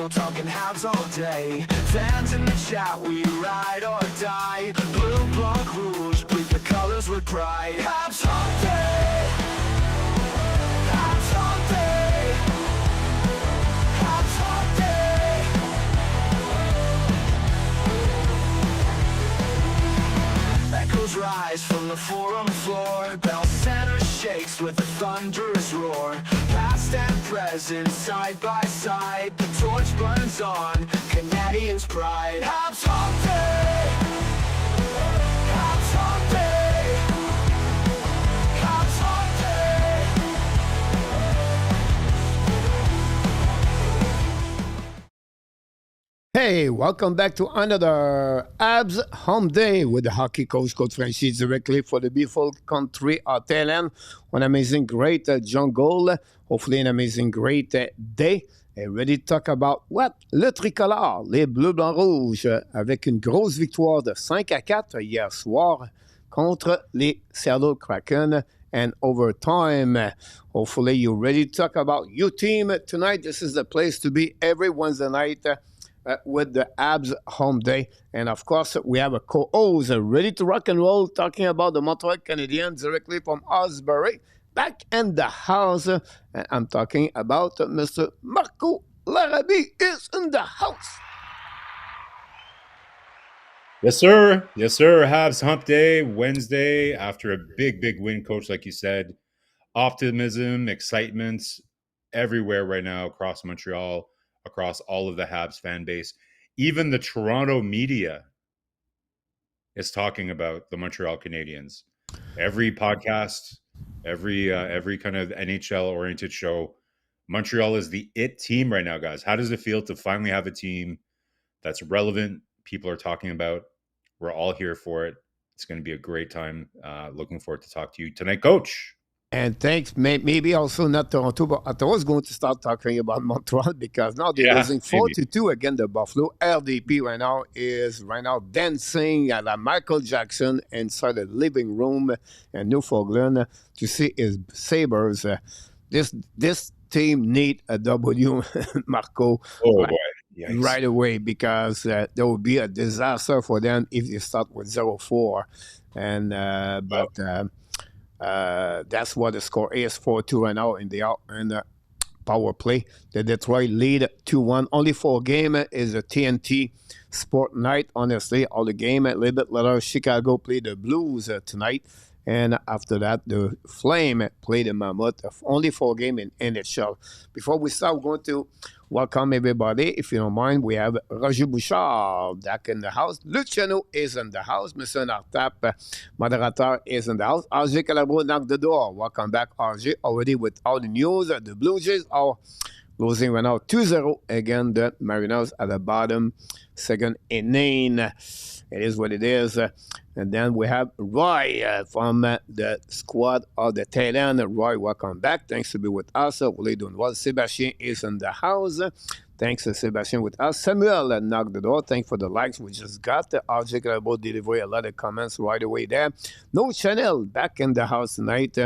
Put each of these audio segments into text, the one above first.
Marko talking Habs all day. Fans in the chat, we ride or die. Blue, blanc, rouge, bleed the colors with pride. Habs Hump Day! Habs Hump Day! Habs Hump Day! Echoes rise from the forum floor. Bell Center shakes with a thunderous roar. Past and present, side by side. The torch burns on, Canadiens' pride. Habs Hump Day! Habs Hump Day! Habs Hump Day! Hey, welcome back to another Habs Hump Day with the hockey coach, Coach Francis, directly for the beautiful country of Thailand. One amazing, great jungle. Hopefully an amazing, great day. And ready to talk about what? Le tricolore, les Bleus Blancs Rouges, avec une grosse victoire de 5-4 hier soir contre les Seattle Kraken and overtime. Hopefully you're ready to talk about your team tonight. This is the place to be every Wednesday night. With the Habs Home Day. And of course, we have a co-host ready to rock and roll talking about the Montreal Canadiens directly from Osbury. Back in the house. And I'm talking about Mr. Marko Larabi is in the house. Yes, sir. Yes, sir. Habs Hump Day, Wednesday, after a big win, Coach, like you said. Optimism, excitement everywhere right now across Montreal, across all of the Habs fan base. Even the Toronto media is talking about the Montreal Canadiens. Every podcast, every kind of NHL-oriented show, Montreal is the it team right now, guys. How does it feel to finally have a team that's relevant, people are talking about? We're all here for it. It's going to be a great time. Looking forward to talk to you tonight, Coach. And thanks, maybe also not Toronto, but Ottawa is going to start talking about Montreal because now they're losing 4-2 against the Buffalo. RDP right now is dancing at a Michael Jackson inside the living room in Newfoundland to see his Sabres. This team need a W, Marko, right away because there will be a disaster for them if they start with 0-4. And that's what the score is, 4-2 right now in the power play. The Detroit lead 2-1. Only for a game is a TNT Sport Night, honestly. All the game a little bit later. Chicago play the Blues tonight. And after that, the Flame play the Mammoth. Only for a game in NHL. Before we start, we're going to welcome everybody. If you don't mind, we have Roger Bouchard back in the house. Luciano is in the house. Mr. Nartap, moderator, is in the house. RJ Calabro knocked the door. Welcome back, RJ. Already with all the news. The Blue Jays are losing right now 2-0 against the Mariners at the bottom, second inning. It is what it is. And then we have Roy from the squad of the Thailand. Roy, welcome back. Thanks to be with us. We're doing well. Sebastien is in the house. Thanks to Sebastien with us. Samuel knocked the door. Thanks for the likes we just got. RJ Calabo delivered a lot of comments right away there. No Chanel back in the house tonight.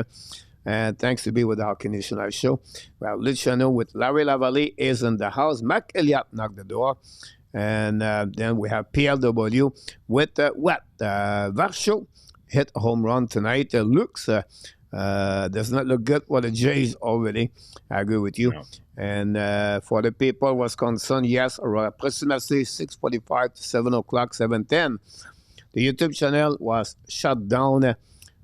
Thanks to be with the Hockey Nation Live show. Well, Luciano with Larry Lavallee is in the house. Mac Elliott knocked the door. And then we have PLW with Varsho hit a home run tonight. Looks does not look good for the Jays already. I agree with you. No. And for the people was concerned, yes, approximately 6:45 to 7 o'clock, 7:10. The YouTube channel was shut down.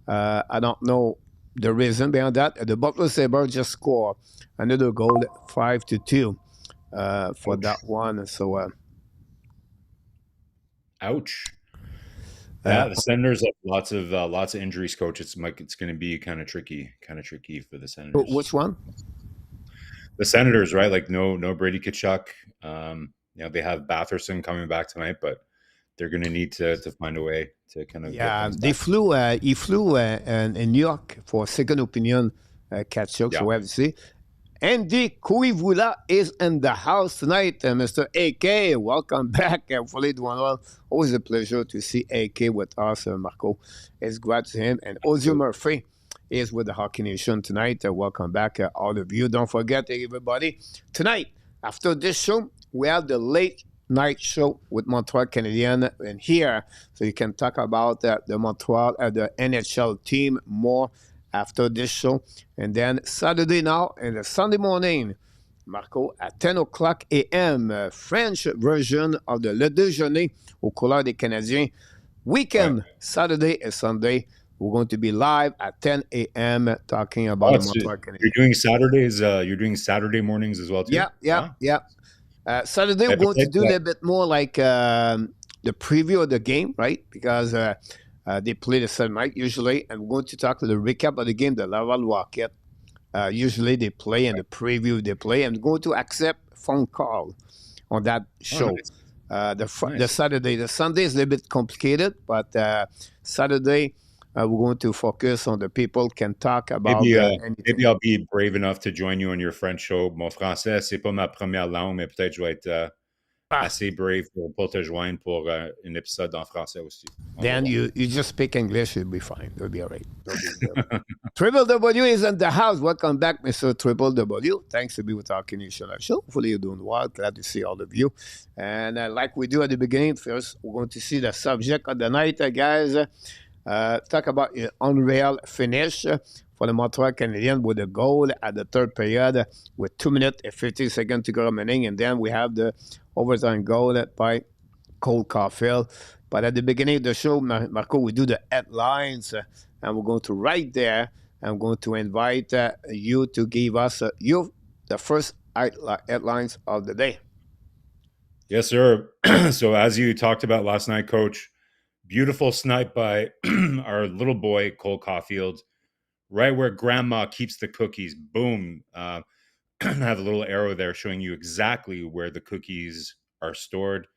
I don't know the reason behind that. The Buffalo Sabres just scored another goal, 5-2 for that one. So. Ouch. Yeah, the Senators have lots of injuries, Coach. It's going to be kind of tricky for the Senators. Which one? The Senators, right? Like no Brady Tkachuk. They have Batherson coming back tonight, but they're going to need to find a way to kind of. Yeah, he flew in New York for a second opinion Tkachuk. So we have to see. Andy Kuivula is in the house tonight. Mr. AK, welcome back. Hopefully doing well. Always a pleasure to see AK with us, Marko. It's glad to see him. And Ozio Murphy is with the Hockey Nation tonight. Welcome back, all of you. Don't forget, everybody, tonight, after this show, we have the late night show with Montreal Canadiens and here, so you can talk about the Montreal, the NHL team more after this show. And then Saturday now and the Sunday morning, Marco, at 10 o'clock a.m., French version of the Le Déjeuner aux couleurs des Canadiens. Weekend, Saturday and Sunday. We're going to be live at 10 a.m. talking about the Montreal Canadiens. You're doing Saturdays. You're doing Saturday mornings as well, too? Yeah. Saturday, we're going to do a little bit more like the preview of the game, right? Because they play the same night usually. And we're going to talk a little recap of the game, the Laval Rocket. Usually they play and the preview they play. And we're going to accept phone call on that show. The Saturday. The Sunday is a little bit complicated, but Saturday, we're going to focus on the people can talk about anything. Maybe I'll be brave enough to join you on your French show. Mon français, c'est pas ma première langue, mais peut-être je vais être assez brave pour te joindre pour un épisode en français aussi. Then you just speak English, you'll be fine. It'll be all right. Triple W is in the house. Welcome back, Mr. Triple W. Thanks to be with our Canadian show. Hopefully you're doing well. Glad to see all of you. And like we do at the beginning, first we're going to see the subject of the night, guys. Talk about an unreal finish for the Montreal Canadiens with a goal at the third period with 2 minutes and 50 seconds to go remaining. And then we have the overtime goal by Cole Caufield. But at the beginning of the show, Marco, we do the headlines, and we're going to right there. I'm going to invite you to give us the first headlines of the day. Yes, sir. So as you talked about last night, Coach, beautiful snipe by our little boy, Cole Caufield, right where grandma keeps the cookies. Boom. I have a little arrow there showing you exactly where the cookies are stored.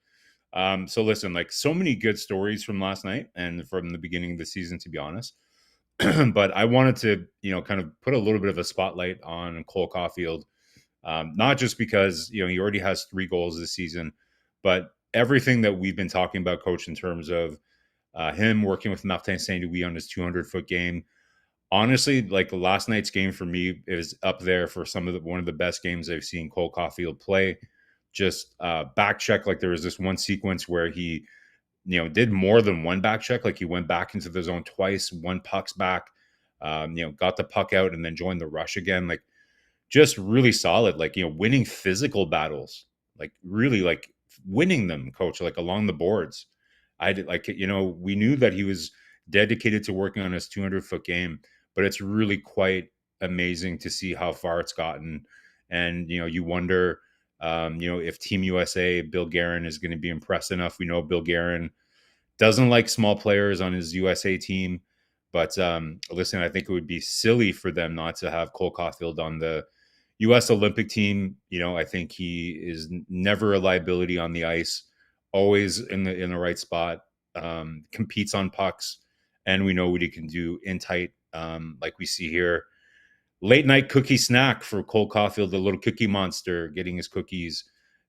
So listen, like so many good stories from last night and from the beginning of the season, to be honest. But I wanted to, kind of put a little bit of a spotlight on Cole Caufield, not just because, he already has 3 goals this season, but everything that we've been talking about, Coach, in terms of him working with Martin Saint-Louis on his 200-foot game. Honestly, like last night's game for me is up there for one of the best games I've seen Cole Caufield play. Just back check, like there was this one sequence where he, did more than one back check. Like he went back into the zone twice, won pucks back, got the puck out and then joined the rush again. Like just really solid, like, winning physical battles, like really like winning them, Coach, like along the boards. We knew that he was dedicated to working on his 200-foot game, but it's really quite amazing to see how far it's gotten. And, you wonder, if Team USA, Bill Guerin is going to be impressed enough. We know Bill Guerin doesn't like small players on his USA team, but listen, I think it would be silly for them not to have Cole Caufield on the U.S. Olympic team. I think he is never a liability on the ice, always in the right spot, competes on pucks, and we know what he can do in tight, like we see here. Late night cookie snack for Cole Caufield, the little cookie monster, getting his cookies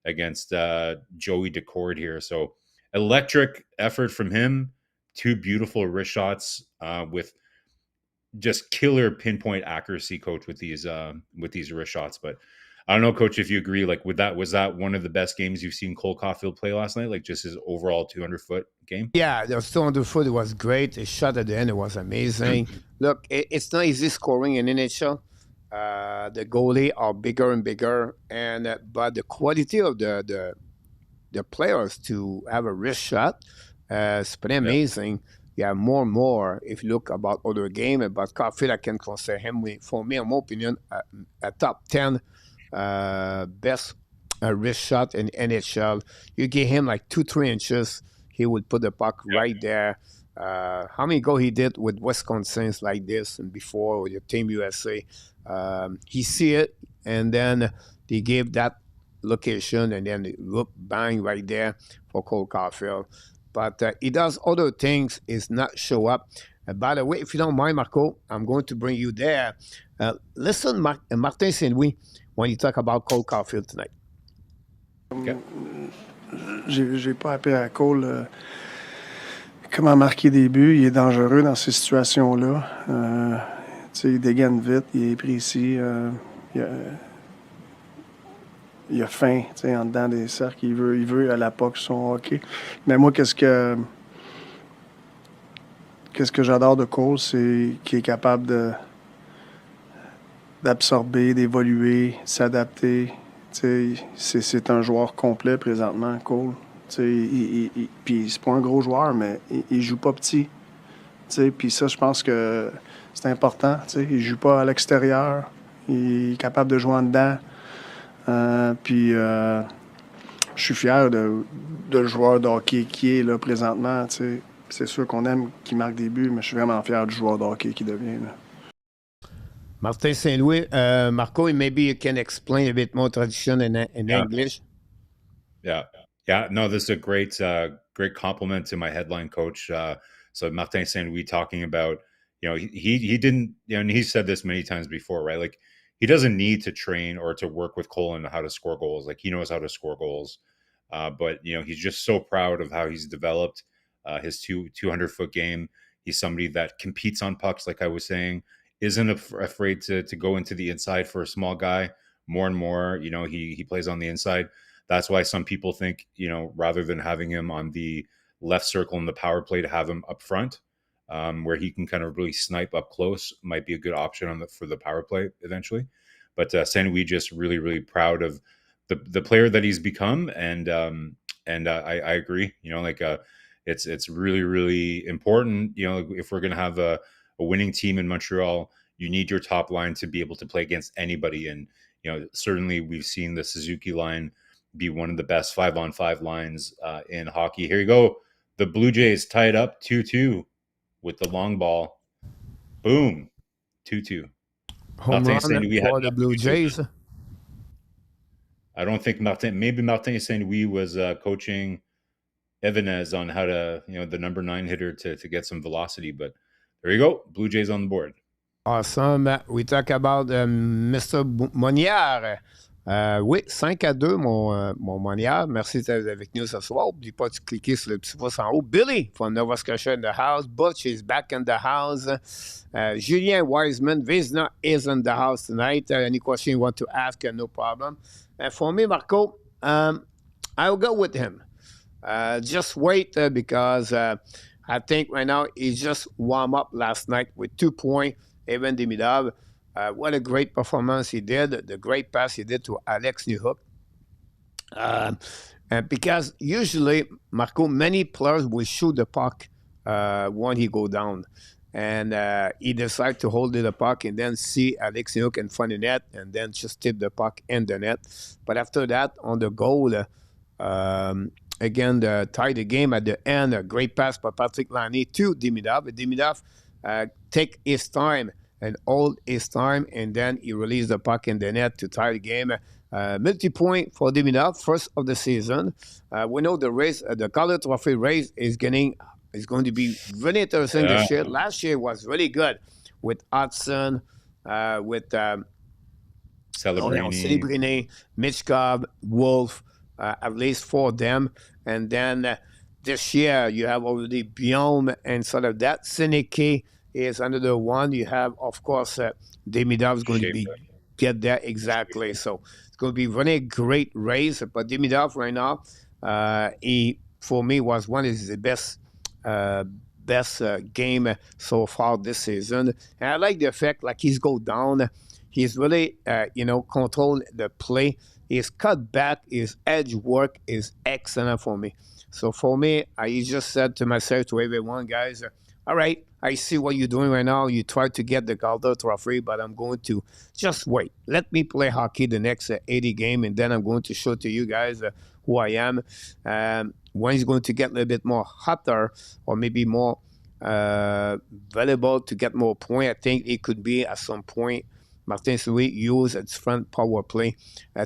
against Joey Decord here. So electric effort from him. 2 beautiful wrist shots with just killer pinpoint accuracy, Coach, with these wrist shots. But I don't know, Coach, if you agree, like was that one of the best games you've seen Cole Caufield play last night? Like just his overall 200-foot game? Yeah, the 200-foot, it was great. His shot at the end, it was amazing. Look, it's not easy scoring in NHL. The goalie are bigger and bigger, and but the quality of the players to have a wrist shot is pretty amazing. Yeah, more and more. If you look about other game, but Caufield, I can consider him, for me, in my opinion, a top 10 best wrist shot in NHL. You give him like 2-3 inches, he would put the puck right there. How many goals he did with Wisconsin like this and before with your Team USA? He see it, and then they gave that location, and then look, bang, right there for Cole Caufield. But he does other things, is not show up. By the way, if you don't mind, Marco, I'm going to bring you there. Listen, Martin Saint-Louis, when you talk about Cole Caufield tonight. Okay. J'ai pas appris à Cole comment marquer des buts. Il est dangereux dans ces situations-là. Il dégaine vite, il est précis. il a faim, tu sais, en dedans des cercles. Il veut à la POC son hockey. Mais moi, qu'est-ce que j'adore de Cole, c'est qu'il est capable d'absorber, d'évoluer, s'adapter. Tu sais, c'est un joueur complet présentement, Cole. Tu sais, puis c'est pas un gros joueur, mais il joue pas petit. Tu sais, puis ça, je pense que c'est important. Tu sais, il joue pas à l'extérieur. Il est capable de jouer en dedans. Puis je suis fier de le joueur de hockey qui est là présentement. Tu sais. C'est sûr qu'on aime qu'il marque des buts, mais je suis vraiment fier du joueur de hockey qui devient. Là. Martin St. Louis, Marco, maybe you can explain a bit more tradition in English. Yeah. No, this is a great compliment to my headline coach. So Martin St. Louis talking about, he didn't, and he said this many times before, right? Like he doesn't need to train or to work with Cole on how to score goals. Like he knows how to score goals. But he's just so proud of how he's developed his 200-foot game. He's somebody that competes on pucks, like I was saying, isn't afraid to go into the inside for a small guy. More and more, he plays on the inside. That's why some people think, rather than having him on the left circle in the power play, to have him up front, where he can kind of really snipe up close, might be a good option for the power play eventually. But St. Louis just really, really proud of the player that he's become, and I agree. It's really, really important. If we're going to have a winning team in Montreal, you need your top line to be able to play against anybody. And certainly we've seen the Suzuki line be one of the best 5-on-5 lines in hockey. Here you go. The Blue Jays tied up 2-2 with the long ball. Boom. 2-2. Home run for the Blue Jays. I don't think Martin St. Louis was coaching Evanez on how to, the number 9 hitter to get some velocity. But there you go. Blue Jays on the board. Awesome. We talk about Mr. Monnière. Oui, 5-2, mon Monnière. Merci d'être avec nous ce soir. N'oublie pas de cliquer sur le petit pouce en haut. Billy from Nova Scotia in the house. Butch is back in the house. Julien Wiseman, Vezina is in the house tonight. Any question you want to ask, no problem. For me, Marco, I'll go with him. Just wait because I think right now he just warmed up last night with 2 points. Even Demidov, what a great performance he did. The great pass he did to Alex Newhook. And because usually, Marco, many players will shoot the puck when he go down. And he decided to hold the puck and then see Alex Newhook in front of the net and then just tip the puck in the net. But after that, on the goal, again, tied the game at the end. A great pass by Patrick Laine to Demidov. Demidov take his time and hold his time, and then he released the puck in the net to tie the game. Multi-point for Demidov, first of the season. We know the race, the Calder Trophy race is going to be really interesting this year. Last year was really good with Hudson, with Celebrini, Michkov, Wolf, at least 4 of them. And then this year you have already Biome and sort of that. Seneke is another one. You have, of course, Demidov is going to get there exactly. So it's going to be really great race. But Demidov right now, he for me was one of his best game so far this season. And I like the fact like he's go down. He's really control the play. His cutback, his edge work is excellent for me. So for me, I just said to myself, to everyone, guys, all right, I see what you're doing right now. You try to get the Calder Trophy, but I'm going to just wait. Let me play hockey the next 80 game, and then I'm going to show to you guys who I am. When he's going to get a little bit more hotter or maybe more valuable to get more point, I think it could be at some point Martin St. Louis use its front power play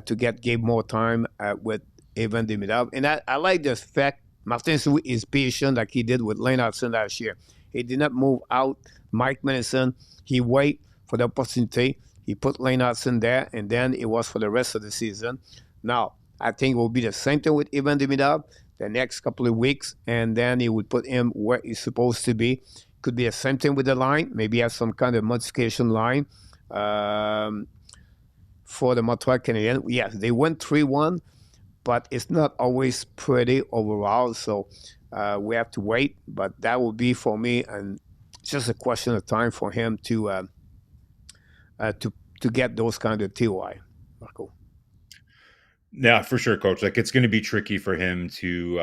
to give more time with Evan Demidov. And I like the fact Martin St. Louis is patient like he did with Lane Hudson last year. He did not move out Mike Madison. He waited for the opportunity. He put Lane Hudson there, and then it was for the rest of the season. Now, I think it will be the same thing with Evan Demidov the next couple of weeks, and then he would put him where he's supposed to be. Could be the same thing with the line. Maybe have some kind of modification line. for the Montreal Canadiens. Yes, they went 3-1, but it's not always pretty overall. So we have to wait. But that will be for me, and just a question of time for him to get those kind of TOI. Marko. Yeah, for sure, coach. Like it's going to be tricky for him to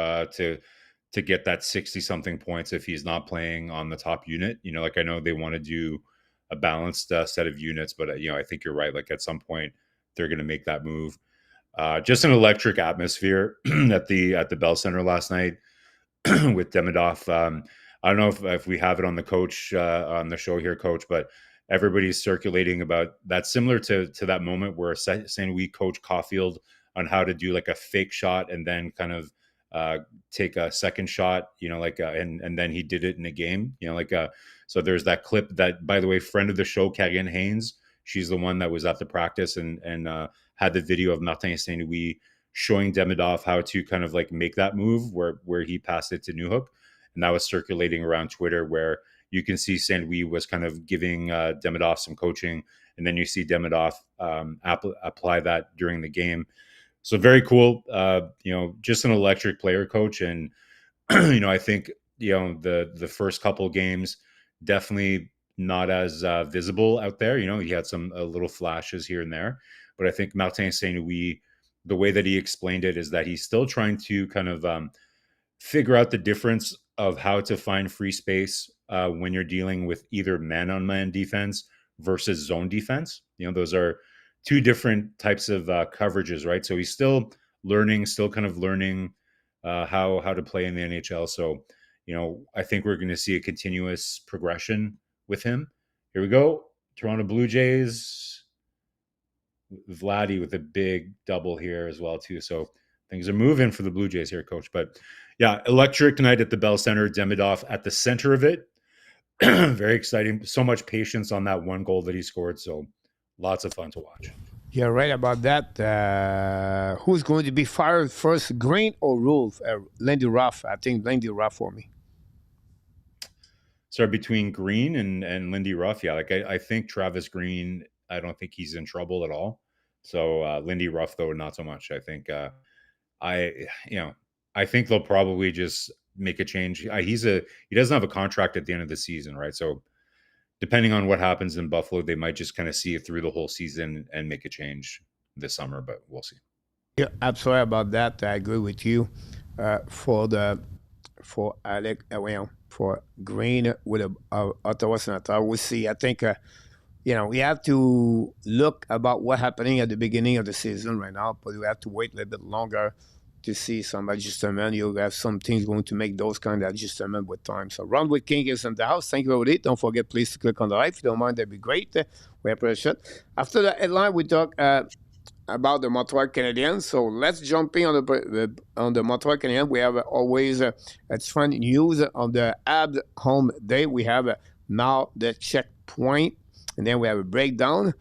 get that 60 something points if he's not playing on the top unit. Like I know they want to do a balanced set of units, but I think you're right. Like at some point they're going to make that move. Just an electric atmosphere at the Bell Center last night with Demidov. I don't know if we have it on the coach on the show here, coach, but everybody's circulating about that, similar to that moment where St. Louis coach Caufield on how to do like a fake shot and then kind of take a second shot, and then he did it in a game, so there's that clip that, by the way, friend of the show, Karine Haynes, she's the one that was at the practice and had the video of Martin St. Louis showing Demidov how to kind of like make that move where he passed it to Newhook. And that was circulating around Twitter, where you can see St. Louis was kind of giving Demidov some coaching, and then you see Demidov apply that during the game. So very cool, just an electric player, coach. And, I think, the first couple games, definitely not as visible out there. He had some little flashes here and there, but I think Martin St. Louis, the way that he explained it is that he's still trying to kind of figure out the difference of how to find free space when you're dealing with either man-on-man defense versus zone defense. Those are two different types of coverages, right? So he's still kind of learning how to play in the NHL. So, I think we're going to see a continuous progression with him. Here we go. Toronto Blue Jays. Vladdy with a big double here as well, too. So things are moving for the Blue Jays here, coach. But yeah, electric tonight at the Bell Center. Demidov at the center of it. Very exciting. So much patience on that one goal that he scored. So lots of fun to watch. You're right about that. Who's going to be fired first, Green or Rolf? Lindy Ruff. I think Lindy Ruff for me. So between Green and Lindy Ruff, yeah, like I think Travis Green, I don't think he's in trouble at all. So Lindy Ruff, though, not so much. I think I think they'll probably just make a change. He doesn't have a contract at the end of the season, right? So depending on what happens in Buffalo, they might just kind of see it through the whole season and make a change this summer, but we'll see. Yeah, absolutely about that. I agree with you. For Alec, for Green with Ottawa Senator, we'll see. I think we have to look about what's happening at the beginning of the season right now, but we have to wait a little bit longer to see some adjustment. You have some things going to make those kind of adjustment with time. So Ron with King is in the house. Thank you for it. Don't forget, please, to click on the like. If you don't mind, that'd be great. We appreciate it. After the headline, we talk about the Montreal Canadiens. So let's jump in on the Montreal Canadiens. We have always it's fun news on the Habs home day. We have now the checkpoint, and then we have a breakdown,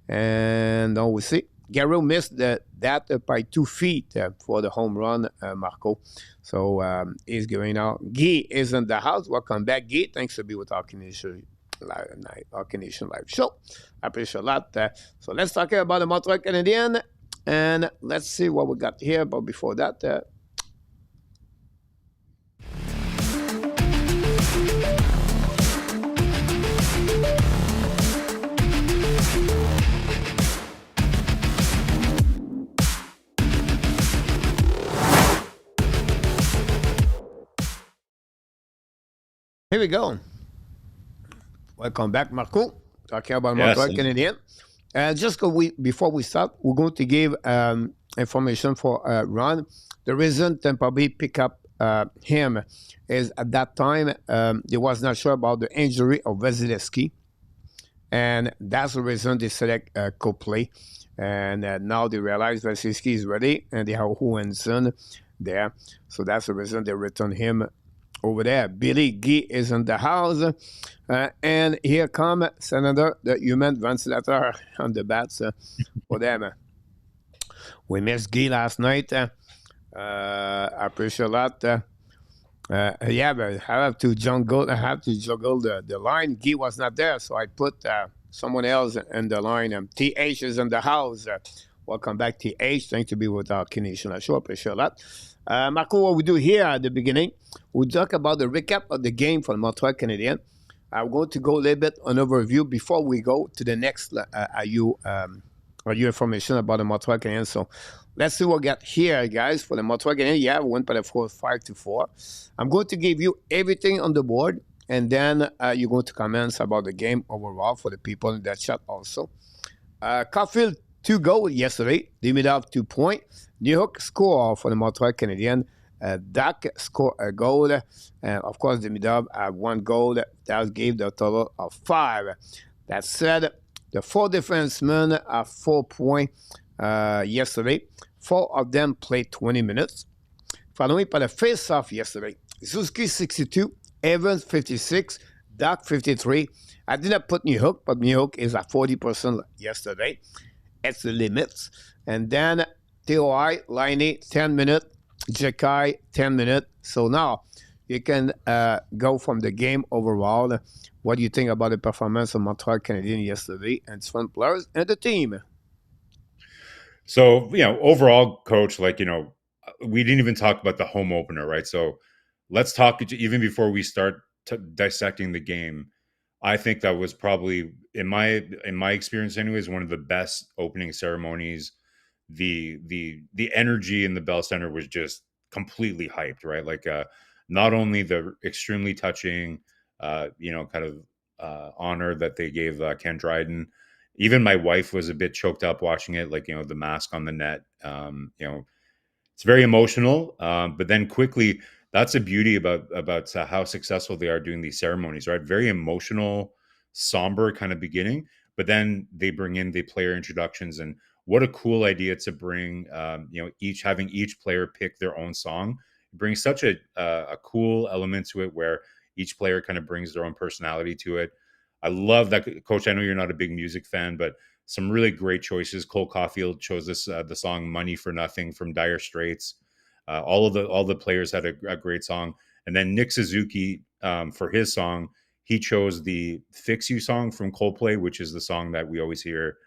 and then we see. Garreau missed that by 2 feet for the home run, Marko. So he's going out. Guy is in the house. Welcome back, Guy. Thanks for being with our Canadian Live show. I appreciate a lot. So let's talk about the Montreal Canadiens, and let's see what we got here. But before that, here we go. Welcome back, Marko. Talking about Montreal Canadiens. Before we start, we're going to give information for Ron. The reason Tampa Bay pick up him is at that time they was not sure about the injury of Vasilevsky, and that's the reason they select co-play. And now they realize Vasilevsky is ready, and they have Johansson there, so that's the reason they return him over there. Billy Guy is in the house. And here come Senator, the human ventilator on the bats for them. We missed Guy last night. I appreciate a lot. But I have to juggle the line. Guy was not there, so I put someone else in the line. TH is in the house. Welcome back, TH. Thanks to be with our Canadian show. Appreciate that. Marco, what we do here at the beginning, we talk about the recap of the game for the Montreal Canadiens. I'm going to go a little bit on overview before we go to the next IU information about the Montreal Canadiens. So let's see what we got here, guys. For the Montreal Canadiens, yeah, we went by the 5-4. I'm going to give you everything on the board, and then you're going to comment about the game overall for the people in that chat also. Caufield, 2 goals yesterday. Demidov, 2 points. Newhook score for the Montreal Canadiens. Dak scored a goal. Of course, Demidov had 1 goal. That gave the total of 5. That said, the 4 defensemen have 4 points yesterday. 4 of them played 20 minutes. Following by the face-off yesterday. Suzuki 62, Evans 56, Dak 53. I did not put Newhook, but Newhook is at 40% yesterday. It's the limits. And then TOI, Liney, 10 minutes. Jakai, 10 minutes. So now you can go from the game overall. What do you think about the performance of Montreal Canadiens yesterday and different players and the team? So, overall, Coach, we didn't even talk about the home opener, right? So let's talk even before we start dissecting the game. I think that was probably, in my experience anyways, one of the best opening ceremonies. The energy in the Bell Center was just completely hyped, right? Not only the extremely touching, honor that they gave Ken Dryden. Even my wife was a bit choked up watching it, the mask on the net. It's very emotional, but then quickly, that's the beauty about how successful they are doing these ceremonies, right? Very emotional, somber kind of beginning, but then they bring in the player introductions, and what a cool idea to bring, having each player pick their own song. It brings such a cool element to it where each player kind of brings their own personality to it. I love that, Coach. I know you're not a big music fan, but some really great choices. Cole Caufield chose this the song "Money for Nothing" from Dire Straits. All the players had a great song, and then Nick Suzuki, for his song, he chose the "Fix You" song from Coldplay, which is the song that we always hear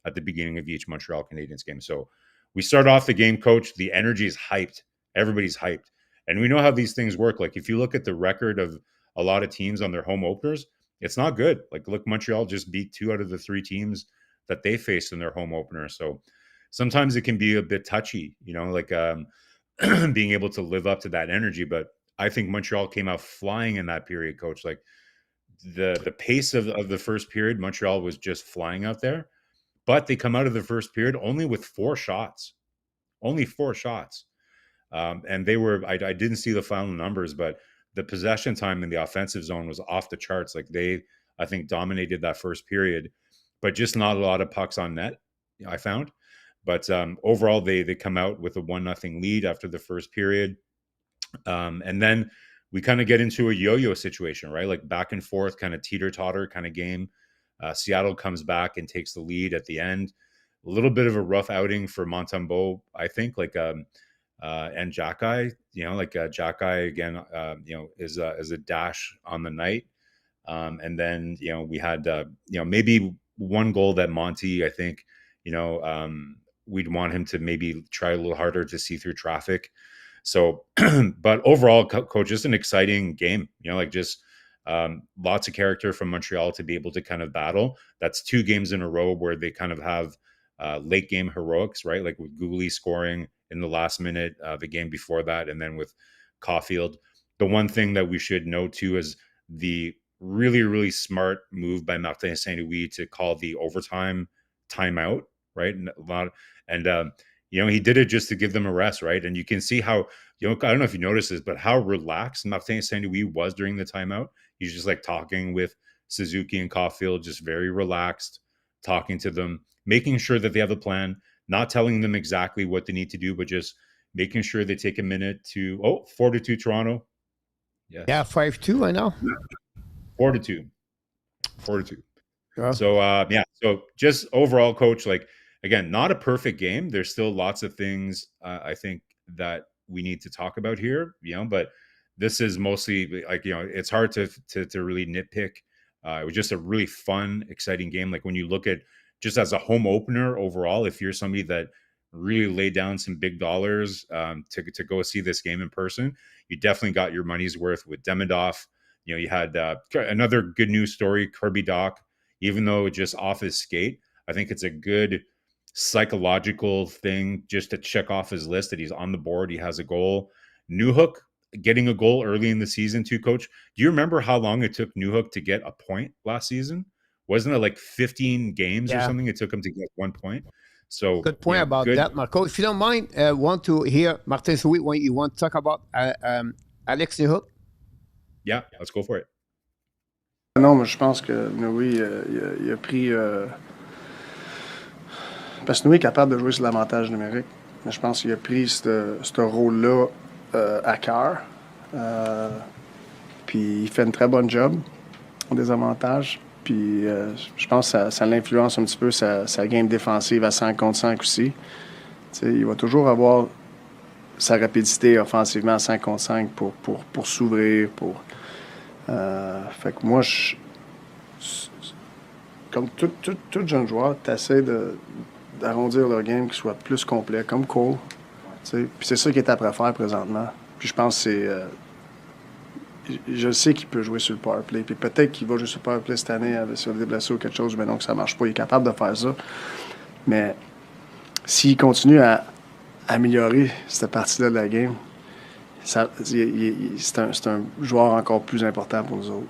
at the beginning of each Montreal Canadiens game. So we start off the game, Coach. The energy is hyped. Everybody's hyped, and we know how these things work. If you look at the record of a lot of teams on their home openers, it's not good. Look, Montreal just beat 2 out of the 3 teams that they faced in their home opener. So sometimes it can be a bit touchy, being able to live up to that energy. But I think Montreal came out flying in that period, Coach. The pace of the first period, Montreal was just flying out there. But they come out of the first period only with 4 shots. Only 4 shots. And they were, I didn't see the final numbers, but the possession time in the offensive zone was off the charts. They, I think, dominated that first period, but just not a lot of pucks on net, I found. But overall, they come out with a 1-0 lead after the first period. And then we kind of get into a yo-yo situation, right? Back and forth, kind of teeter-totter kind of game. Seattle comes back and takes the lead at the end. A little bit of a rough outing for Montembeault, I think, and Jacky, Jacky again, is a dash on the night. And then, we had, maybe one goal that Monty, I think, we'd want him to maybe try a little harder to see through traffic. So, but overall, Coach, just an exciting game, lots of character from Montreal to be able to kind of battle. That's 2 games in a row where they kind of have late game heroics, right? With Goulet scoring in the last minute, the game before that, and then with Caufield. The one thing that we should note too is the really, really smart move by Martin Saint-Louis to call the overtime timeout, right? He did it just to give them a rest, right? And you can see how, I don't know if you noticed this, but how relaxed Martin Saint-Louis was during the timeout. He's just talking with Suzuki and Caufield, just very relaxed, talking to them, making sure that they have a plan, not telling them exactly what they need to do, but just making sure they take a minute to, 4-2 Toronto. Yes. Yeah, 5-2, I know. 4-2. Yeah. So, so just overall, Coach, again, not a perfect game. There's still lots of things I think that we need to talk about here, but this is mostly it's hard to really nitpick It was just a really fun, exciting game. Like when you look at just as a home opener overall, if you're somebody that really laid down some big dollars to go see this game in person, you definitely got your money's worth with Demidov. You had another good news story, Kirby Dach, even though just off his skate, I think it's a good psychological thing just to check off his list that he's on the board. He has a goal. Newhook getting a goal early in the season too, Coach. Do you remember how long it took Newhook to get a point last season? Wasn't it like 15 games or something it took him to get 1 point? So good point about that, Marco. If you don't mind, want to hear Martin Saint-Louis when you want to talk about Alex Newhook? Yeah, let's go for it. Non, mais je pense que Noé, il a pris... parce que Noé est capable de jouer sur l'avantage numérique. Mais je pense qu'il a pris ce rôle-là à cœur. Puis il fait une très bonne job des avantages. Puis je pense que ça l'influence un petit peu sa game défensive à 5 contre 5 aussi. T'sais, il va toujours avoir sa rapidité offensivement à 5 contre 5 pour s'ouvrir. Fait que moi, comme tout jeune joueur, tu essaies d'arrondir leur game qui soit plus complet, comme Cole. Puis c'est ça qu'il est après faire présentement. Puis je pense que c'est... je sais qu'il peut jouer sur le powerplay. Puis peut-être qu'il va jouer sur le powerplay cette année sur des blessures ou quelque chose, mais non, que ça marche pas. Il est capable de faire ça. Mais s'il continue à améliorer cette partie-là de la game, c'est un joueur encore plus important pour nous autres.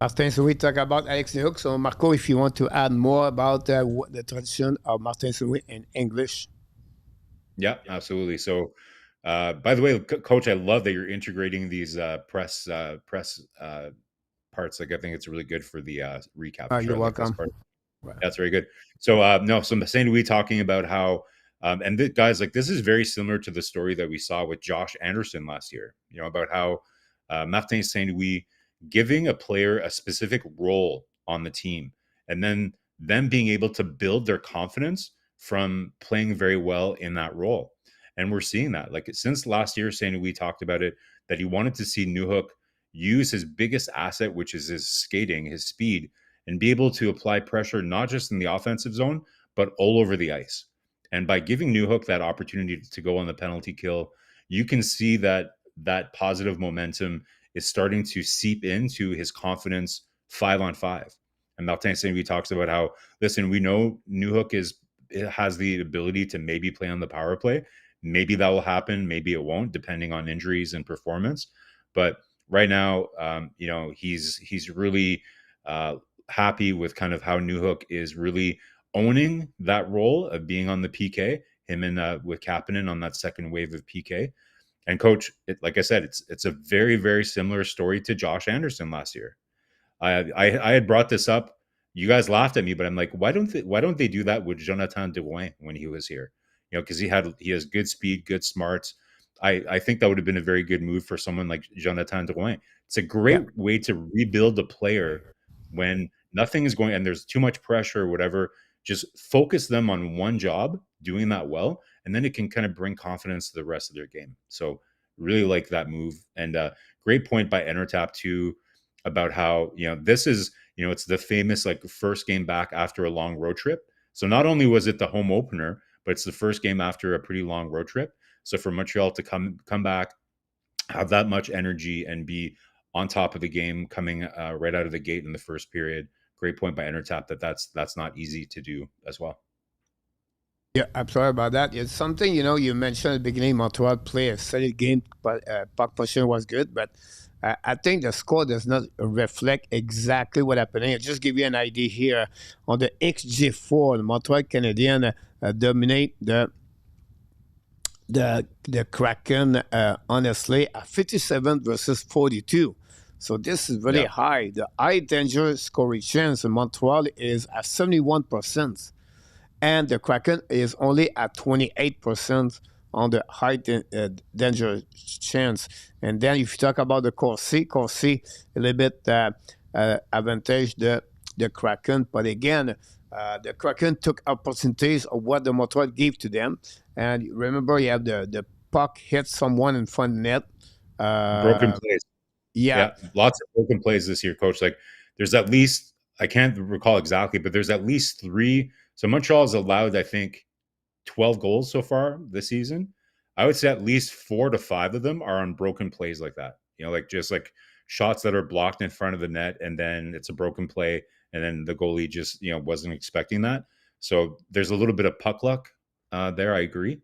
Martin, so we talk about Alex Newhook. So, Marco, if you want to add more about the tradition of Martin Saint-Louis in English. Yeah, absolutely. So, by the way, Coach, I love that you're integrating these press parts. Like, I think it's really good for the recap. You're welcome. Right. That's very good. So, so Saint Louis talking about how, and guys, like this is very similar to the story that we saw with Josh Anderson last year. About how Martin Saint Louis giving a player a specific role on the team, and then them being able to build their confidence from playing very well in that role. And we're seeing that. Like since last year, Saint Louis talked about it, that he wanted to see Newhook use his biggest asset, which is his skating, his speed, and be able to apply pressure, not just in the offensive zone, but all over the ice. And by giving Newhook that opportunity to go on the penalty kill, you can see that positive momentum is starting to seep into his confidence 5-on-5. And Martin Saint-Louis talks about how, listen, we know Newhook has the ability to maybe play on the power play. Maybe that will happen. Maybe it won't, depending on injuries and performance. But right now, he's really happy with kind of how Newhook is really owning that role of being on the PK, him and with Kapanen on that second wave of PK. And Coach, like I said, it's a very, very similar story to Josh Anderson last year. I had brought this up. You guys laughed at me, but I'm like, why don't they do that with Jonathan Drouin when he was here? Because he has good speed, good smarts. I think that would have been a very good move for someone like Jonathan Drouin. It's a great way to rebuild a player when nothing is going and there's too much pressure or whatever. Just focus them on one job, doing that well, and then it can kind of bring confidence to the rest of their game. So really like that move. And great point by Enertap too about how, this is, it's the famous like first game back after a long road trip. So not only was it the home opener, but it's the first game after a pretty long road trip. So for Montreal to come back, have that much energy and be on top of the game coming right out of the gate in the first period. Great point by Enertap that's not easy to do as well. Yeah, I'm sorry about that. It's something, you mentioned at the beginning, Montreal played a solid game, but puck possession was good. But I think the score does not reflect exactly what happened. I'll just give you an idea here. On the XG4, the Montreal Canadiens dominate the Kraken, honestly, at 57 versus 42. So this is very high. The high danger scoring chance in Montreal is at 71%. And the Kraken is only at 28% on the high danger chance. And then if you talk about the Corsi a little bit advantage the Kraken. But again, the Kraken took opportunities of what the Montreal gave to them. And remember, you have the puck hit someone in front of the net. Broken plays. Yeah, Yeah, lots of broken plays this year, coach. Like there's at least I can't recall exactly, but there's at least 3. So Montreal has allowed, I think, 12 goals so far this season. I would say at least 4 to 5 of them are on broken plays like that. Like just like shots that are blocked in front of the net and then it's a broken play and then the goalie just, wasn't expecting that. So there's a little bit of puck luck there. I agree.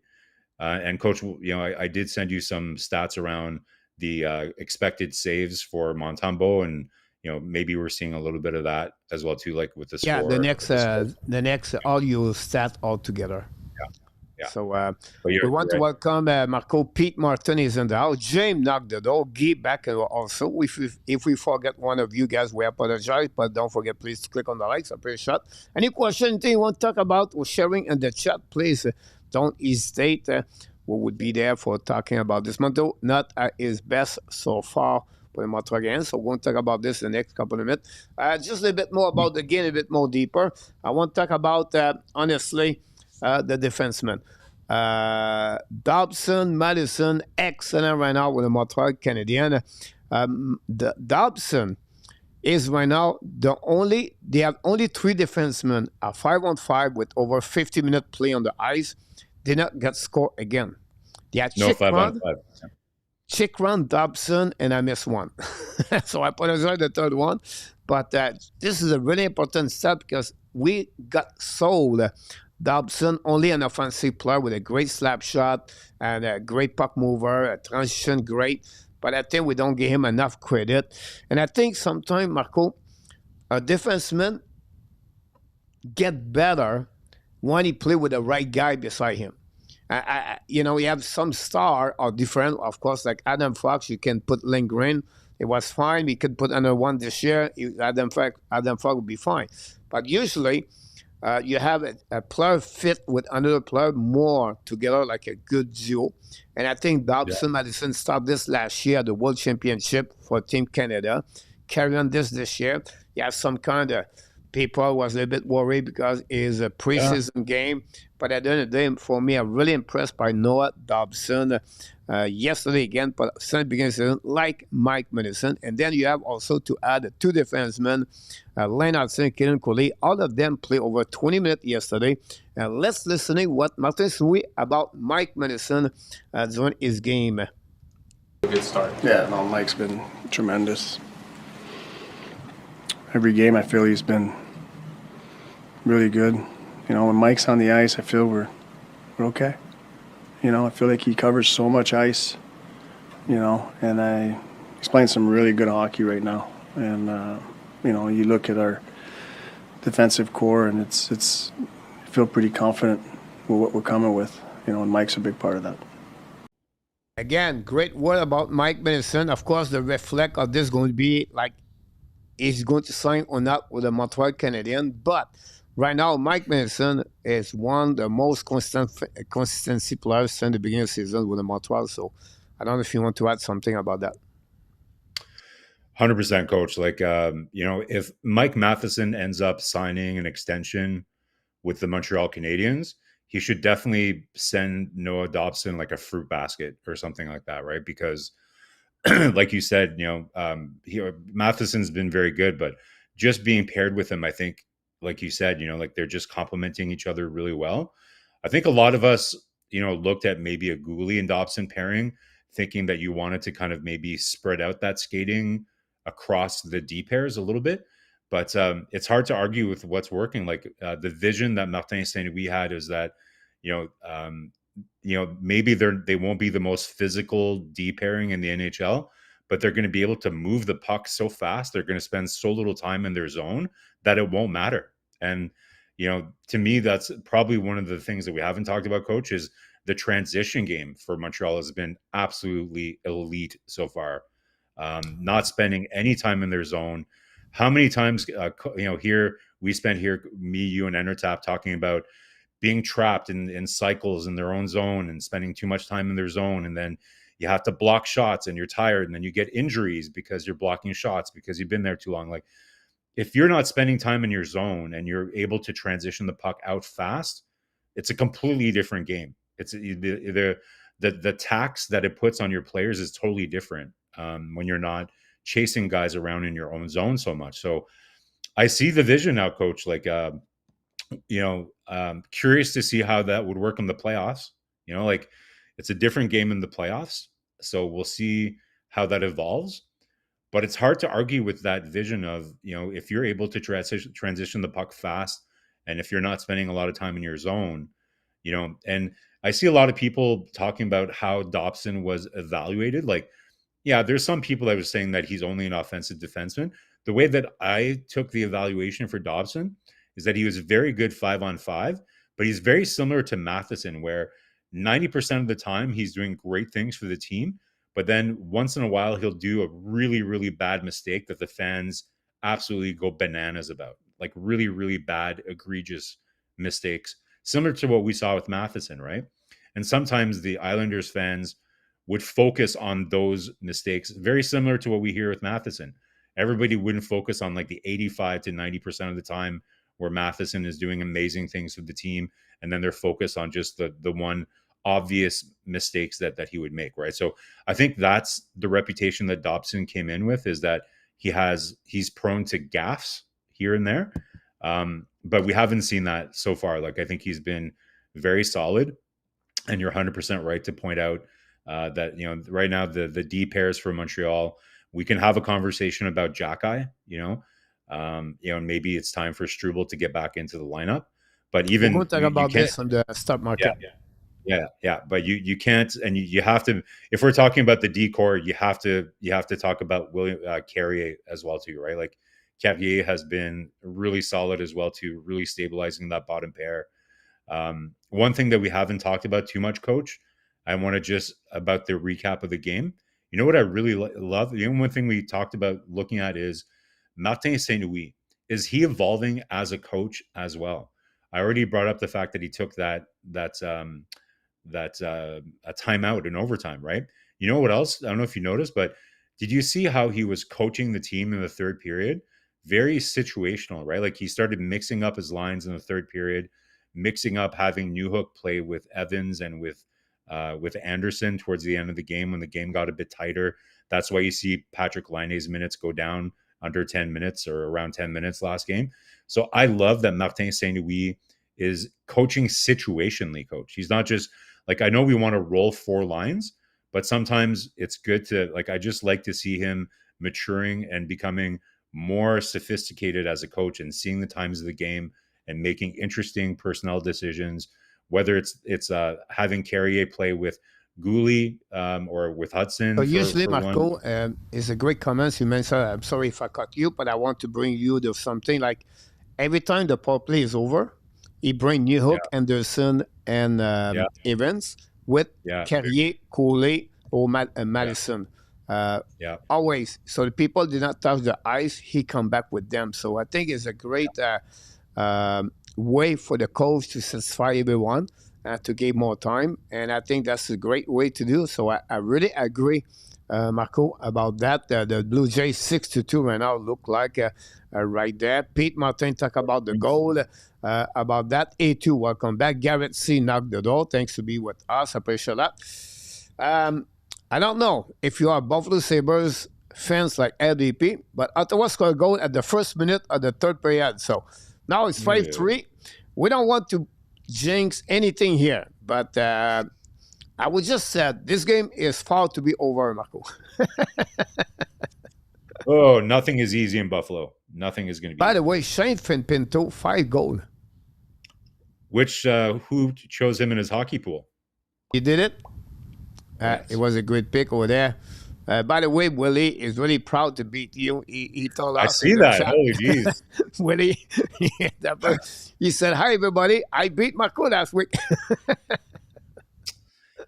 And coach, I did send you some stats around the expected saves for Montembeault, and maybe we're seeing a little bit of that as well too, like with the yeah. score. With the score. The next all your stats all together. Yeah, So but we want to right. welcome Marko. Pete Martin is in the house. James knocked the door. Guy back also. If we forget one of you guys, we apologize. But don't forget, please, to click on the likes. I appreciate it. Any question, anything you want to talk about or sharing in the chat, please don't hesitate. We would be there for talking about this. Monto not at his best so far for the Montreal game. So we're going to talk about this in the next couple of minutes. Just a bit more about the game, a bit more deeper. I want to talk about, honestly, the defenseman. Dobson, Madison, excellent right now with the Montreal Canadiens. Dobson is right now they have only 3 defensemen at 5-on-5 with over 50 minute play on the ice. Did not get scored again. They had No 5-on-5. Chickron, Dobson, and I missed one. So I apologize the third one. But this is a really important step because we got sold. Dobson, only an offensive player with a great slap shot and a great puck mover, a transition great. But I think we don't give him enough credit. And I think sometimes, Marko, a defenseman get better when he play with the right guy beside him. You have some star or different, of course, like Adam Fox. You can put Lindgren. It was fine. We could put another one this year. Adam Fox would be fine. But usually, you have a player fit with another player more together, like a good duo. And I think Dobson Madison started this last year at the World Championship for Team Canada. Carry on this year. You have some kind of people was a little bit worried because it's a preseason game. But at the end of the day, for me, I'm really impressed by Noah Dobson yesterday again, but since the beginning of the season, like Mike Madison. And then you have also to add 2 defensemen, Leonardson and Kieran Cooley. All of them play over 20 minutes yesterday. And let's listen to what Martin said about Mike Madison during his game. Good start. Yeah, no, Mike's been tremendous. Every game I feel he's been really good. When Mike's on the ice, I feel we're okay. I feel like he covers so much ice, and he's playing some really good hockey right now. And, you look at our defensive core and it's I feel pretty confident with what we're coming with, and Mike's a big part of that. Again, great word about Mike Madison. Of course, the reflect of this is going to be like, is going to sign or not with the Montreal Canadiens. But right now, Mike Madison is one of the most consistency players since the beginning of the season with the Montreal. So I don't know if you want to add something about that. 100%, coach. Like, if Mike Matheson ends up signing an extension with the Montreal Canadiens, he should definitely send Noah Dobson like a fruit basket or something like that, right? Because like you said, Matheson's been very good, but just being paired with him, I think, like you said, like they're just complementing each other really well. I think a lot of us, looked at maybe a Gooley and Dobson pairing, thinking that you wanted to kind of maybe spread out that skating across the D pairs a little bit. But it's hard to argue with what's working. Like the vision that Martin Saint-Louis had is that, maybe they won't be the most physical D pairing in the NHL, but they're going to be able to move the puck so fast. They're going to spend so little time in their zone that it won't matter. And, to me, that's probably one of the things that we haven't talked about, Coach, is the transition game for Montreal has been absolutely elite so far. Not spending any time in their zone. How many times, here we spent me, you, and Enertap talking about being trapped in cycles in their own zone and spending too much time in their zone. And then you have to block shots and you're tired and then you get injuries because you're blocking shots because you've been there too long. Like if you're not spending time in your zone and you're able to transition the puck out fast, it's a completely different game. It's the tax that it puts on your players is totally different when you're not chasing guys around in your own zone so much. So I see the vision now, Coach. Like, curious to see how that would work in the playoffs. Like it's a different game in the playoffs, so we'll see how that evolves. But it's hard to argue with that vision of, if you're able to transition the puck fast, and if you're not spending a lot of time in your zone, and I see a lot of people talking about how Dobson was evaluated. Like, yeah, there's some people that were saying that he's only an offensive defenseman. The way that I took the evaluation for Dobson is that he was very good 5-on-5, but he's very similar to Matheson, where 90% of the time he's doing great things for the team. But then once in a while, he'll do a really, really bad mistake that the fans absolutely go bananas about, like really, really bad, egregious mistakes, similar to what we saw with Matheson, right? And sometimes the Islanders fans would focus on those mistakes, very similar to what we hear with Matheson. Everybody wouldn't focus on like the 85 to 90% of the time where Matheson is doing amazing things for the team, and then they're focused on just the one obvious mistakes that he would make, right? So I think that's the reputation that Dobson came in with, is that he's prone to gaffes here and there. But we haven't seen that so far. Like, I think he's been very solid, and you're 100% right to point out that, right now the D pairs for Montreal, we can have a conversation about Jackeye, and maybe it's time for Struble to get back into the lineup. But even we'll talk about this on the stock market. Yeah. But you can't, and you have to. If we're talking about the D core, you have to talk about William Carrier as well too, right? Like Carrier has been really solid as well too, really stabilizing that bottom pair. One thing that we haven't talked about too much, Coach, I want to just about the recap of the game. You know what I really love? One thing we talked about looking at is Martin Saint-Louis. Is he evolving as a coach as well? I already brought up the fact that he took that a timeout in overtime, right? You know what else? I don't know if you noticed, but did you see how he was coaching the team in the third period? Very situational, right? Like he started mixing up his lines in the third period, mixing up having Newhook play with Evans and with Anderson towards the end of the game when the game got a bit tighter. That's why you see Patrick Laine's minutes go down under 10 minutes or around 10 minutes last game. So I love that Martin Saint-Louis is coaching situationally, Coach. He's not just like, I know we want to roll four lines, but sometimes it's good to, like, I just like to see him maturing and becoming more sophisticated as a coach and seeing the times of the game and making interesting personnel decisions, whether it's having Carrier play with Gouli or with Hudson. So usually, Marko, is a great comment you mentioned. I'm sorry if I cut you, but I want to bring you to something like every time the power play is over, he bring Newhook, Anderson, and Evans with Carrier, Cole, or Madison. Always. So the people did not touch the ice. He come back with them. So I think it's a great way for the coach to satisfy everyone, to give more time. And I think that's a great way to do. So I really agree, Marko, about that. The Blue Jays 6-2 right now look like right there. Pete Martin talk about the goal, about that. A2, welcome back. Garrett C. knocked the door. Thanks to be with us. I appreciate that. I don't know if you are Buffalo Sabres fans like LDP, but Ottawa scored a goal at the first minute of the third period. So now it's 5-3. We don't want to jinx anything here, but I would just say this game is far to be over, Marko. Oh, nothing is easy in Buffalo. Nothing is going to be. By the way, Shane Pinto, 5 goals. Which who chose him in his hockey pool? He did it. It was a great pick over there. By the way, Willie is really proud to beat you. He told us. I see that. Holy jeez. Willie, he said, "Hi, everybody. I beat Marko last week."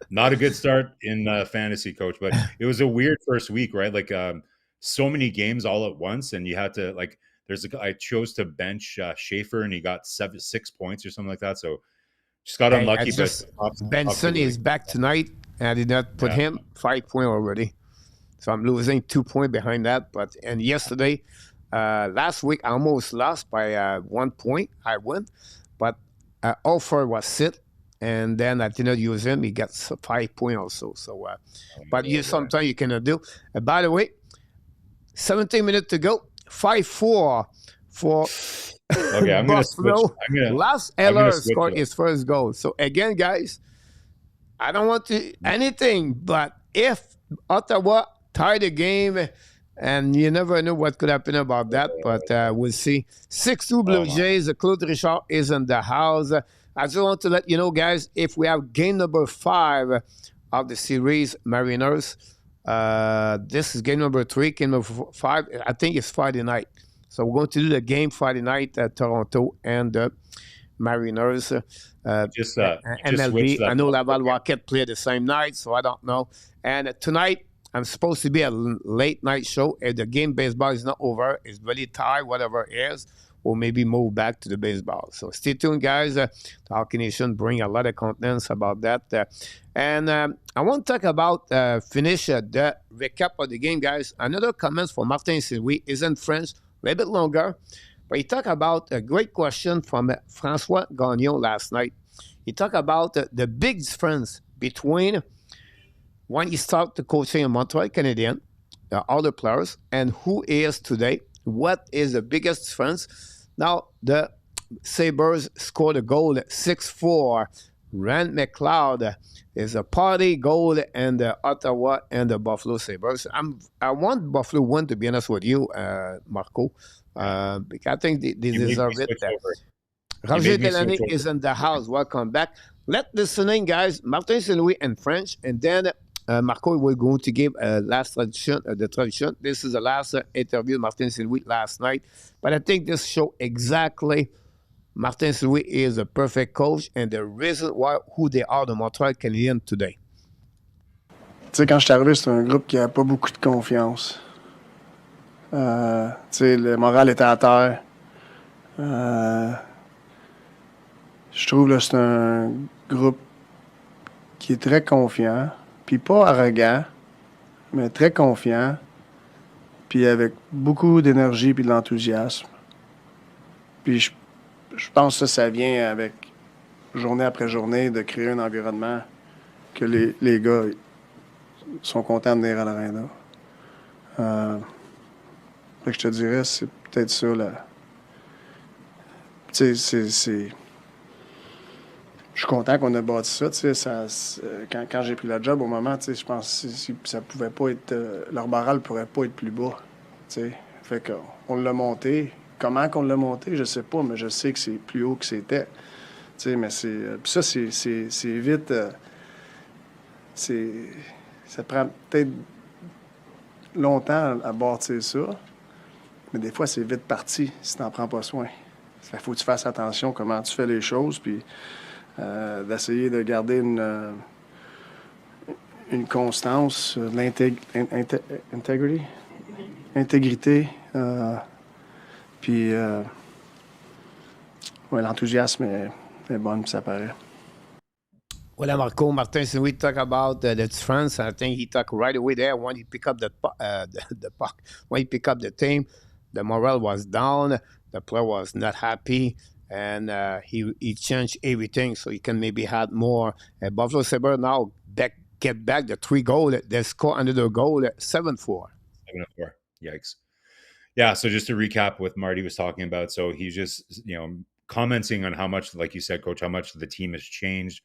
Not a good start in fantasy, Coach, but it was a weird first week, right? Like so many games all at once, and you had to like. I chose to bench Schaefer, and he got 6 points or something like that. So just got unlucky. Benson is back tonight, and I did not put him 5 points already. So I'm losing 2 points behind that. And yesterday, last week, I almost lost by 1 point. I won, but Offer was sit, and then I did not use him. He got 5 points also. So, but sometimes you cannot do. By the way, 17 minutes to go. 5-4 for Okay, I'm gonna switch. Buffalo. I'm Last gonna Eller switch scored it. his first goal. So again, guys, I don't want to anything, but if Ottawa tie the game, and you never know what could happen about that, but we'll see. 6-2 Blue Oh my. Jays. Claude Richard is in the house. I just want to let you know, guys, if we have game number 5 of the series, Mariners, this is game number 3, game number 5. I think it's Friday night. So we're going to do the game Friday night at Toronto and Mariners. Just MLB. switch that. I know Laval Rocket play the same night, so I don't know. And tonight, I'm supposed to be a late night show. If the game baseball is not over, it's really tied, whatever it is, or maybe move back to the baseball. So stay tuned, guys. The Hockey Nation bring a lot of contents about that. And I want to talk about, finish the recap of the game, guys. Another comment from Martin St-Louis is in French, a little bit longer. But he talked about a great question from François Gagnon last night. He talked about the big difference between when he started coaching in Montreal Canadiens, all the players, and who he is today. What is the biggest difference? Now, the Sabres scored a goal, 6-4. Rand McLeod is a party goal in the Ottawa and the Buffalo Sabres. I want Buffalo win, to be honest with you, Marco. Because I think they deserve it. Roger Delaney is in the house. Welcome back. Let's listening, guys. Martin St-Louis in French, and then Marco will going to give a last tradition. The tradition. This is the last interview with Martin St-Louis last night. But I think this show exactly Martin St-Louis is a perfect coach and the reason why who they are, the Montreal Canadiens today. Tu sais, quand je suis arrivé, c'était un groupe qui n'avait pas beaucoup de confiance. Tu sais, le moral était à terre. Je trouve que c'est un groupe qui est très confiant, puis pas arrogant, mais très confiant, puis avec beaucoup d'énergie puis de l'enthousiasme. Puis je pense que ça vient avec, journée après journée, de créer un environnement que les gars sont contents de venir à l'aréna. Fait que je te dirais, c'est peut-être ça, là. Tu sais, c'est... Je suis content qu'on ait bâti ça, tu sais, quand j'ai pris la job, au moment, tu sais, je pense que ça pouvait pas être... leur moral pourrait pas être plus bas, tu sais. Fait qu'on l'a monté. Comment qu'on l'a monté, je sais pas, mais je sais que c'est plus haut que c'était. Tu sais, mais c'est... Puis ça, c'est vite... ça prend peut-être longtemps à bâtir ça, mais des fois, c'est vite parti si t'en prends pas soin. Il faut que tu fasses attention comment tu fais les choses, puis d'essayer de garder une constance, intégrité, puis ouais, l'enthousiasme est bon, puis ça paraît. Well, Marco, Martin St-Louis talk about the difference. I think he talked right away there when he picked up the puck. When he picked up the team, the morale was down. The player was not happy. And he changed everything so he can maybe have more. Buffalo Sabres now get back the 3 goal. They score another goal, 7-4. 7-4. Yikes. Yeah, so just to recap what Marty was talking about. So he's just, commenting on how much, like you said, Coach, how much the team has changed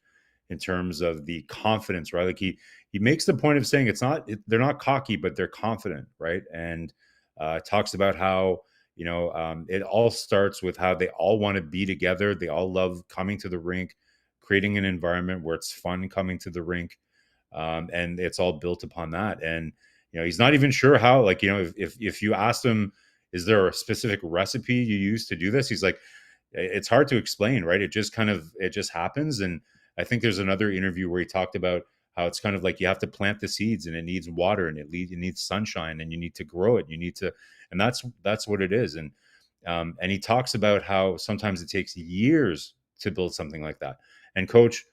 in terms of the confidence, right? Like he makes the point of saying they're not cocky, but they're confident, right? And talks about how, it all starts with how they all want to be together. They all love coming to the rink, creating an environment where it's fun coming to the rink. And it's all built upon that. And, he's not even sure how, like, if you asked him, is there a specific recipe you use to do this? He's like, it's hard to explain, right? It just happens. And I think there's another interview where he talked about how it's kind of like you have to plant the seeds and it needs water and it needs sunshine and you need to grow it. And that's what it is. And he talks about how sometimes it takes years to build something like that. And Coach,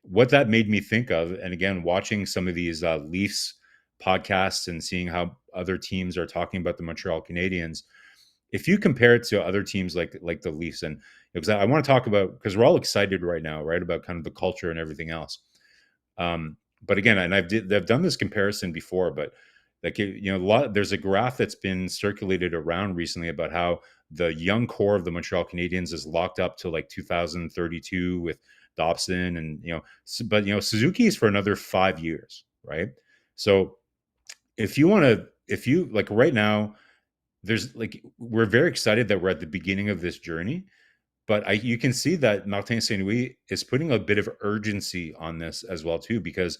what that made me think of, and again, watching some of these Leafs podcasts and seeing how other teams are talking about the Montreal Canadiens, if you compare it to other teams like the Leafs, and because I want to talk about, because we're all excited right now, right, about kind of the culture and everything else. But again, and I've done this comparison before, but Like, there's a graph that's been circulated around recently about how the young core of the Montreal Canadiens is locked up to like 2032 with Dobson, and but Suzuki is for another 5 years, right? So if you like right now, there's like, we're very excited that we're at the beginning of this journey, but you can see that Martin Saint Louis is putting a bit of urgency on this as well too, because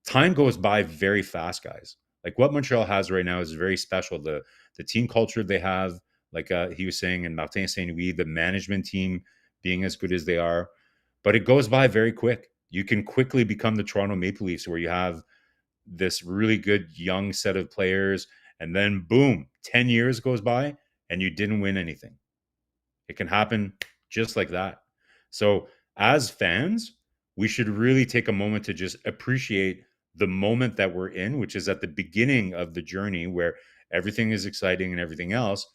time goes by very fast, guys. Like what Montreal has right now is very special. The team culture they have, like he was saying, and Martin Saint Louis, the management team being as good as they are, but it goes by very quick. You can quickly become the Toronto Maple Leafs, where you have this really good young set of players, and then boom, 10 years goes by and you didn't win anything. It can happen just like that. So as fans, we should really take a moment to just appreciate the moment that we're in, which is at the beginning of the journey where everything is exciting and everything else.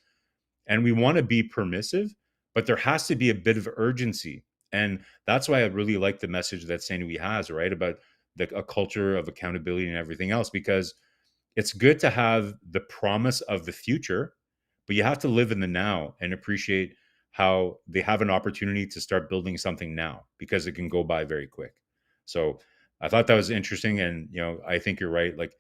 And we want to be permissive, but there has to be a bit of urgency. And that's why I really like the message that St. Louis has, right? About a culture of accountability and everything else, because it's good to have the promise of the future, but you have to live in the now and appreciate how they have an opportunity to start building something now, because it can go by very quick. So I thought that was interesting. And, I think you're right. Like,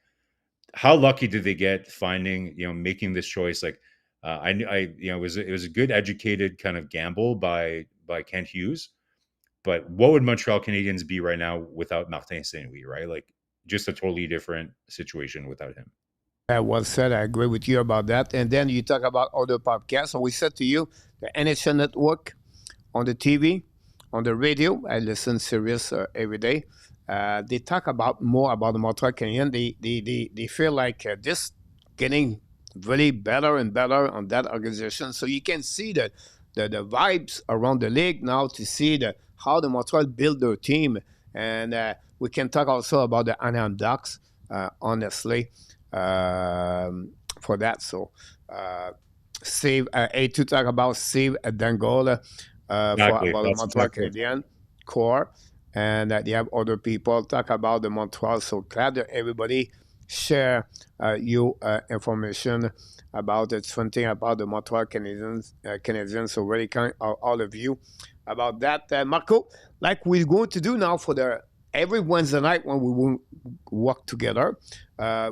how lucky did they get finding, making this choice? Like, it was a good educated kind of gamble by Kent Hughes. But what would Montreal Canadiens be right now without Martin Saint Louis, right? Like, just a totally different situation without him. Well said. I agree with you about that. And then you talk about other podcasts. So we said to you, the NHL Network on the TV, on the radio. I listen serious every day. They talk about more about the Montreal Canadiens. They feel like this getting really better and better on that organization. So you can see the vibes around the league now to see how the Montreal build their team. And we can talk also about the Anaheim Ducks, honestly, for that. So save to talk about Save Dangola Exactly. about the That's Montreal exactly. Canadiens core, and that they have other people talk about the Montreal. So glad that everybody share your information about the different thing about the Montreal Canadiens. So very kind of all of you about that, Marco. Like we're going to do now for the every Wednesday night when we will work together.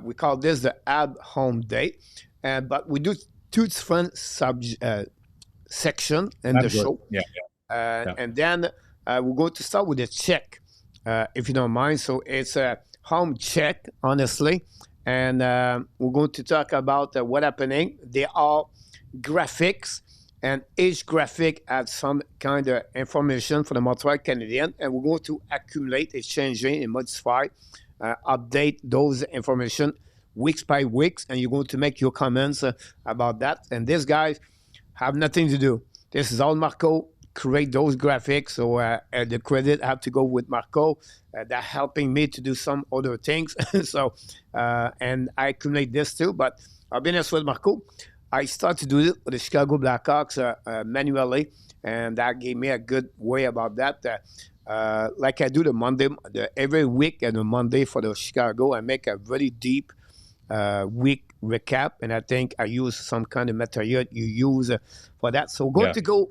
We call this the Ab Home Day, but we do two different section in the show. Yeah. And then we're going to start with a check, if you don't mind. So it's a home check, honestly. And we're going to talk about what happening. They are graphics, and each graphic has some kind of information for the Montreal Canadiens. And we're going to accumulate, exchanging, and modify, update those information weeks by weeks. And you're going to make your comments about that. And these guys have nothing to do. This is all Marko create those graphics, so the credit have to go with Marko. That helping me to do some other things. So and I accumulate this too. But I'll be honest with Marko. I started to do it with the Chicago Blackhawks manually, and that gave me a good way about that. Like I do the Monday, every week and a Monday for the Chicago, I make a very deep week recap, and I think I use some kind of material you use for that. So we're going to go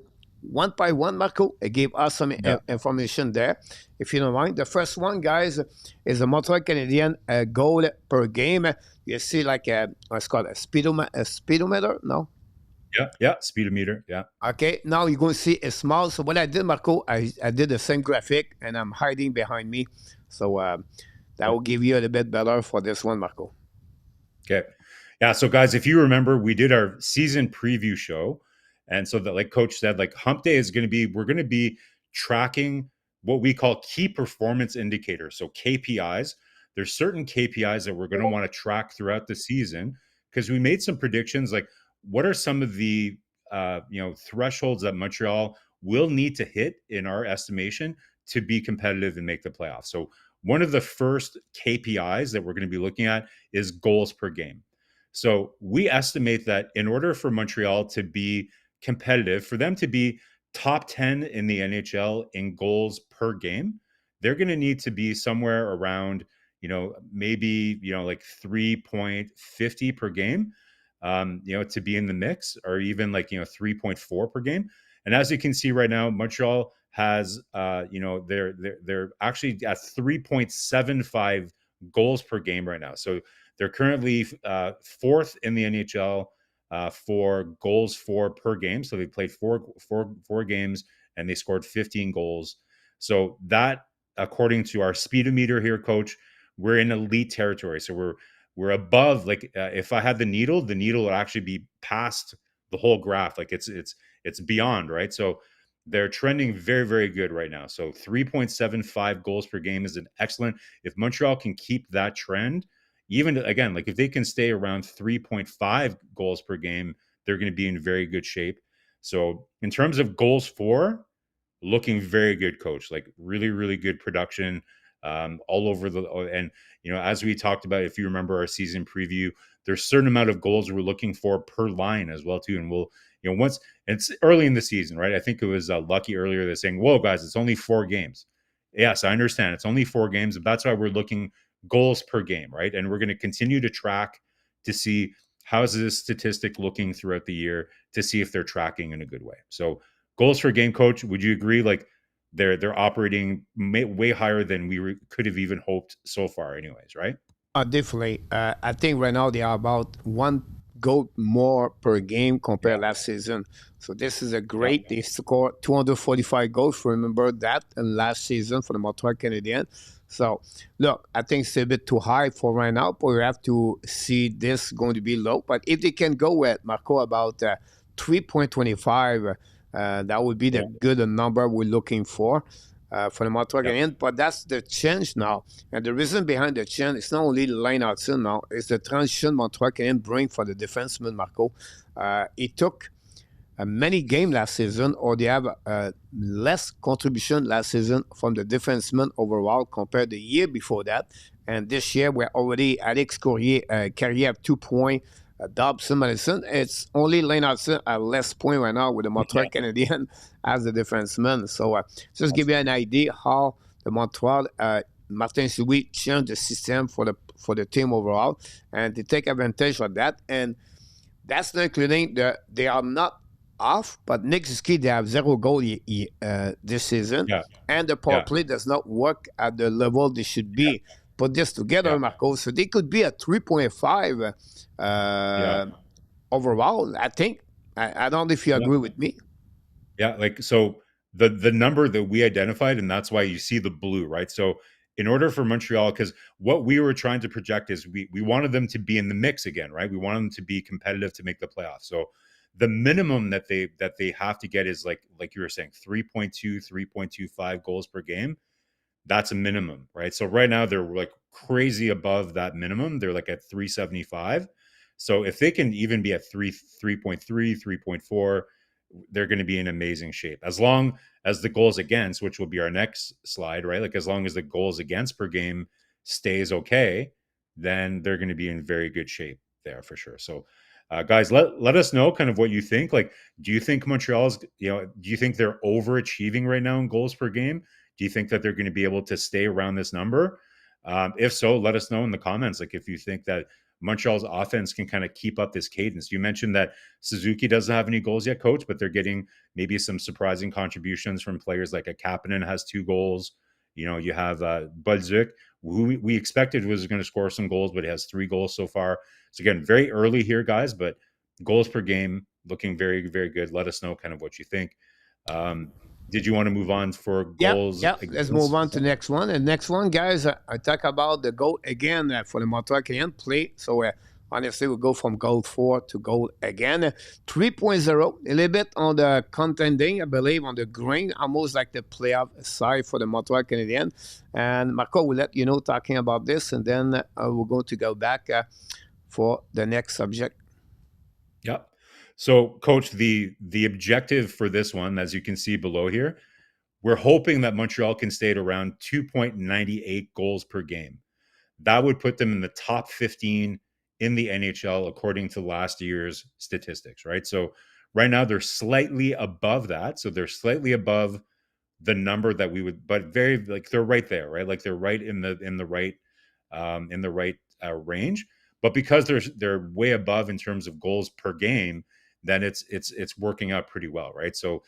one by one, Marko. It gave us some information there, if you don't mind. The first one, guys, is the Montreal Canadiens goal per game. You see like what's called a speedometer, no? Yeah, speedometer, yeah. Okay, now you're going to see it's small. So what I did, Marko, I did the same graphic, and I'm hiding behind me. So that will give you a little bit better for this one, Marko. Okay. Yeah, so guys, if you remember, we did our season preview show. And so that, like Coach said, like Hump Day is going to be, we're going to be tracking what we call key performance indicators. So KPIs. There's certain KPIs that we're going to want to track throughout the season, because we made some predictions. Like, what are some of the thresholds that Montreal will need to hit in our estimation to be competitive and make the playoffs? So one of the first KPIs that we're going to be looking at is goals per game. So we estimate that in order for Montreal to be competitive, for them to be top 10 in the NHL in goals per game, they're going to need to be somewhere around, maybe, like 3.50 per game, to be in the mix, or even like, 3.4 per game. And as you can see right now, Montreal has, they're actually at 3.75 goals per game right now. So they're currently fourth in the NHL for goals for per game. So they played four games and they scored 15 goals. So that, according to our speedometer here, Coach, we're in elite territory. So we're above. Like if I had the needle would actually be past the whole graph. Like it's beyond, right? So they're trending very, very good right now. So 3.75 goals per game is an excellent. If Montreal can keep that trend, even again, like if they can stay around 3.5 goals per game, they're going to be in very good shape. So in terms of goals for, looking very good, Coach. Like really, really good production all over and as we talked about, if you remember our season preview, there's a certain amount of goals we're looking for per line as well too. And we'll, once it's early in the season, right? I think it was Lucky earlier that's saying, "Whoa, guys, it's only 4 games." Yes, I understand it's only 4 games, but that's why we're looking goals per game, right? And we're going to continue to track to see how's this statistic looking throughout the year to see if they're tracking in a good way. So goals per game, Coach, would you agree? Like they're operating way higher than we could have even hoped so far, anyways, right? Definitely. I think right now they are about one goal more per game compared last season. So this is a great. They scored 245 goals. Remember that in last season for the Montreal Canadiens. So look, I think it's a bit too high for right now, but we have to see this going to be low. But if they can go with Marco about 3.25, that would be the good number we're looking for the Montreal Canadiens. But that's the change now. And the reason behind the change is not only the line outside now, it's the transition Montreal Canadiens bring for the defenseman, Marco. It took many games last season, or they have less contribution last season from the defenseman overall compared to the year before that. And this year, we're already Alex Carrier have 2 points. Dobson, Madison, it's only Lane Hudson at less point right now with the Montreal Canadiens as the defenseman. So just give you an idea how the Montreal Martin Louis changed the system for the team overall, and they take advantage of that. And that's not including they are not off, but Nick Suzuki, they have 0 goal this season, and the power play does not work at the level they should be. Put this together, Marco, so they could be at 3.5 overall, I think. I don't know if you agree with me. Yeah, like so the number that we identified, and that's why you see the blue, right? So in order for Montreal, because what we were trying to project is we wanted them to be in the mix again, right? We wanted them to be competitive to make the playoffs. So the minimum that they have to get is like you were saying, 3.25 goals per game. That's a minimum, right? So right now they're like crazy above that minimum. They're like at 375. So if they can even be at 3.3, 3.4, they're going to be in amazing shape. As long as the goals against, which will be our next slide, right? Like as long as the goals against per game stays okay, then they're going to be in very good shape there for sure. So guys, let us know kind of what you think. Like, do you think Montreal's, do you think they're overachieving right now in goals per game? Do you think that they're going to be able to stay around this number? If so, let us know in the comments. Like if you think that Montreal's offense can kind of keep up this cadence. You mentioned that Suzuki doesn't have any goals yet, Coach, but they're getting maybe some surprising contributions from players like a Kapanen has 2 goals. You have Bolduc, who we expected was going to score some goals, but he has 3 goals so far. So again, very early here, guys, but goals per game looking very, very good. Let us know kind of what you think. Did you want to move on for goals? Yeah. Let's move on to the next one. And next one, guys, I talk about the goal again for the Montreal Canadiens play. So honestly, we'll go from goal 4 to goal again. 3.0, a little bit on the contending, I believe, on the grain, almost like the playoff side for the Montreal Canadiens. And Marco will let you know talking about this, and then we're going to go back for the next subject. Yep. So, Coach, the objective for this one, as you can see below here, we're hoping that Montreal can stay at around 2.98 goals per game. That would put them in the top 15 in the NHL according to last year's statistics, right? So right now they're slightly above that. So they're slightly above the number that we would, but very like they're right there, right? Like they're right in the right in the right range. But because they're way above in terms of goals per game, then it's working out pretty well, right? So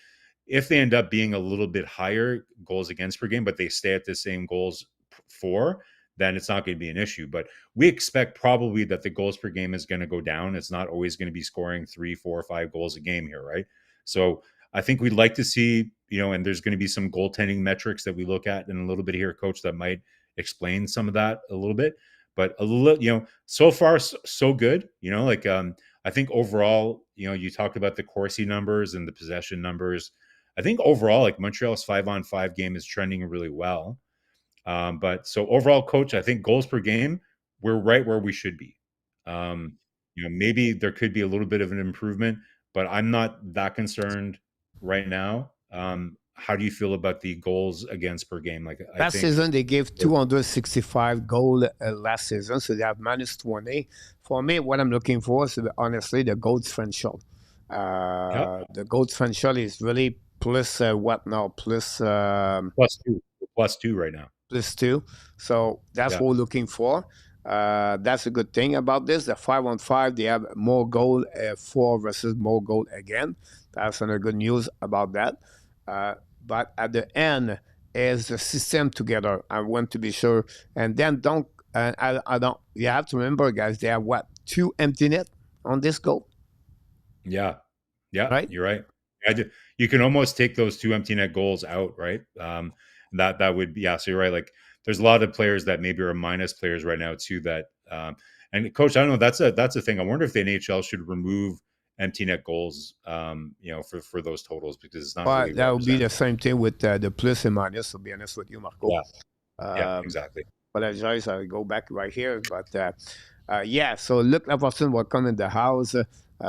if they end up being a little bit higher goals against per game, but they stay at the same goals for, then it's not going to be an issue. But we expect probably that the goals per game is going to go down. It's not always going to be scoring 3, 4, 5 goals a game here, right? So I think we'd like to see, and there's going to be some goaltending metrics that we look at in a little bit here, Coach, that might explain some of that a little bit. But a little, so far so good. I think overall, you talked about the Corsi numbers and the possession numbers. I think overall, like Montreal's 5-on-5 game is trending really well. But so overall, Coach, I think goals per game, we're right where we should be. Maybe there could be a little bit of an improvement, but I'm not that concerned right now. How do you feel about the goals against per game? Last season, they gave 265 goals last season, so they have minus 20. For me, what I'm looking for is, honestly, the goal differential. The goal differential is really plus what now? Plus +2 right now. +2. So that's what we're looking for. That's a good thing about this. The 5-on-5, they have more goal for versus more goal again. That's another good news about that. But at the end is the system together. I want to be sure. And then I don't. You have to remember, guys. They have 2 empty net on this goal. Yeah, right. You're right. You can almost take those 2 empty net goals out, right? That would be, so you're right. Like there's a lot of players that maybe are minus players right now too. That and Coach, I don't know. That's a thing. I wonder if the NHL should remove empty net goals, for those totals, because it's not. Really that would be the same thing with the plus and minus. To be honest with you, Marco. Yeah, exactly. Apologize. I'll go back right here, but so Luc Lafortune, welcome in the house.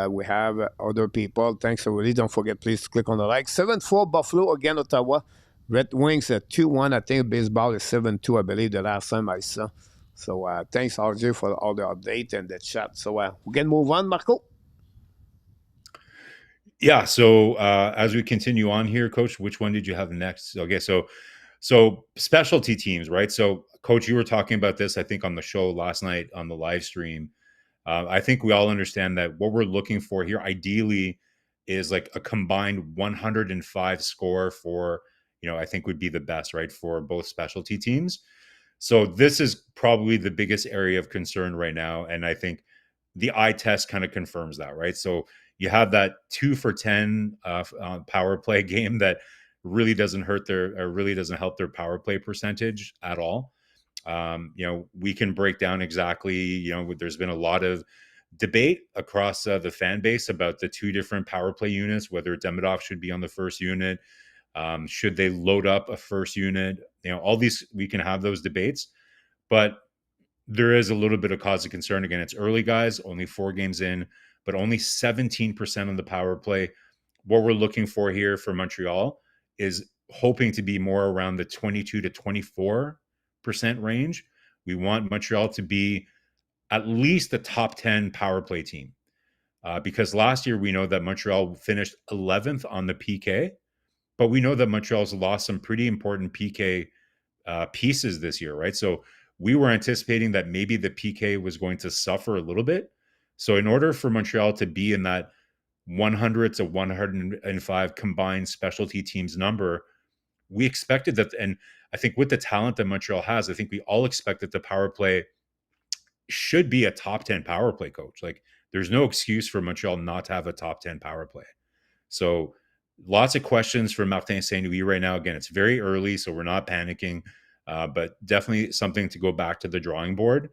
We have other people. Thanks, everybody. Don't forget, please to click on the like. 7-4 Buffalo again, Ottawa. Red Wings 2-1. I think baseball is 7-2, I believe, the last time I saw. So thanks, RJ, for all the update and the chat. So we can move on, Marco. Yeah. So as we continue on here, Coach, which one did you have next? Okay. So specialty teams, right? So, Coach, you were talking about this, I think, on the show last night on the live stream. I think we all understand that what we're looking for here, ideally, is like a combined 105 score for, I think would be the best, right, for both specialty teams. So this is probably the biggest area of concern right now. And I think the eye test kind of confirms that, right? So you have that 2 for 10 power play game that really doesn't help their power play percentage at all. We can break down exactly, there's been a lot of debate across the fan base about the 2 different power play units, whether Demidov should be on the first unit. Should they load up a first unit? All these, we can have those debates, but there is a little bit of cause of concern. Again, it's early, guys, only 4 games in, but only 17% of the power play. What we're looking for here for Montreal is hoping to be more around the 22 to 24% range. We want Montreal to be at least the top 10 power play team. Because last year we know that Montreal finished 11th on the PK, but we know that Montreal's lost some pretty important PK pieces this year, right? So we were anticipating that maybe the PK was going to suffer a little bit. So in order for Montreal to be in that 100 to 105 combined specialty teams number, we expected that. And I think with the talent that Montreal has, I think we all expect that the power play should be a top 10 power play, Coach. Like there's no excuse for Montreal not to have a top 10 power play. So lots of questions for Martin Saint-Louis right now. Again, it's very early, so we're not panicking, but definitely something to go back to the drawing board.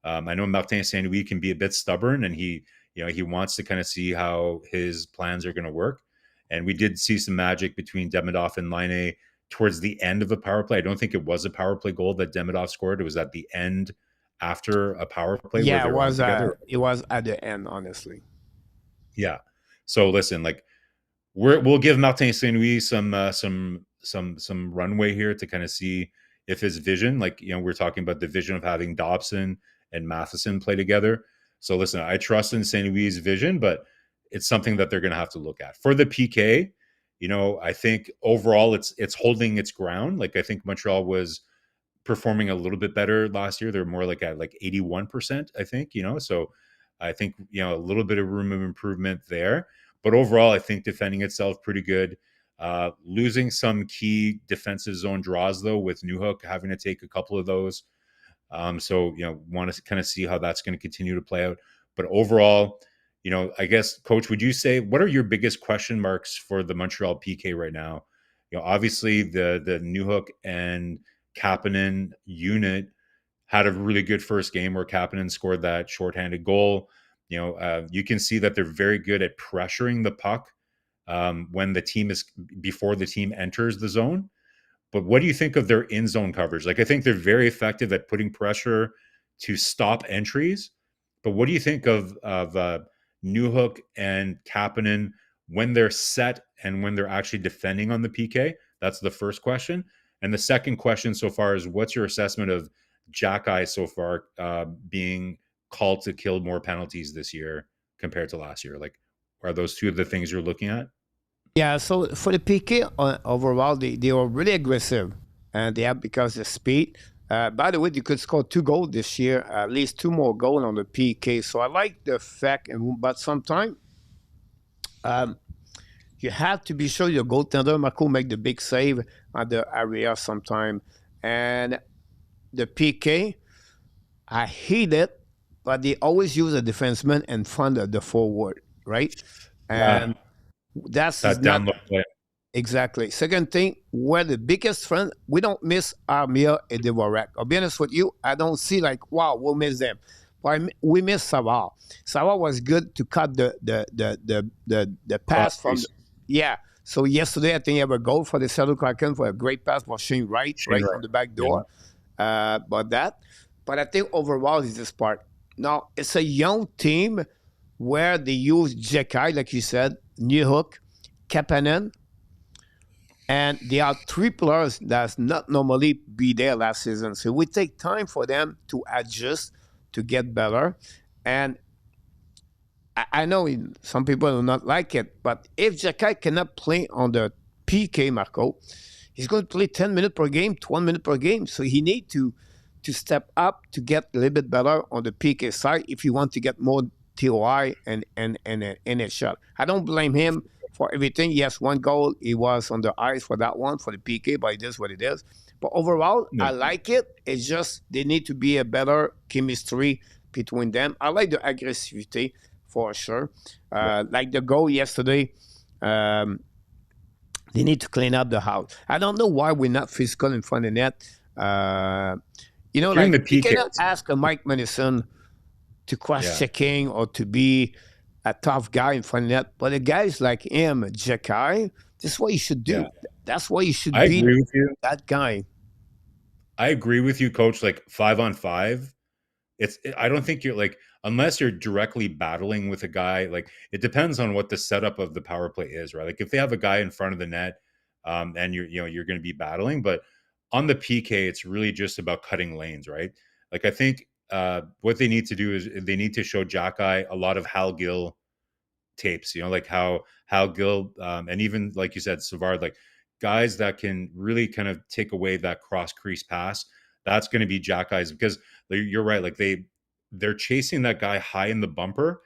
I know Martin Saint-Louis can be a bit stubborn, and he wants to kind of see how his plans are going to work. And we did see some magic between Demidov and Laine towards the end of a power play. I don't think it was a power play goal that Demidov scored. It was at the end after a power play. Yeah, it was at the end, honestly. Yeah. So listen, like we'll give Martin Saint-Louis some runway here to kind of see if his vision, like, we're talking about the vision of having Dobson and Matheson play together. So listen, I trust in Saint-Louis' vision, but it's something that they're going to have to look at. For the PK, I think overall it's holding its ground. Like I think Montreal was performing a little bit better last year. They're more like at like 81%, I think, so I think, a little bit of room of improvement there. But overall, I think defending itself pretty good. Losing some key defensive zone draws, though, with Newhook having to take a couple of those. So, want to kind of see how that's going to continue to play out. But overall, I guess, Coach, would you say, what are your biggest question marks for the Montreal PK right now? Obviously the Newhook and Kapanen unit had a really good first game where Kapanen scored that shorthanded goal. You can see that they're very good at pressuring the puck when before the team enters the zone. But what do you think of their in-zone coverage? Like, I think they're very effective at putting pressure to stop entries. But what do you think of Newhook and Kapanen when they're set and when they're actually defending on the PK? That's the first question. And the second question so far is, what's your assessment of Jack-Eye so far being called to kill more penalties this year compared to last year? Like, are those two of the things you're looking at? Yeah, so for the PK overall, they were really aggressive, and they have because of speed. By the way, you could score 2 goals this year, at least 2 more goals on the PK. So I like the fact, but sometimes you have to be sure your goaltender Marko make the big save on the area sometime. And the PK, I hate it, but they always use a defenseman in front of the forward, right? And that's That not down low play. exactly. Second thing, we're the biggest friend. We don't miss Armia and Dvorak. I'll be honest with you, I don't see like, wow, we'll miss them. But we miss Savard. Savard was good to cut the pass from yeah. So yesterday, I think he had a goal for the Seattle Kraken for a great pass for Shane Wright, right from the back door. But I think overall is this part. Now, it's a young team where they use Jekai, like you said, Newhook, Kapanen, and there are 3 players that's not normally be there last season. So we take time for them to adjust, to get better. And I know some people do not like it, but if Jekai cannot play on the PK, Marko, he's going to play 10 minutes per game, 12 minutes per game. So he needs to step up to get a little bit better on the PK side if you want to get more TOI and a shot. I don't blame him for everything. Yes, 1 goal, he was on the ice for that one, for the PK, but it is what it is. But overall, I like it. It's just they need to be a better chemistry between them. I like the aggressivity for sure. Like the goal yesterday, they need to clean up the house. I don't know why we're not physical in front of the net. During like the you PK, cannot ask a Mike Madison to cross-checking or to be a tough guy in front of net. But a guys like him, Jekai, this is what you should do. Yeah. That's what you should I be, agree with you. that guy. I agree with you, Coach. Like 5-on-5, I don't think you're like, unless you're directly battling with a guy, like it depends on what the setup of the power play is, right? Like if they have a guy in front of the net, and you're going to be battling, but on the PK, it's really just about cutting lanes, right? Like I think what they need to do is they need to show Jack-Eye a lot of Hal Gill tapes, like how Hal Gill, and even like you said, Savard, like guys that can really kind of take away that cross crease pass. That's going to be Jack-Eye's, because you're right. Like they're chasing that guy high in the bumper,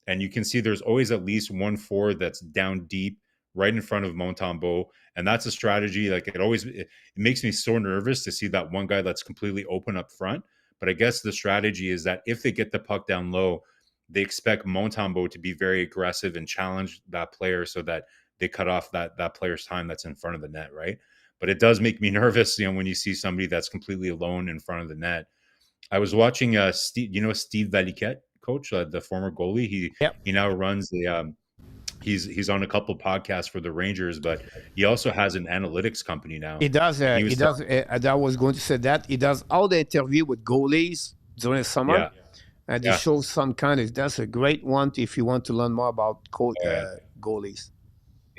and you can see there's always at least 1 forward that's down deep right in front of Montembeault. And that's a strategy. Like it makes me so nervous to see that one guy that's completely open up front. But I guess the strategy is that if they get the puck down low, they expect Montembeault to be very aggressive and challenge that player so that they cut off that player's time that's in front of the net, right? But it does make me nervous, when you see somebody that's completely alone in front of the net. I was watching Steve Valiquette, Coach, the former goalie. He now runs the he's on a couple podcasts for the Rangers, but he also has an analytics company now. He does. I was going to say that he does all the interview with goalies during the summer. Yeah. And he shows some kind of. That's a great one if you want to learn more about goalies.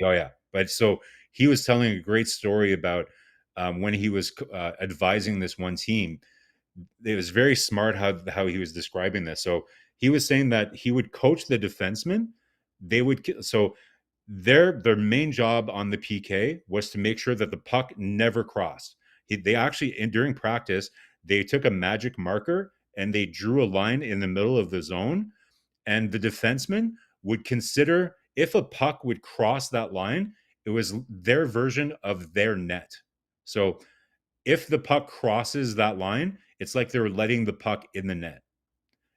Oh yeah, but so he was telling a great story about when he was advising this one team. It was very smart how he was describing this. So he was saying that he would coach the defensemen. Their main job on the PK was to make sure that the puck never crossed. They actually, during practice, they took a magic marker and they drew a line in the middle of the zone, and the defenseman would consider if a puck would cross that line, it was their version of their net. So if the puck crosses that line, it's like they're letting the puck in the net.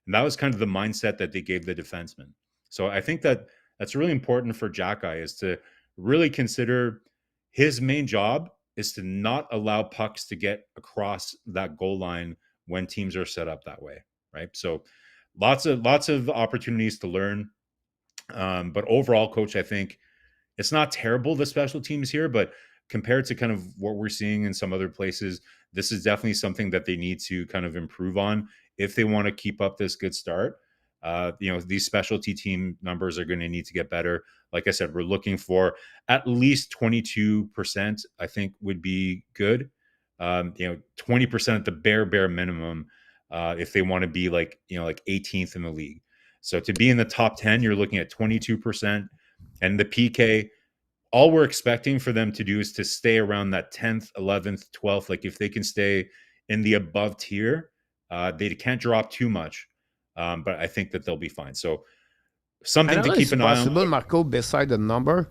And that was kind of the mindset that they gave the defenseman. So I think that that's really important for Jack Eye, is to really consider his main job is to not allow pucks to get across that goal line when teams are set up that way, right? So lots of opportunities to learn. But overall, coach, I think it's not terrible, the special teams here, but compared to kind of what we're seeing in some other places, this is definitely something that they need to kind of improve on if they want to keep up this good start. These specialty team numbers are going to need to get better. Like I said, we're looking for at least 22%, I think would be good. 20% at the bare minimum, if they want to be like 18th in the league. So to be in the top 10, you're looking at 22%. And the PK, all we're expecting for them to do is to stay around that 10th, 11th, 12th. Like if they can stay in the above tier, they can't drop too much. But I think that they'll be fine. So something to keep an eye on. Marko, beside the number,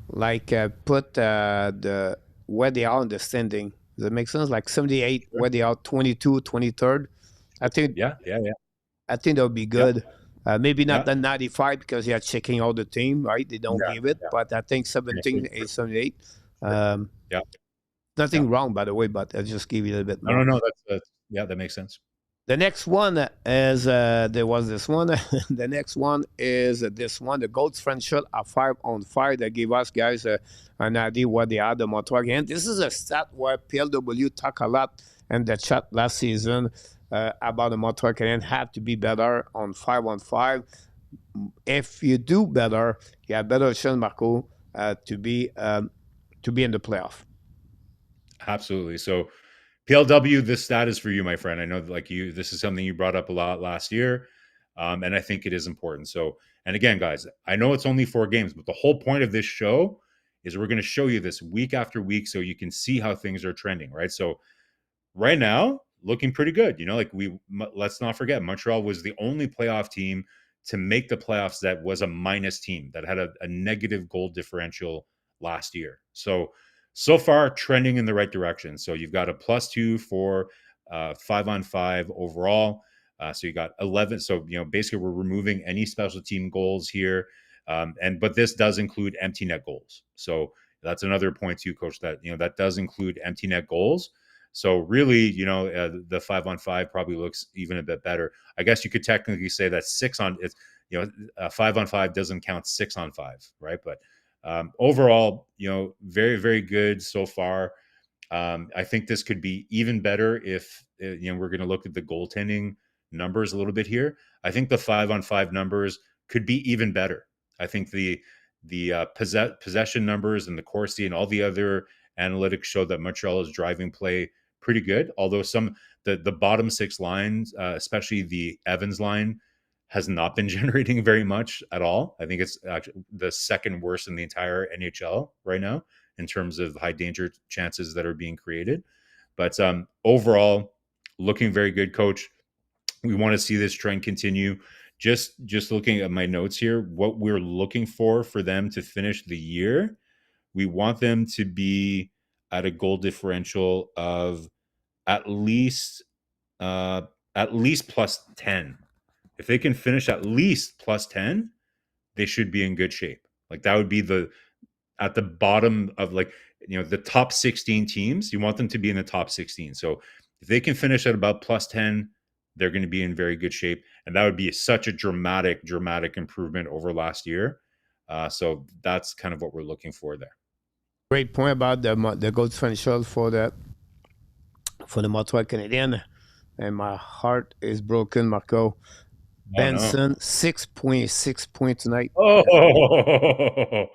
like put the where they are in the standing. Does that make sense? Like 78, where they are 22, 23rd. I think. Yeah. I think that would be good. Maybe not the 95 because you're checking all the team, right? They don't give it, but I think 17 is 78. Nothing wrong, by the way, but I'll just give you a little bit more. No, that makes sense. The next one is, there was this one. The next one is this one, the goal differential at 5-on-5 that gave us guys an idea what they are, the Montreal game. This is a stat where PLW talk a lot in the chat last season about the Montreal Canadiens have to be better on 5-on-5. If you do better, you have better chance, Marko, to be in the playoff. Absolutely. So PLW, this stat is for you, my friend. I know this is something you brought up a lot last year. And I think it is important. So, and again, guys, I know it's only 4 games, but the whole point of this show is we're going to show you this week after week so you can see how things are trending, right? So right now, looking pretty good. Let's not forget, Montreal was the only playoff team to make the playoffs that was a minus team, that had a negative goal differential last year. So far trending in the right direction. So you've got a +2 for 5-on-5 overall. So you got 11. So, basically we're removing any special team goals here. But this does include empty net goals. So that's another point too, coach, that, that does include empty net goals. So really, the 5-on-5 probably looks even a bit better. I guess you could technically say that 5-on-5 doesn't count 6-on-5, right? But overall, very, very good so far. I think this could be even better if, we're going to look at the goaltending numbers a little bit here. I think the 5-on-5 numbers could be even better. I think the possession numbers and the Corsi and all the other analytics show that Montreal is driving play pretty good. Although the bottom 6 lines, especially the Evans line, has not been generating very much at all. I think it's actually the second worst in the entire NHL right now in terms of high danger chances that are being created. But overall, looking very good, coach. We want to see this trend continue. Just looking at my notes here, what we're looking for them to finish the year, we want them to be at a goal differential of at least +10. If they can finish at least +10, they should be in good shape. Like that would be at the bottom of the top 16 teams. You want them to be in the top 16. So if they can finish at about +10, they're going to be in very good shape. And that would be such a dramatic improvement over last year. So that's kind of what we're looking for there. Great point about the goal differential for the Montreal Canadiens. And my heart is broken, Marko. Benson, 6.6 points tonight. Oh,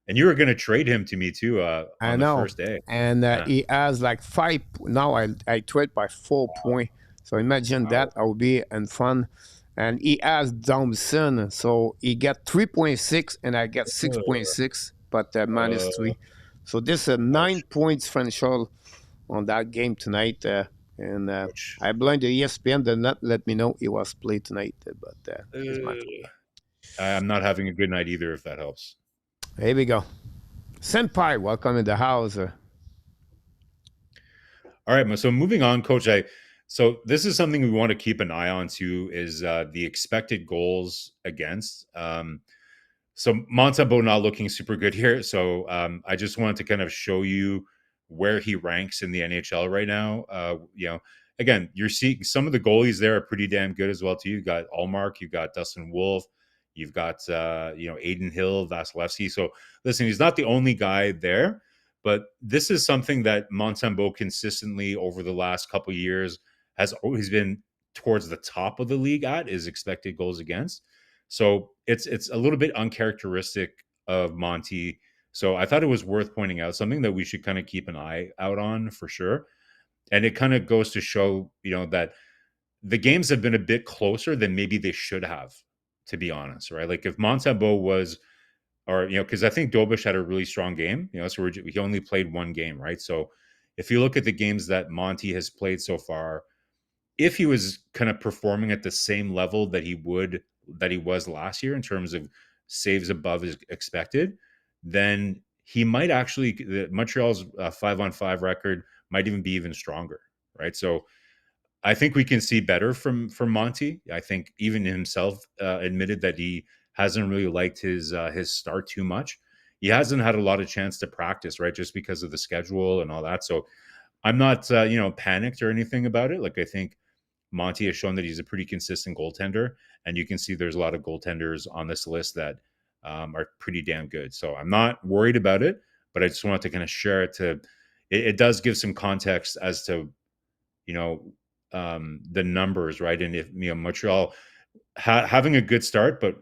and you were going to trade him to me too on the first day. And he has like 5. Now I trade by 4 points. So imagine that. I will be in fun. And he has Thompson. So he got 3.6 and I get 6.6, but -3. So this is a 9 points differential on that game tonight. And Ouch. I blame the ESPN did not let me know he was played tonight. But it's my I'm not having a good night either, if that helps. here we go. Senpai, welcome in the house. All right, so moving on, Coach. So this is something we want to keep an eye on too, is the expected goals against. So Montembeault not looking super good here. So I just wanted to kind of show you where he ranks in the NHL right now. Again, you're seeing some of the goalies there are pretty damn good as well too. You've got Allmark, you've got Dustin Wolf, you've got Aiden Hill, Vasilevsky. So listen, he's not the only guy there, but this is something that Montembeault consistently over the last couple of years has always been towards the top of the league at is expected goals against. So it's a little bit uncharacteristic of Monty. So I thought it was worth pointing out, something that we should kind of keep an eye out on for sure. And it kind of goes to show, that the games have been a bit closer than maybe they should have, to be honest, right? Like if Montembeault was, or, because I think Dobish had a really strong game, so he only played one game, right? So if you look at the games that Monty has played so far, if he was kind of performing at the same level that he was last year in terms of saves above his expected, then he might actually Montreal's 5-on-5 record might even be even stronger, right? So I think we can see better from Monty. I think even himself admitted that he hasn't really liked his start too much. He hasn't had a lot of chance to practice, right? Just because of the schedule and all that. So I'm not panicked or anything about it. Like I think Monty has shown that he's a pretty consistent goaltender, and you can see there's a lot of goaltenders on this list that are pretty damn good. So I'm not worried about it, but I just wanted to kind of share it it does give some context as to, the numbers, right? And if, Montreal having a good start, but,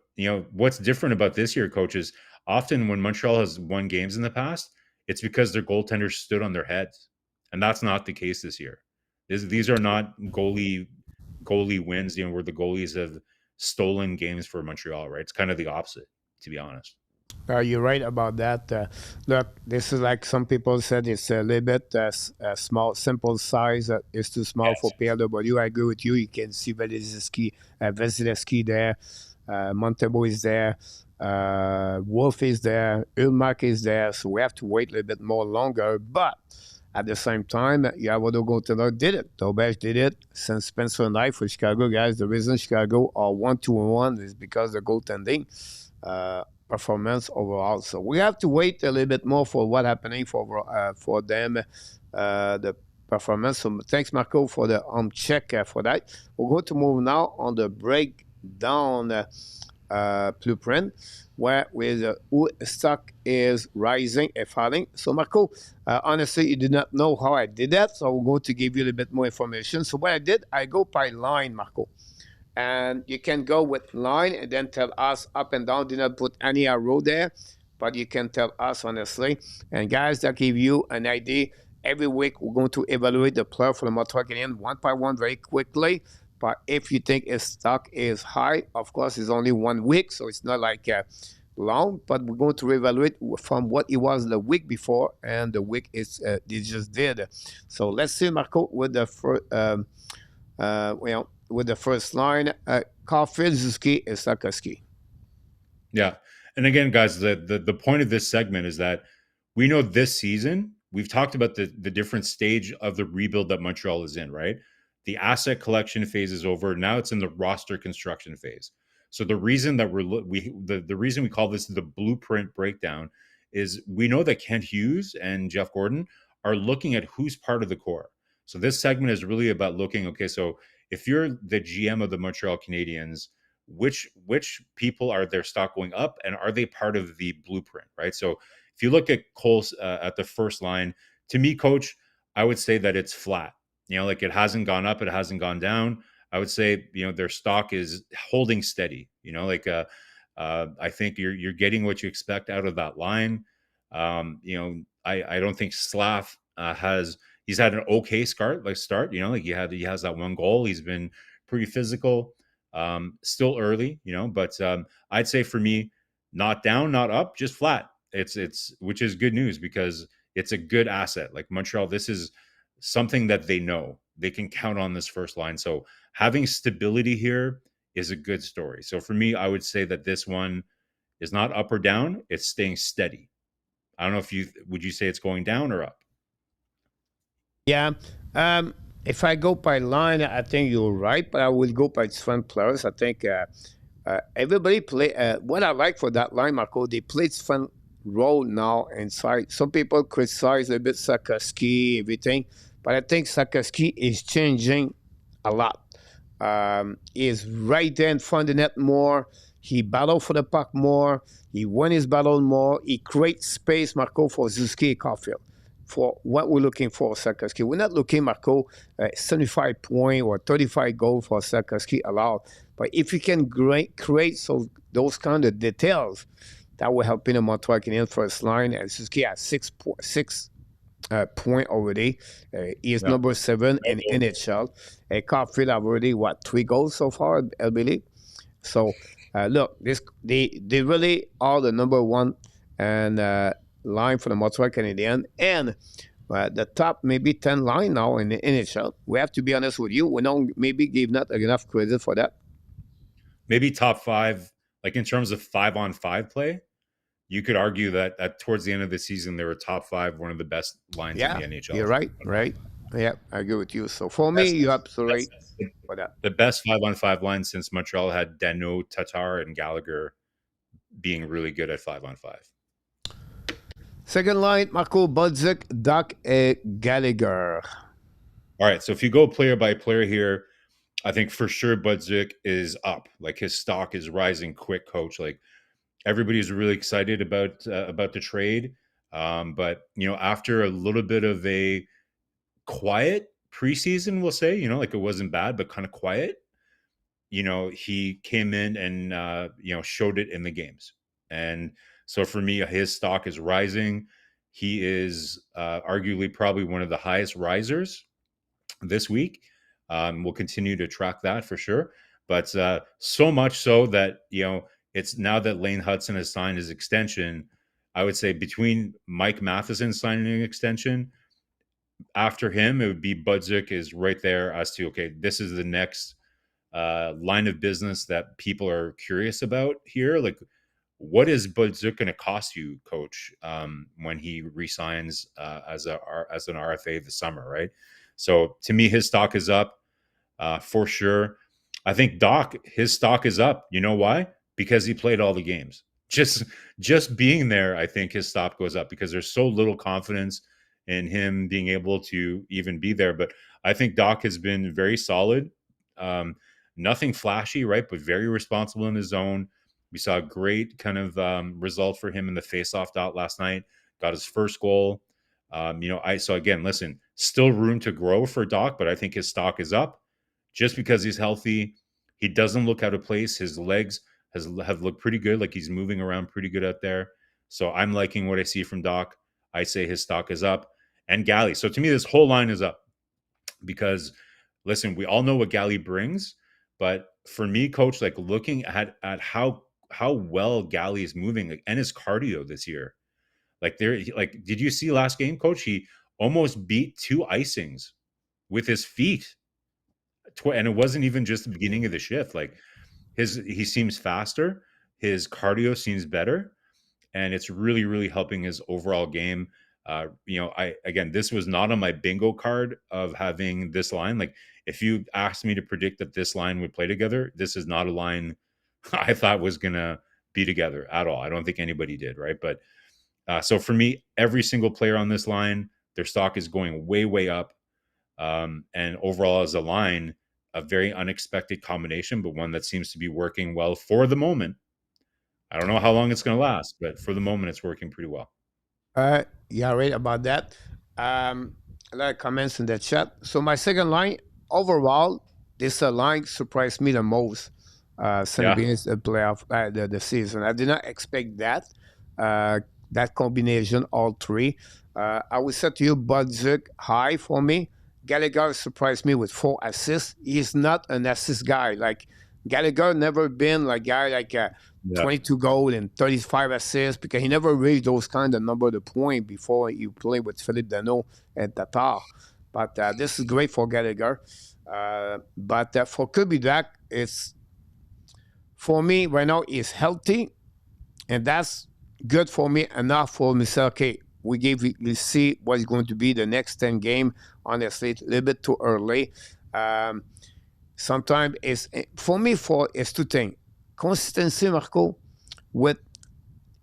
what's different about this year, Coach, is often when Montreal has won games in the past, it's because their goaltenders stood on their heads. And that's not the case this year. These are not goalie wins, where the goalies have stolen games for Montreal, right? It's kind of the opposite, to be honest. You're right about that. Look, this is like some people said it's a little bit small, simple size. It's too small for PLW. I agree with you. You can see Vasilevsky there. Montembeault is there. Wolf is there. Ulmark is there. So we have to wait a little bit more longer. But at the same time, Yavato Goaltender did it. Dobesh did it. Since Spencer and I for Chicago, guys, the reason Chicago are 1-2-1 is because the goaltending performance overall. So we have to wait a little bit more for what happening for them, the performance. So thanks, Marco, for the check for that. We're going to move now on the breakdown blueprint, where with who stock is rising and falling. So Marco, honestly, you did not know how I did that, so I'm going to give you a little bit more information. So what I did, I go by line, Marco. And you can go with line and then tell us up and down. Do not put any arrow there, but you can tell us honestly. And guys, that give you an idea. Every week, we're going to evaluate the player for the Montreal Canadiens one by one very quickly. But if you think his stock is high, of course, it's only 1 week, so it's not like long. But we're going to reevaluate from what it was the week before and the week they just did. So let's see, Marco, with the first, with the first line, Caufield, Zuski, and Sarkoski. Yeah, and again, guys, the point of this segment is that we know this season we've talked about the different stage of the rebuild that Montreal is in, right? The asset collection phase is over. Now it's in the roster construction phase. So the reason that the reason we call this the blueprint breakdown is we know that Kent Hughes and Jeff Gordon are looking at who's part of the core. So this segment is really about looking, okay, so if you're the GM of the Montreal Canadiens, which people are their stock going up and are they part of the blueprint, right? So if you look at Cole's at the first line, to me, Coach, I would say that it's flat. Like it hasn't gone up, it hasn't gone down. I would say, their stock is holding steady. I think you're getting what you expect out of that line. I don't think Slav he's had an okay start. He has that one goal. He's been pretty physical. Still early, but I'd say for me, not down, not up, just flat. It's which is good news because it's a good asset. Like Montreal, this is something that they know. They can count on this first line. So having stability here is a good story. So for me, I would say that this one is not up or down, it's staying steady. I don't know if would you say it's going down or up? Yeah. If I go by line, I think you're right, but I will go by different players. I think everybody play. What I like for that line, Marco, they play different role now inside. Some people criticize a bit Sakoski, everything, but I think Sakoski is changing a lot. He is right there in front of the net more. He battled for the puck more. He won his battle more. He creates space, Marco, for Zuski and Caufield. For what we're looking for, Sakoski. We're not looking, Marco, 75 point or 35 goals for Sakoski allowed. But if you can create those kind of details, that will help in the Montreal Canadiens first line. And Suzuki has 6 point already. He is number 7 in NHL. Caufield have already, 3 goals so far, I believe. So, look, they really are the number 1 and line for the Montreal Canadiens. And the top maybe 10 line now in the NHL. We have to be honest with you. We don't maybe give not enough credit for that. Maybe top 5, like in terms of 5-on-5 play, you could argue that towards the end of the season, they were top 5, one of the best lines in the NHL. You're right. Yeah, I agree with you. So for me, you're absolutely right for that. The best 5-on-5 line since Montreal had Danault, Tatar, and Gallagher being really good at 5-on-5. Second line, Marco, Budzik, Doc, and Gallagher. All right, so if you go player by player here, I think for sure Budzik is up. Like his stock is rising quick, coach. Like everybody's really excited about the trade. But, after a little bit of a quiet preseason, we'll say, like it wasn't bad, but kind of quiet, he came in and, showed it in the games. And so for me, his stock is rising. He is arguably probably one of the highest risers this week. We'll continue to track that for sure. But so much so that, it's now that Lane Hudson has signed his extension, I would say between Mike Matheson signing an extension, after him, it would be Budzik is right there as to, okay, this is the next line of business that people are curious about here. Like, what is Budzik going to cost you, coach, when he resigns as an RFA this summer, right? So to me, his stock is up for sure. I think Doc, his stock is up. You know why? Because he played all the games. Just being there, I think his stock goes up because there's so little confidence in him being able to even be there. But I think Doc has been very solid. Nothing flashy, right? But very responsible in his zone. We saw a great kind of result for him in the faceoff dot last night. Got his first goal. So again, listen, still room to grow for Doc, but I think his stock is up just because he's healthy. He doesn't look out of place. His legs have looked pretty good. Like he's moving around pretty good out there. So I'm liking what I see from Doc. I say his stock is up. And Gally. So to me, this whole line is up because, listen, we all know what Gally brings. But for me, coach, like looking at how well Gally is moving, like, and his cardio this year. Did you see last game, coach? He almost beat 2 icings with his feet. And it wasn't even just the beginning of the shift. Like he seems faster. His cardio seems better. And it's really, really helping his overall game. This was not on my bingo card of having this line. Like if you asked me to predict that this line would play together, this is not a line I thought was going to be together at all. I don't think anybody did. Right. But so for me, every single player on this line, their stock is going way, way up. And overall as a line, a very unexpected combination, but one that seems to be working well for the moment. I don't know how long it's going to last, but for the moment, it's working pretty well. Yeah, right about that. A lot of comments in the chat. So my second line, overall, this line surprised me the most since the playoff, the season. I did not expect that combination, all three. I would say to you, Budzik high for me. Gallagher surprised me with 4 assists. He's not an assist guy. Like Gallagher never been like guy like 22 goals and 35 assists because he never reached those kind of number of points before he played with Philippe Danault and Tatar. But this is great for Gallagher. But for Kirby Dak, it's for me right now is healthy, and that's good for me enough for me. Say, okay, we see what's going to be the next 10 game. Honestly, it's a little bit too early. Sometimes it's for me it's two things: consistency, Marco, with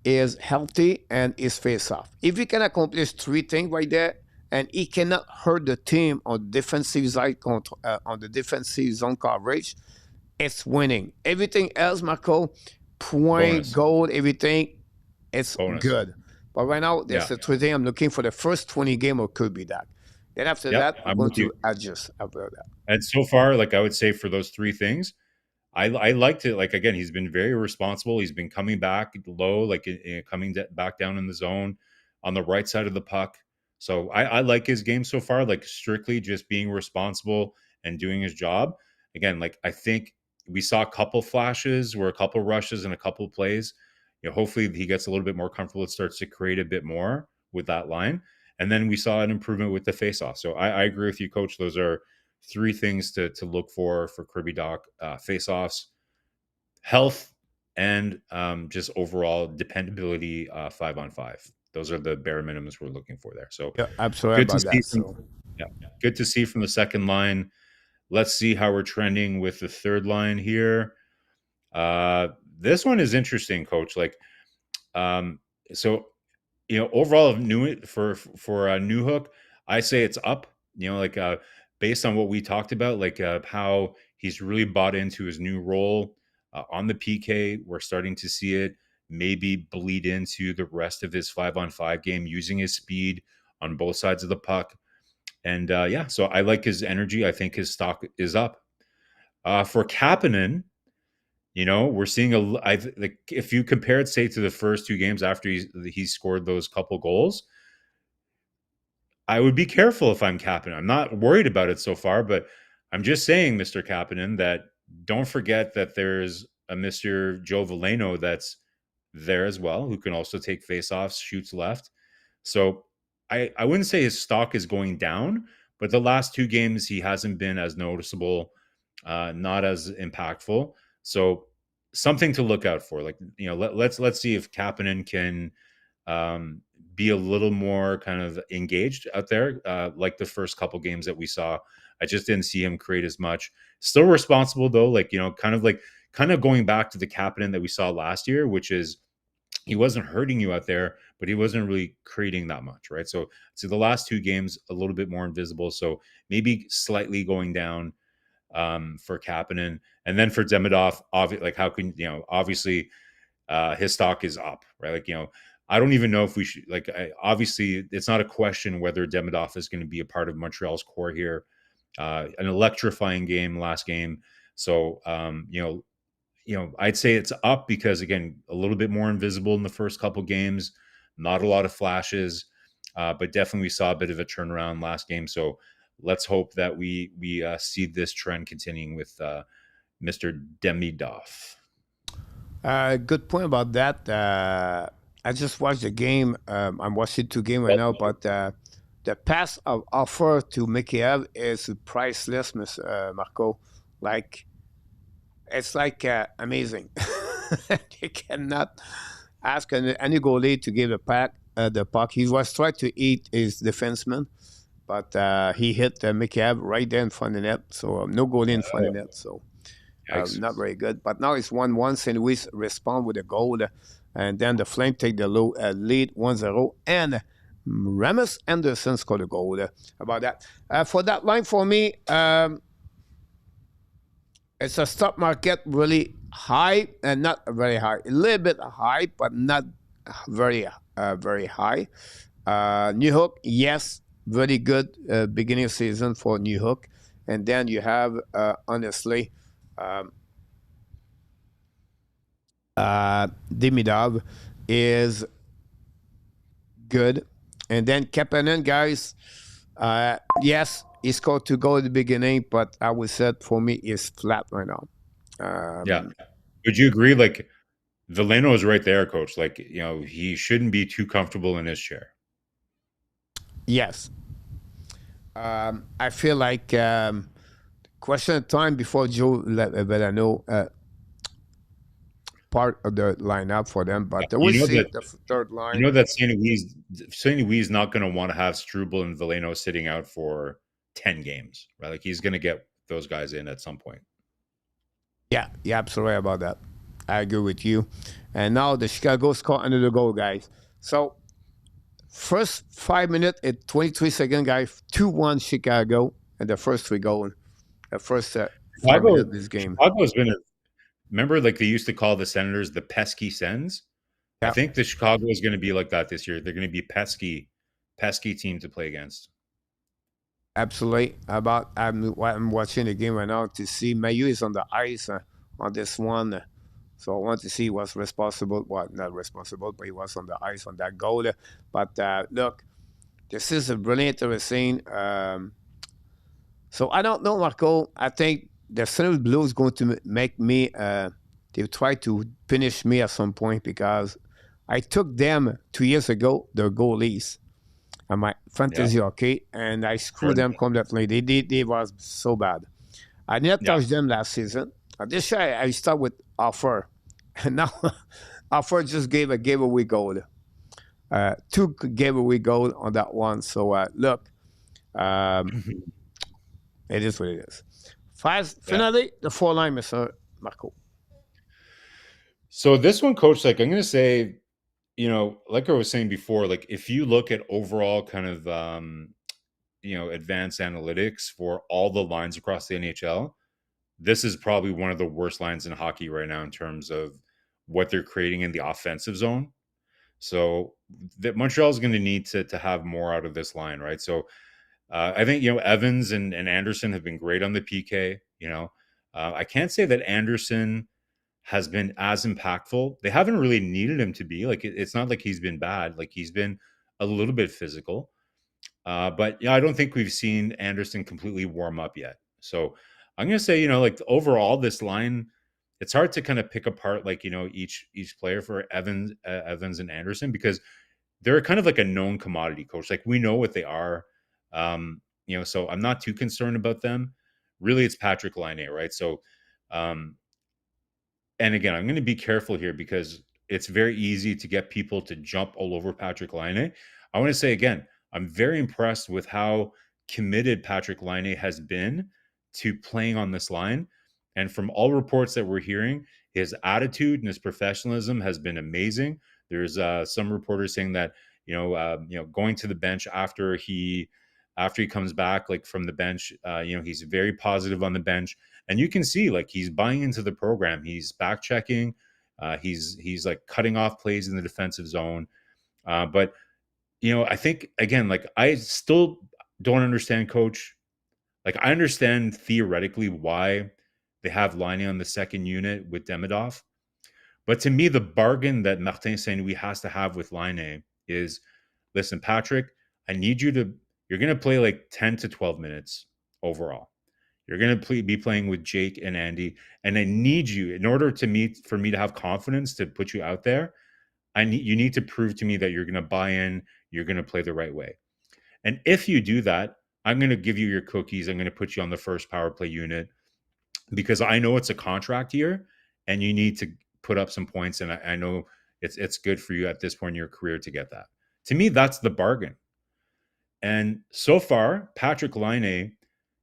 is healthy and is face off. If he can accomplish three things right there, and he cannot hurt the team on defensive side on the defensive zone coverage, it's winning. Everything else, Marco, point, Bonus. goal, everything, it's Bonus. good. But right now, there's Yeah. the three things I'm looking for the first 20 game of Kirby Dak. Then after Yeah, that, I'm I'm going with you. to adjust after that. And so far, like I would say for those three things, I liked it. Like again, he's been very responsible. He's been coming back low, like coming back down in the zone on the right side of the puck. So I like his game so far. Like strictly just being responsible and doing his job. Again, like I think we saw a couple flashes, or a couple rushes, and a couple plays. Hopefully he gets a little bit more comfortable. It starts to create a bit more with that line, and then we saw an improvement with the faceoff. So I agree with you, Coach. Those are three things to look for Kirby Dak: face-offs, health, and just overall dependability 5-on-5. Those are the bare minimums we're looking for there. So Yeah, absolutely good to about see. that. Good to see from the second line. Let's see how we're trending with the third line here. This one is interesting, Coach. Like, so overall for New Hook, I say it's up. Based on what we talked about, like how he's really bought into his new role on the PK. We're starting to see it maybe bleed into the rest of his 5-on-5 game, using his speed on both sides of the puck. And so I like his energy. I think his stock is up. For Kapanen, we're seeing if you compare it, say, to the first two games after he scored those couple goals, I would be careful if I'm Kapanen. I'm not worried about it so far, but I'm just saying, Mr. Kapanen, that don't forget that there's a Mr. Joe Veleno that's there as well, who can also take faceoffs, shoots left. So I wouldn't say his stock is going down, but the last two games he hasn't been as noticeable, not as impactful. So something to look out for. Like, let's see if Kapanen can be a little more kind of engaged out there, like the first couple games that we saw. I just didn't see him create as much. Still responsible though, kind of going back to the Kapanen that we saw last year, which is he wasn't hurting you out there, but he wasn't really creating that much, right? So the last two games a little bit more invisible, so maybe slightly going down for Kapanen. And then for Demidov, obviously his stock is up, right? Like, I don't even know if we should, obviously it's not a question whether Demidov is going to be a part of Montreal's core here. An electrifying game last game. So, I'd say it's up because, again, a little bit more invisible in the first couple games, not a lot of flashes, but definitely we saw a bit of a turnaround last game. So let's hope that we see this trend continuing with Mr. Demidov. Good point about that. I just watched the game. I'm watching two games right now, but the pass of offer to Mikheyev is priceless, Miss Marco. Like, it's like amazing. You cannot ask any goalie to give the puck. He was trying to eat his defenseman, but he hit Mikheyev right there in front of the net. So no goalie in front of the net. So not very good. But now it's 1-1. St. Louis respond with a goal. And then the Flames take the lead 1-0. And Ramus Anderson scored a goal about that. For that line, for me, it's a stock market really high and not very high. A little bit high, but not very high. New Hook, yes, very good beginning of season for New Hook. And then you have, honestly, Demidov is good. And then Kapanen, guys, yes, he scored 2 goals at the beginning, but I would say for me is flat right now. Would you agree? Like, Veleno is right there, Coach. Like, he shouldn't be too comfortable in his chair. Yes. I feel like question of time before Joe Vellano part of the lineup for them, but we'll You know see that the third you line. know that St. Louis is not going to want to have Struble and Veleno sitting out for 10 games, right? Like he's going to get those guys in at some point. Yeah, you're absolutely right about that. I agree with you. And now the Chicago score under the goal, guys. So first 5 minutes at 23 seconds, guys, 2-1 Chicago, and the first three goals. The first 5 minutes of this game. Chicago's been remember, like they used to call the Senators the pesky Sens. I Yeah, think the Chicago is going to be like that this year. They're going to be pesky team to play against. absolutely. I'm watching the game right now to see Mayu is on the ice on this one. So I want to see what's responsible. Well, not responsible, but he was on the ice on that goal. But look, this is a really interesting. So I don't know, Marco. I think the St. Blue is going to make me. They try to finish me at some point because I took them 2 years ago, their goalies, on my fantasy hockey, and I screwed them completely. They was so bad. I didn't touch them last season. This year I start with Offer, and now Offer just gave a giveaway goal. Two giveaway goal on that one. So look. It is what it is. Finally, the four line, Mr. Marco. So this one, Coach, like I'm going to say, like I was saying before, like if you look at overall kind of, advanced analytics for all the lines across the NHL, this is probably one of the worst lines in hockey right now in terms of what they're creating in the offensive zone. So that Montreal is going to need to have more out of this line, right? So I think Evans and Anderson have been great on the PK. I can't say that Anderson has been as impactful. They haven't really needed him to be. Like it's not like he's been bad. Like he's been a little bit physical. But yeah, I don't think we've seen Anderson completely warm up yet. So I'm gonna say, like overall, this line, it's hard to kind of pick apart like each player for Evans and Anderson because they're kind of like a known commodity, Coach. Like we know what they are. So I'm not too concerned about them. Really, it's Patrick Laine, right? So and again, I'm going to be careful here because it's very easy to get people to jump all over Patrick Laine. I want to say again, I'm very impressed with how committed Patrick Laine has been to playing on this line. And from all reports that we're hearing, his attitude and his professionalism has been amazing. There's some reporters saying that going to the bench after he comes back like from the bench, he's very positive on the bench. And you can see like he's buying into the program. He's back checking. He's like cutting off plays in the defensive zone. But I think again, like I still don't understand, Coach. Like I understand theoretically why they have Laine on the second unit with Demidov. But to me, the bargain that Martin St. Louis has to have with Laine is, listen, Patrick, you're going to play like 10 to 12 minutes overall. You're going to be playing with Jake and Andy. And I need you, in order for me to have confidence to put you out there, you need to prove to me that you're going to buy in, you're going to play the right way. And if you do that, I'm going to give you your cookies. I'm going to put you on the first power play unit because I know it's a contract year and you need to put up some points. And I know it's good for you at this point in your career to get that. To me, that's the bargain. And so far, Patrick Laine,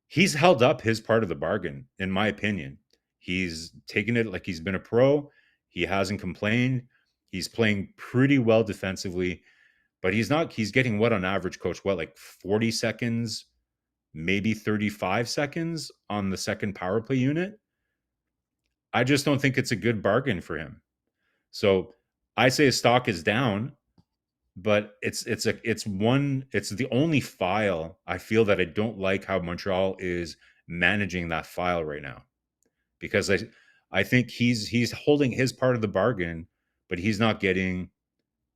he's held up his part of the bargain, in my opinion. He's taken it like he's been a pro. He hasn't complained. He's playing pretty well defensively, but he's getting what on average, Coach? What, like 40 seconds, maybe 35 seconds on the second power play unit? I just don't think it's a good bargain for him. So I say his stock is down, but it's the only file I feel that I don't like how Montreal is managing that file right now, because I think he's holding his part of the bargain, but he's not getting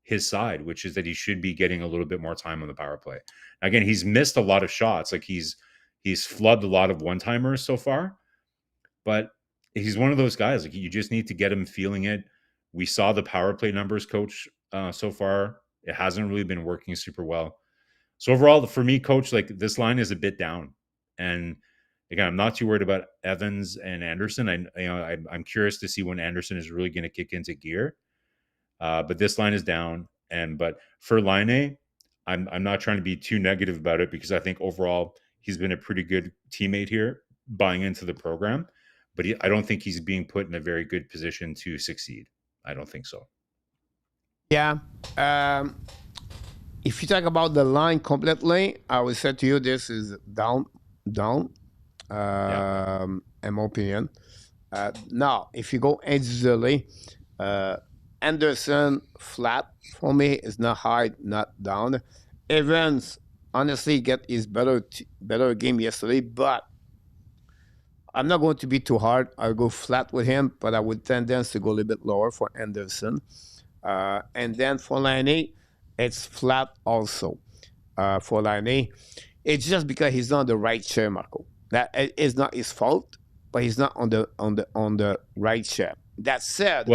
his side, which is that he should be getting a little bit more time on the power play. Again, he's missed a lot of shots, like he's flubbed a lot of one-timers so far, but he's one of those guys, like you just need to get him feeling it. We saw the power play numbers, Coach, so far. It hasn't really been working super well. So overall, for me, coach, like this line is a bit down. And again, I'm not too worried about Evans and Anderson. I'm curious to see when Anderson is really going to kick into gear. But this line is down. But for Line, I'm not trying to be too negative about it because I think overall he's been a pretty good teammate here, buying into the program. But I don't think he's being put in a very good position to succeed. I don't think so. Yeah. If you talk about the line completely, I would say to you this is down, in my opinion. Now, if you go individually, Anderson flat for me is not high, not down. Evans honestly get his better game yesterday, but I'm not going to be too hard. I'll go flat with him, but I would tendance to go a little bit lower for Anderson. And then for Laine, it's flat also. For Laine, it's just because he's not on the right chair, Marco. That is not his fault, but he's not on the right chair. That said,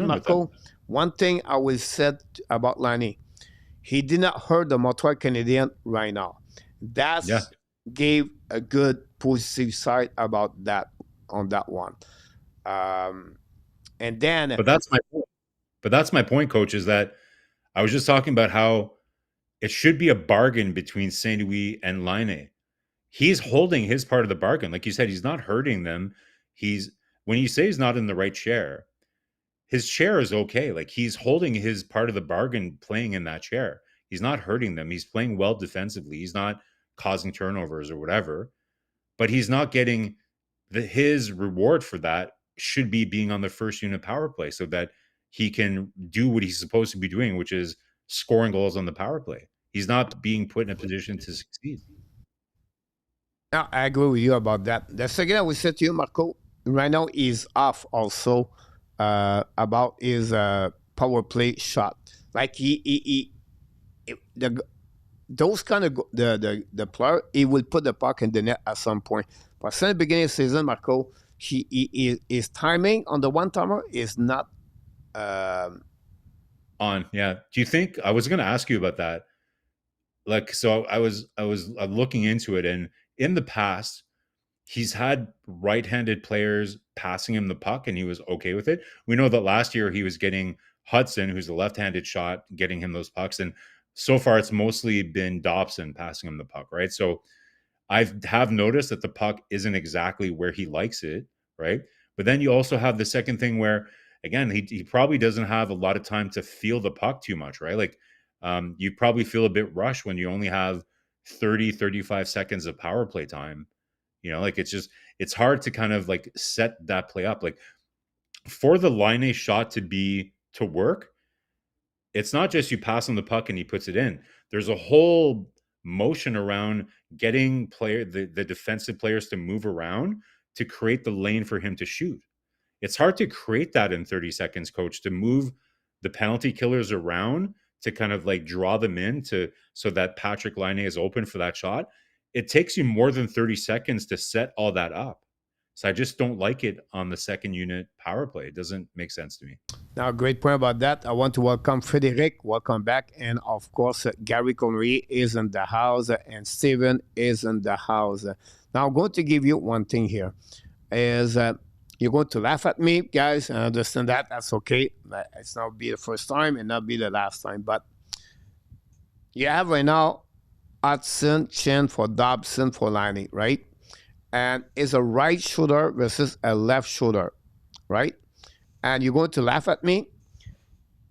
Marco, one thing I will say about Laine, he did not hurt the Montreal Canadiens right now. Gave a good positive side about that on that one. And then, but that's my point. But that's my point, coach, is that I was just talking about how it should be a bargain between St. Louis and Laine. He's holding his part of the bargain. Like you said, he's not hurting them. When you say he's not in the right chair, his chair is okay. Like he's holding his part of the bargain playing in that chair. He's not hurting them. He's playing well defensively. He's not causing turnovers or whatever, but he's not getting his reward for that should be being on the first unit power play so that he can do what he's supposed to be doing, which is scoring goals on the power play. He's not being put in a position to succeed. No, I agree with you about that. The second I will say to you, Marco, right now he's off also about his power play shot. Like those kind of the player, he will put the puck in the net at some point. But since the beginning of the season, Marco, his timing on the one-timer is not on. Yeah. Do you think, I was going to ask you about that. Like, so I was looking into it, and in the past, he's had right-handed players passing him the puck, and he was okay with it. We know that last year he was getting Hudson, who's a left-handed shot, getting him those pucks, and so far it's mostly been Dobson passing him the puck, right? So I have noticed that the puck isn't exactly where he likes it, right? But then you also have the second thing where, again, he probably doesn't have a lot of time to feel the puck too much, right? Like you probably feel a bit rushed when you only have 30, 35 seconds of power play time. You know, like it's hard to kind of like set that play up. Like for the Laine shot to work, it's not just you pass him the puck and he puts it in. There's a whole motion around getting the defensive players to move around to create the lane for him to shoot. It's hard to create that in 30 seconds, coach, to move the penalty killers around to kind of like draw them in so that Patrick Laine is open for that shot. It takes you more than 30 seconds to set all that up. So I just don't like it on the second unit power play. It doesn't make sense to me. Now, great point about that. I want to welcome Frederic. Welcome back. And of course, Gary Connery is in the house and Steven is in the house. Now, I'm going to give you one thing here. You're going to laugh at me, guys. I understand that. That's okay. It's not be the first time and not be the last time. But you have right now Hudson, Chen for Dobson for Laine, right? And it's a right shoulder versus a left shoulder, right? And you're going to laugh at me,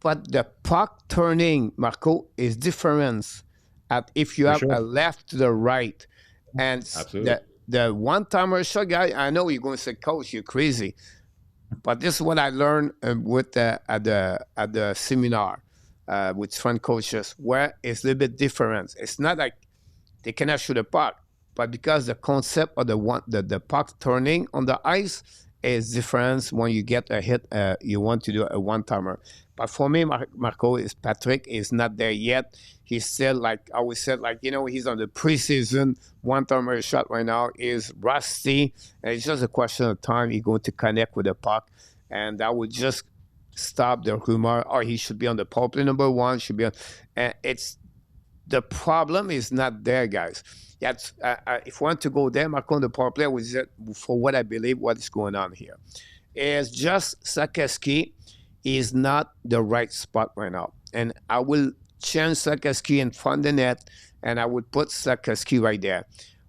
but the puck turning, Marco, is different at if you have a left to the right. And the one-timer shot guy, I know you're going to say, Coach, you're crazy. But this is what I learned with at the seminar with front coaches, where it's a little bit different. It's not like they cannot shoot a puck, but because the concept of the puck turning on the ice is different when you get a hit, you want to do a one-timer. But for me, Marco, Patrick is not there yet. He's still, like I always said, like, you know, he's on the preseason one-timer shot right now, is rusty. And it's just a question of time he's going to connect with the puck. And that would just stop the rumor, or he should be on the power play number one, should be on. And it's The problem is not there, guys. That's if we want to go there, Marco, the power play was for what I believe what is going on here. Is just Sakaski is not the right spot right now. And I will change Sakaski in front of the net, and I would put Sakaski right there.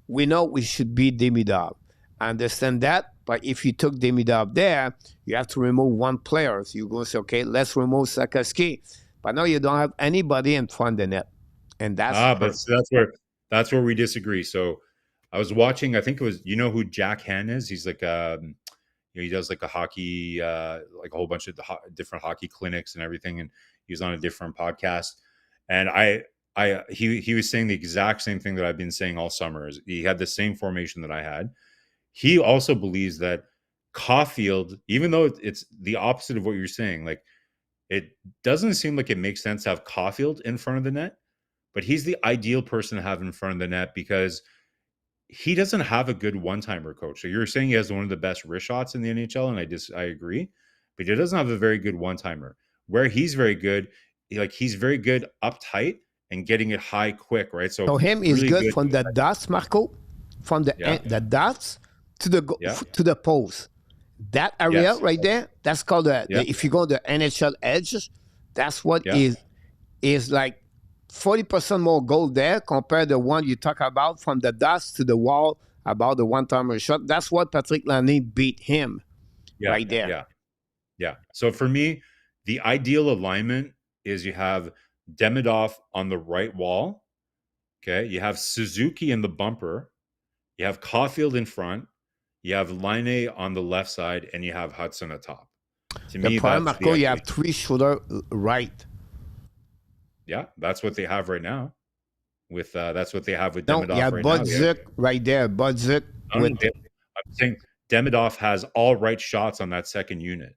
We know we should beat Demidov. I understand that, but if you took Demidov there, you have to remove one player. So you're going to say, okay, let's remove Sakaski. But now you don't have anybody in front of the net. And that's but that's where we disagree. So I was watching, I think it was, you know who Jack Han is? He's like he does like a hockey, like a whole bunch of different hockey clinics and everything. And he was on a different podcast. And he was saying the exact same thing that I've been saying all summer. Is he had the same formation that I had. He also believes that Caufield, even though it's the opposite of what you're saying, like it doesn't seem like it makes sense to have Caufield in front of the net, but he's the ideal person to have in front of the net because he doesn't have a good one-timer, coach. So you're saying he has one of the best wrist shots in the NHL, and I agree, but he doesn't have a very good one-timer. Where he's very good, he's very good uptight and getting it high quick, right? So him is really good from the dots, Marco, from the dots to the post. That area right there, that's called the if you go to the NHL edges, that's what is like 40% more goal there compared to the one you talk about from the dots to the wall about the one-timer shot. That's what Patrick Laine beat him right there. Yeah. So for me, the ideal alignment is you have Demidov on the right wall. Okay. You have Suzuki in the bumper. You have Caufield in front. You have Laine on the left side, and you have Hudson atop. To me, problem, Marco, you have three shooter right. Yeah, that's what they have right now. With that's what they have with Demidov you have right Budzik now. right there. Budzik. I'm saying Demidov has all right shots on that second unit.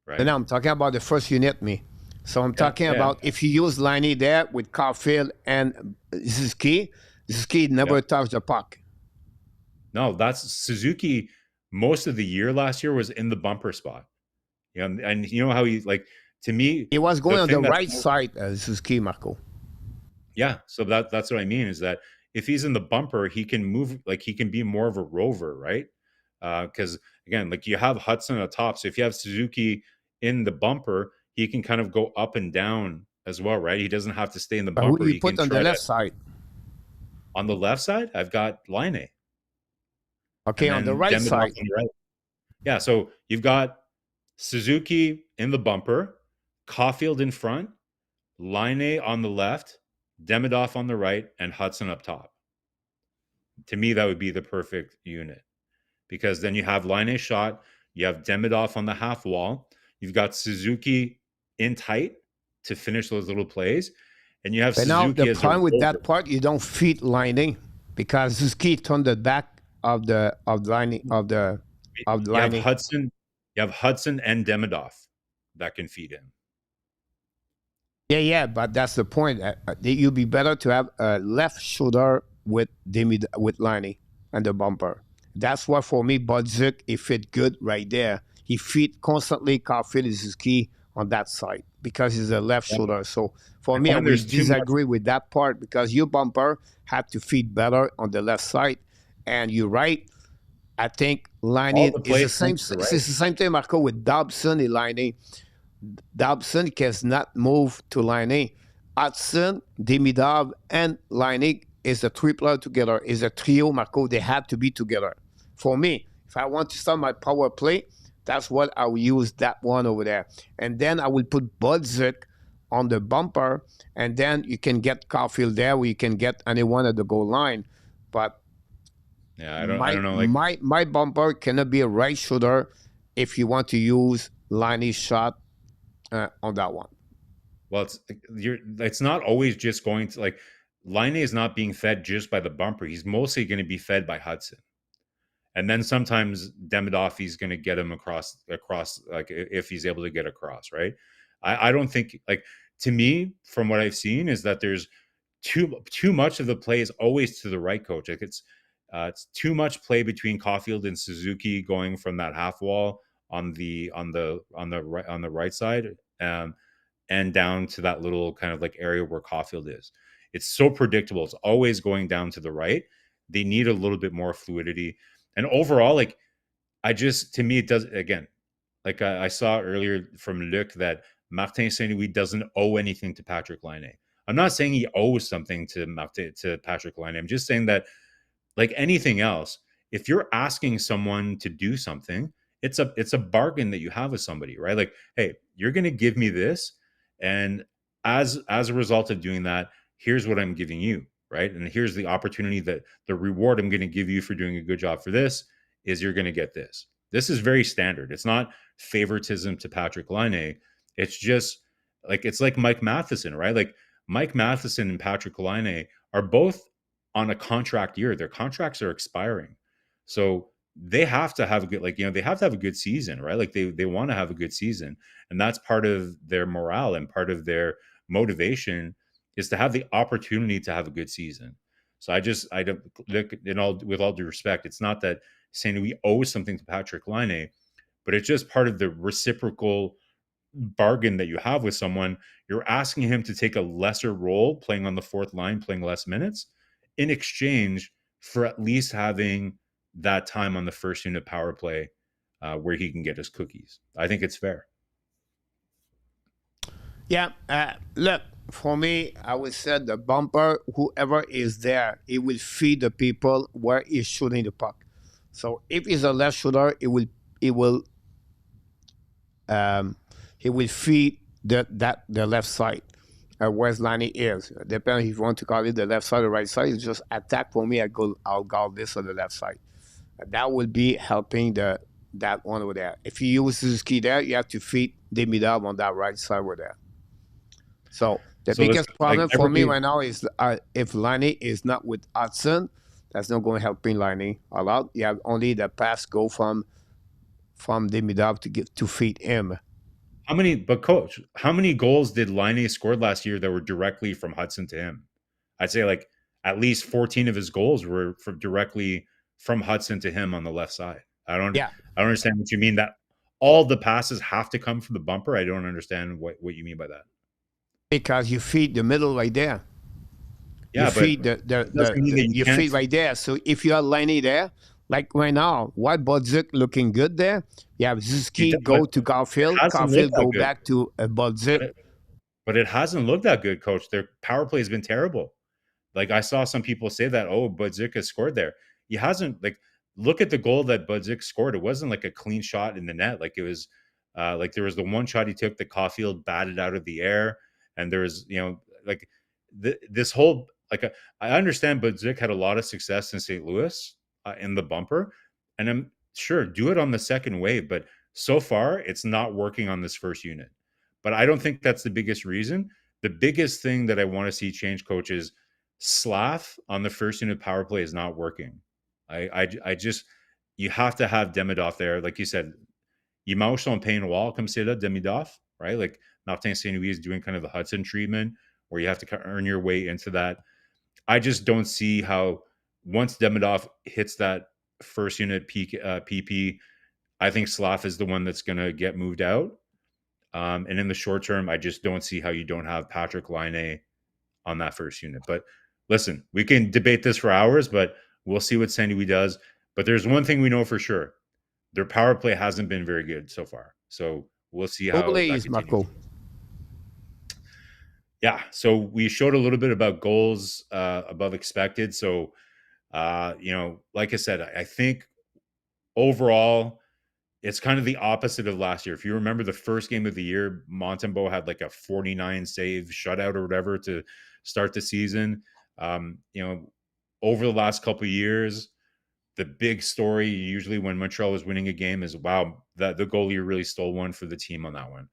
Right. And now I'm talking about the first unit, me. So I'm talking about if you use Laine there with Caufield and Suzuki never touched the puck. No, that's Suzuki. Most of the year last year was in the bumper spot. And you know how he to me he was going on the right side, Suzuki, Marco. Yeah, so that's what I mean is that if he's in the bumper, he can move, he can be more of a rover, right? Because again, you have Hudson atop, so if you have Suzuki in the bumper, he can kind of go up and down as well, right? He doesn't have to stay in the bumper. Who do you put on the left side? On the left side, I've got Laine. Okay, on the right side. On the right. Yeah, so you've got Suzuki in the bumper, Caufield in front, Laine on the left, Demidov on the right, and Hudson up top. To me, that would be the perfect unit because then you have Laine shot, you have Demidov on the half wall, you've got Suzuki in tight to finish those little plays, and you have Suzuki. Now the problem with that part, you don't feed Laine because Suzuki turned the back of the Laine. You have Hudson and Demidov that can feed him. Yeah, but that's the point. You'd be better to have a left shoulder with Laine and the bumper. That's why for me, Budzik, he fit good right there. He feed constantly Caufield is his key on that side because he's a left shoulder. So for me, I would disagree with that part because your bumper had to feed better on the left side. And you're right. I think Laine is the same. It's the same thing, Marco, with Dobson and Laine. Dobson cannot move to Laine. Hudson, Demidov, and Laine is a triplet together. Is a trio, Marco. They have to be together. For me, if I want to start my power play, that's what I will use, that one over there. And then I will put Budzik on the bumper, and then you can get Caufield there where you can get anyone at the goal line. But I don't know. My bumper cannot be a right shoulder if you want to use Laine's shot on that one. Well, it's not always just going to Laine is not being fed just by the bumper. He's mostly going to be fed by Hudson. And then sometimes Demidov, he's going to get him across, if he's able to get across, right? I don't think, to me, from what I've seen, is that there's too much of the play is always to the right, coach. It's too much play between Caufield and Suzuki going from that half wall on the right side, and down to that little kind of area where Caufield is. it's so predictable. It's always going down to the right. They need a little bit more fluidity. And overall, like, to me, it does, again, like I saw earlier from Luc that Martin Saint-Louis doesn't owe anything to Patrick Laine. I'm not saying he owes something to Patrick Laine. I'm just saying that, like anything else, if you're asking someone to do something, it's a bargain that you have with somebody, right? Like, hey, you're going to give me this, and as a result of doing that, here's what I'm giving you, right? And here's the opportunity, that the reward I'm going to give you for doing a good job for this is you're going to get this. This is very standard. It's not favoritism to Patrick Laine. It's just like, it's like Mike Matheson, right? Like Mike Matheson and Patrick Laine are both on a contract year. Their contracts are expiring. So they have to have a good, like, they have to have a good season, right? Like they want to have a good season. And that's part of their morale, and part of their motivation is to have the opportunity to have a good season. So I don't look, with all due respect, it's not that saying we owe something to Patrick Laine, but it's just part of the reciprocal bargain that you have with someone. You're asking him to take a lesser role, playing on the fourth line, playing less minutes, in exchange for at least having that time on the first unit power play, where he can get his cookies. I think it's fair. Yeah, look, for me, I would say the bumper, whoever is there, it will feed the people where he's shooting the puck. So if he's a left shooter, it will feed the left side, where Lanny is. Depending if you want to call it the left side or right side, it's just attack for me. I'll go this on the left side. That will be helping that one over there. If you use Suzuki there, you have to feed Demidov on that right side over there. So the biggest problem for me right now is if Lanny is not with Hudson, that's not going to help Lanny a lot. You have only the pass go from Demidov to feed him. Coach, how many goals did Laine scored last year that were directly from Hudson to him? I'd say like at least 14 of his goals were directly from Hudson to him on the left side. I don't understand what you mean, that all the passes have to come from the bumper. I don't understand what you mean by that. Because you feed the middle right there. Yeah, you feed you feed right there. So if you have Laine there, like right now, why Bodzik looking good there? You have Suzuki go to Caufield, Caufield go back to Bodzik. But it hasn't looked that good, Coach. Their power play has been terrible. Like I saw some people say that, Bodzik has scored there. He hasn't. Like, look at the goal that Bodzik scored. It wasn't like a clean shot in the net. Like it was, like there was the one shot he took, the Caufield batted out of the air, and there was, like this whole, like I understand Bodzik had a lot of success in St. Louis in the bumper, and I'm sure do it on the second wave, but so far it's not working on this first unit. But I don't think that's the biggest reason. The biggest thing that I want to see change, Coach, is Slav on the first unit power play is not working. I just, you have to have Demidov there. Like you said, il mange son pain noir, comme c'est là, Demidov, right? Like Martin Saint-Louis is doing kind of the Hudson treatment where you have to earn your way into that. I just don't see how, once Demidov hits that first unit PP, I think Slav is the one that's going to get moved out. And in the short term, I just don't see how you don't have Patrick Laine on that first unit. But listen, we can debate this for hours, but we'll see what Saint Louis does. But there's one thing we know for sure. Their power play hasn't been very good so far. So we'll see how that continues. Marko. Yeah, so we showed a little bit about goals above expected. So, like I said, I think overall, it's kind of the opposite of last year. If you remember the first game of the year, Montembeault had like a 49 save shutout or whatever to start the season. Over the last couple of years, the big story usually when Montreal was winning a game is, wow, that the goalie really stole one for the team on that one.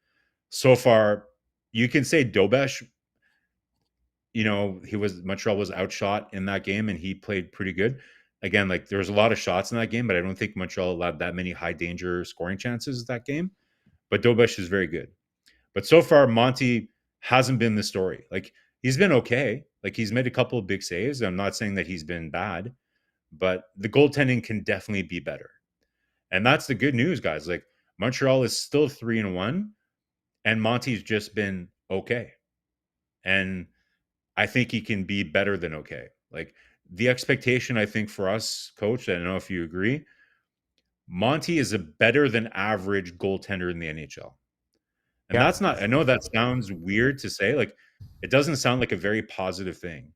So far, you can say Dobesh, Montreal was outshot in that game and he played pretty good. Again, like there was a lot of shots in that game, but I don't think Montreal allowed that many high danger scoring chances that game. But Dobesh is very good. But so far, Monty hasn't been the story. Like he's been okay. Like he's made a couple of big saves. I'm not saying that he's been bad, but the goaltending can definitely be better. And that's the good news, guys. Like Montreal is still 3-1, and Monty's just been okay. And I think he can be better than okay. Like the expectation, I think for us, coach, I don't know if you agree, Monty is a better than average goaltender in the NHL. And Yeah. that's not, I know that sounds weird to say, like it doesn't sound like a very positive thing,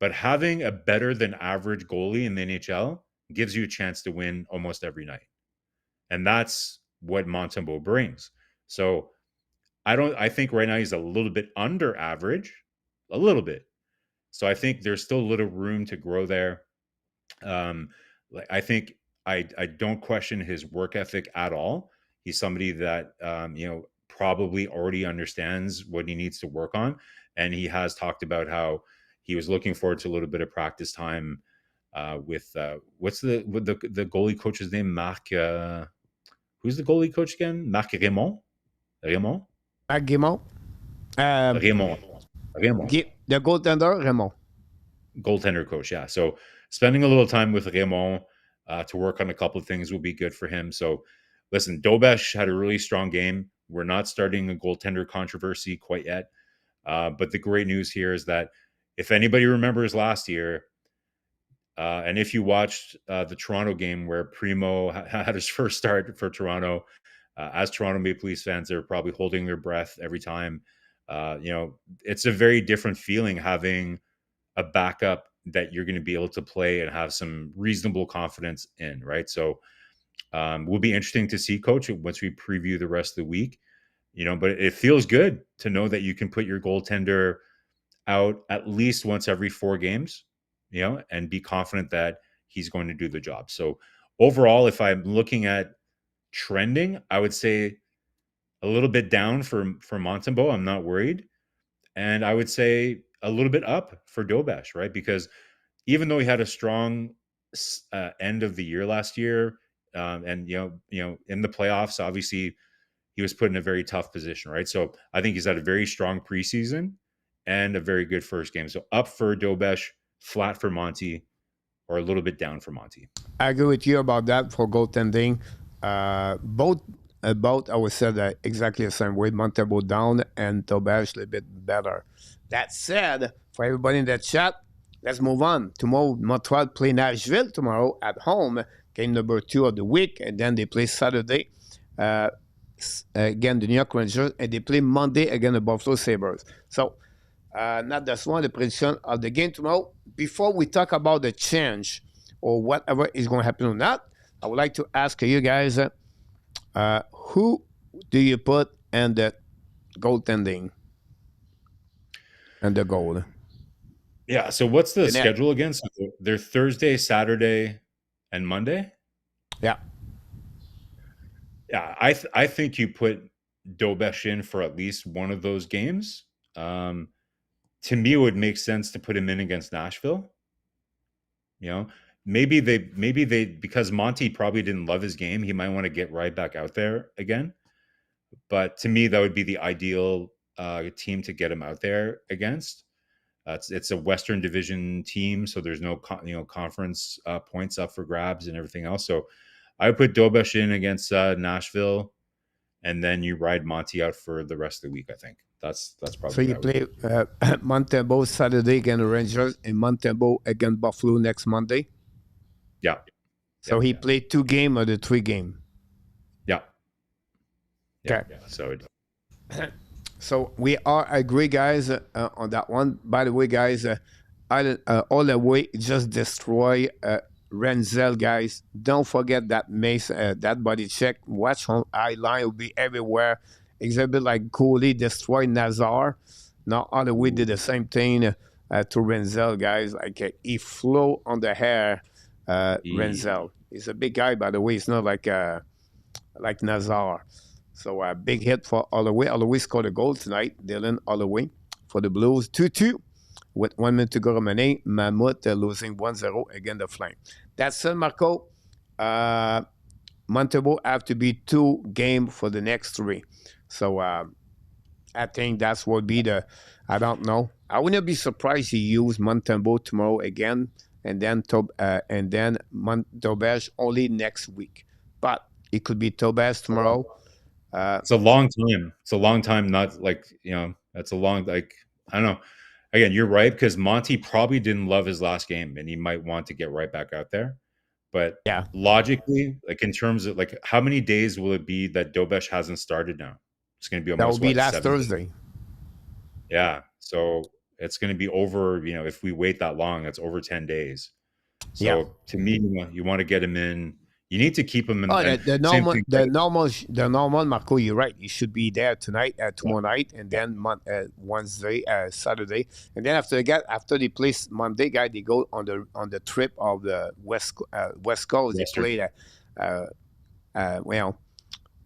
but having a better than average goalie in the NHL gives you a chance to win almost every night. And that's what Montembeault brings. So I think right now he's a little bit under average, a little bit. So I think there's still a little room to grow there. I think I don't question his work ethic at all. He's somebody that probably already understands what he needs to work on, and he has talked about how he was looking forward to a little bit of practice time with what's the goalie coach's name? Marc. Who's the goalie coach again? Marc Raymond. Raymond. Guimont. Raymond. Raymond. The goaltender, Raymond. Goaltender coach, yeah. So spending a little time with Raymond to work on a couple of things will be good for him. So listen, Dobesh had a really strong game. We're not starting a goaltender controversy quite yet. But the great news here is that if anybody remembers last year, and if you watched the Toronto game where Primo had his first start for Toronto, as Toronto Maple Leafs fans, they're probably holding their breath every time. It's a very different feeling having a backup that you're going to be able to play and have some reasonable confidence in, right? So will be interesting to see, coach, once we preview the rest of the week, but it feels good to know that you can put your goaltender out at least once every 4 games, and be confident that he's going to do the job. So overall, if I'm looking at trending, I would say a little bit down for Montembeault. I'm not worried. And I would say a little bit up for Dobesh, right? Because even though he had a strong end of the year last year, and in the playoffs, obviously he was put in a very tough position, right? So I think he's had a very strong preseason and a very good first game. So up for Dobesh, flat for Monty, or a little bit down for Monty. I agree with you about that for goaltending. Both I would say that exactly the same way. Montembeault down and Dobesh a little bit better. That said, for everybody in the chat, let's move on. Tomorrow, Montreal play Nashville tomorrow at home, game number 2 of the week, and then they play Saturday again the New York Rangers, and they play Monday again the Buffalo Sabres. So, not just one, the prediction of the game tomorrow. Before we talk about the change or whatever is going to happen or not, I would like to ask you guys, who do you put in the goaltending and the goal? Yeah. So what's the schedule again? So they're Thursday, Saturday, and Monday. Yeah. Yeah. I think you put Dobesh in for at least one of those games. To me, it would make sense to put him in against Nashville. Maybe they because Monty probably didn't love his game, he might want to get right back out there again. But to me, that would be the ideal team to get him out there against. It's a Western Division team, so there's no conference points up for grabs and everything else. So I would put Dobesh in against Nashville, and then you ride Monty out for the rest of the week. I think that's probably. So you play Montembeault Saturday against the Rangers and Montembeault against Buffalo next Monday. Yeah. So he played 2 games or the 3 game. Yeah. Okay. Yeah. So we are agree, guys, on that one. By the way, guys, all the way just destroy Renzel, guys. Don't forget that mace, that body check. Watch on eye line will be everywhere. Exhibit like Cooley destroy Nazar. Now all the way did the same thing to Renzel, guys. Like he flew on the hair. Renzel. He's a big guy, by the way. He's not like Nazar. So a big hit for Holloway. Holloway scored a goal tonight. Dylan Holloway for the Blues. 2-2 with 1 minute to go remaining. Mammoth losing 1-0 against the Flame. That's it, Marco. Montembeault have to be 2 games for the next 3. So I think that's what be the, I don't know. I wouldn't be surprised he use Montembeault tomorrow again, and then Dobesh only next week. But it could be Dobesh tomorrow. It's a long time. It's a long time. Not like, that's a long, I don't know. again, you're right, because Monty probably didn't love his last game and he might want to get right back out there. But Yeah, logically, like in terms of like how many days will it be that Dobesh hasn't started now? It's going to be that will almost be what, last 7 days? Thursday. Yeah. So it's going to be over, if we wait that long, that's over 10 days. Yeah. So to me, you want to get him in. You need to keep him in. Oh, And the same normal, thing. the normal, Marco. You're right. You should be there tonight, tomorrow night, and then Wednesday, Saturday, and then after they play Monday, guy, they go on the trip of the West Coast. They Western. play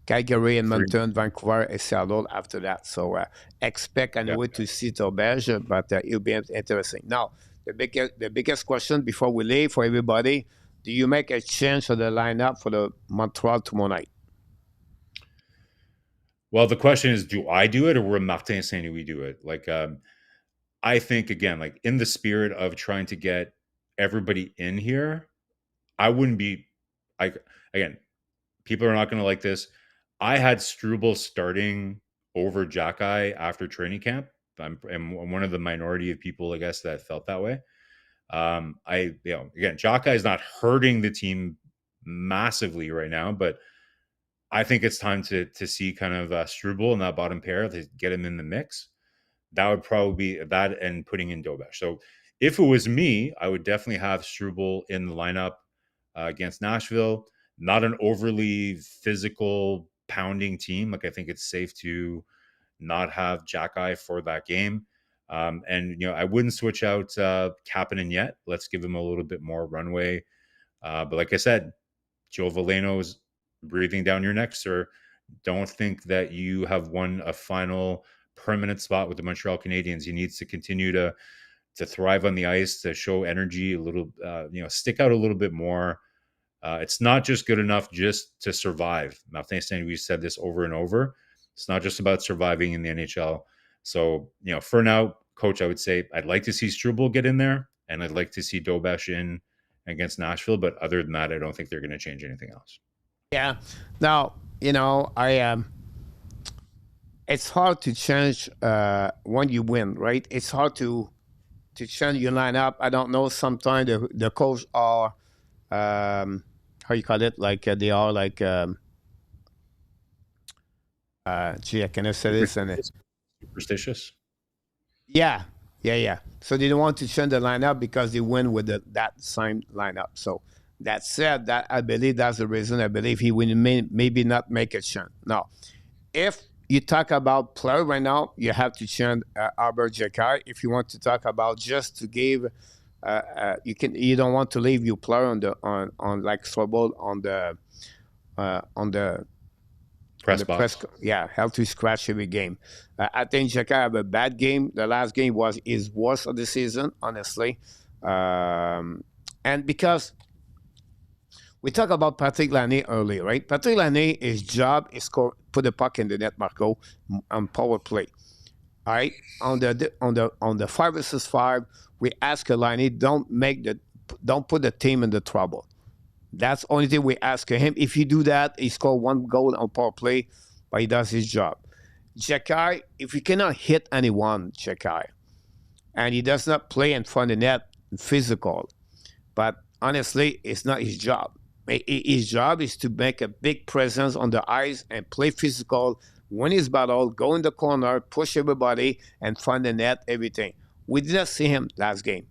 Calgary, Edmonton, Vancouver, and Seattle after that. So expect anyway to see Taubage, but it'll be interesting. Now, the biggest question before we leave for everybody: do you make a change for the lineup for the Montreal tomorrow night? Well, the question is, do I do it or will Martin Saint-Louis do it? Like, I think, again, like in the spirit of trying to get everybody in here, I wouldn't be, again, people are not going to like this. I had Struble starting over Jackeye after training camp. I'm one of the minority of people, I guess, that felt that way. Again, Jackeye is not hurting the team massively right now, but I think it's time to see kind of Struble in that bottom pair to get him in the mix. That would probably be that, and putting in Dobesh. So if it was me, I would definitely have Struble in the lineup against Nashville. Not an overly physical pounding team. Like, I think it's safe to not have Jackeye for that game. And I wouldn't switch out Kapanen yet. Let's give him a little bit more runway. But like I said, Joe Veleno's breathing down your neck, sir. Don't think that you have won a final permanent spot with the Montreal Canadiens. He needs to continue to thrive on the ice, to show energy a little, stick out a little bit more. It's not just good enough just to survive. Martin Saint-Louis said this over and over. It's not just about surviving in the NHL. So, for now, coach, I would say I'd like to see Struble get in there, and I'd like to see Dobesh in against Nashville. But other than that, I don't think they're going to change anything else. Yeah. Now, it's hard to change when you win, right? It's hard to change your lineup. I don't know. Sometimes the coach are how you call it? Like they are like I cannot say this and superstitious. Yeah. So they don't want to change the lineup because they win with that same lineup. So that said, that I believe that's the reason. I believe he will maybe not make a change. Now, if you talk about player right now, you have to change Albert Jackay. If you want to talk about just to give, you don't want to leave your player on like Swabble on the press box. Have to scratch every game. I think Jackay have a bad game. The last game was his worst of the season, honestly, and because. We talked about Patrick Laine earlier, right? Patrick Laine, his job is put the puck in the net, Marco, on power play. All right, on the 5 versus 5, we ask Laine, don't put the team in the trouble. That's the only thing we ask him. If you do that, he score 1 goal on power play, but he does his job. Jackay, if he cannot hit anyone, Jackay, and he does not play in front of the net, physical, but honestly, it's not his job. His job is to make a big presence on the ice and play physical, win his battle, go in the corner, push everybody, and find the net, everything. We did not see him last game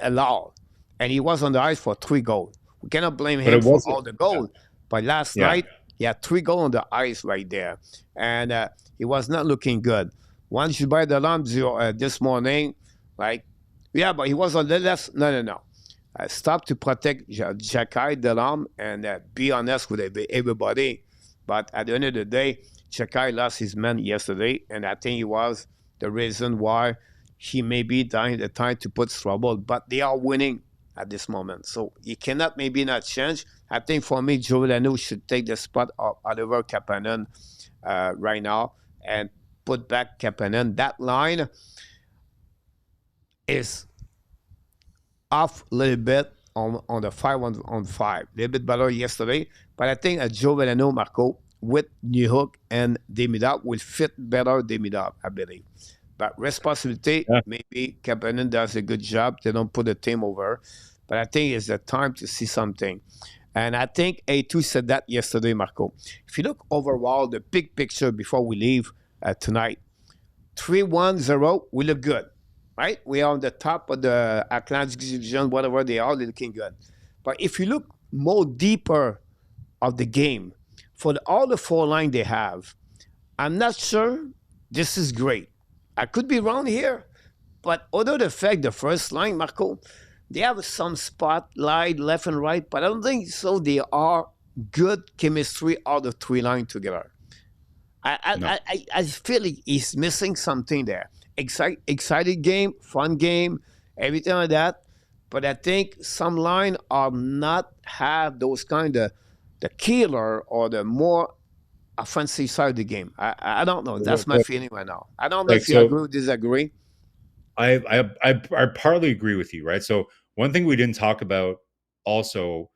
at all. And he was on the ice for 3 goals. We cannot blame him for all the goals. But last night, he had 3 goals on the ice right there. And he was not looking good. Once you buy the alarm this morning, but he was on the left. No. Stop to protect Jackay Delorme and be honest with everybody. But at the end of the day, Jackay lost his man yesterday, and I think it was the reason why he may be dying the time to put trouble. But they are winning at this moment, so he cannot maybe not change. I think for me, Joe Veleno should take the spot of Oliver Kapanen right now and put back Kapanen. That line is off a little bit on the 5-on-5. A little bit better yesterday. But I think Joe Veleno, Marco, with Newhook and Demidov will fit better Demidov, I believe. But responsibility, Yeah. maybe Kapanen does a good job. They don't put the team over. But I think it's the time to see something. And I think A2 said that yesterday, Marco. If you look overall, the big picture before we leave tonight, 3-1-0, we look good, right? We are on the top of the Atlantic Division, whatever they are, they're looking good. But if you look more deeper of the game, for all the four line they have, I'm not sure this is great. I could be wrong here, but other the fact the first line, Marco, they have some spotlight left and right, but I don't think so. They are good chemistry all the three line together. No. I feel like he's missing something there. Excited game, fun game, everything like that. But I think some line are not have those kind of the killer or the more offensive side of the game. I don't know. That's my feeling right now. I don't know Like, if you so agree or disagree. I partly agree with you, right? So one thing we didn't talk about also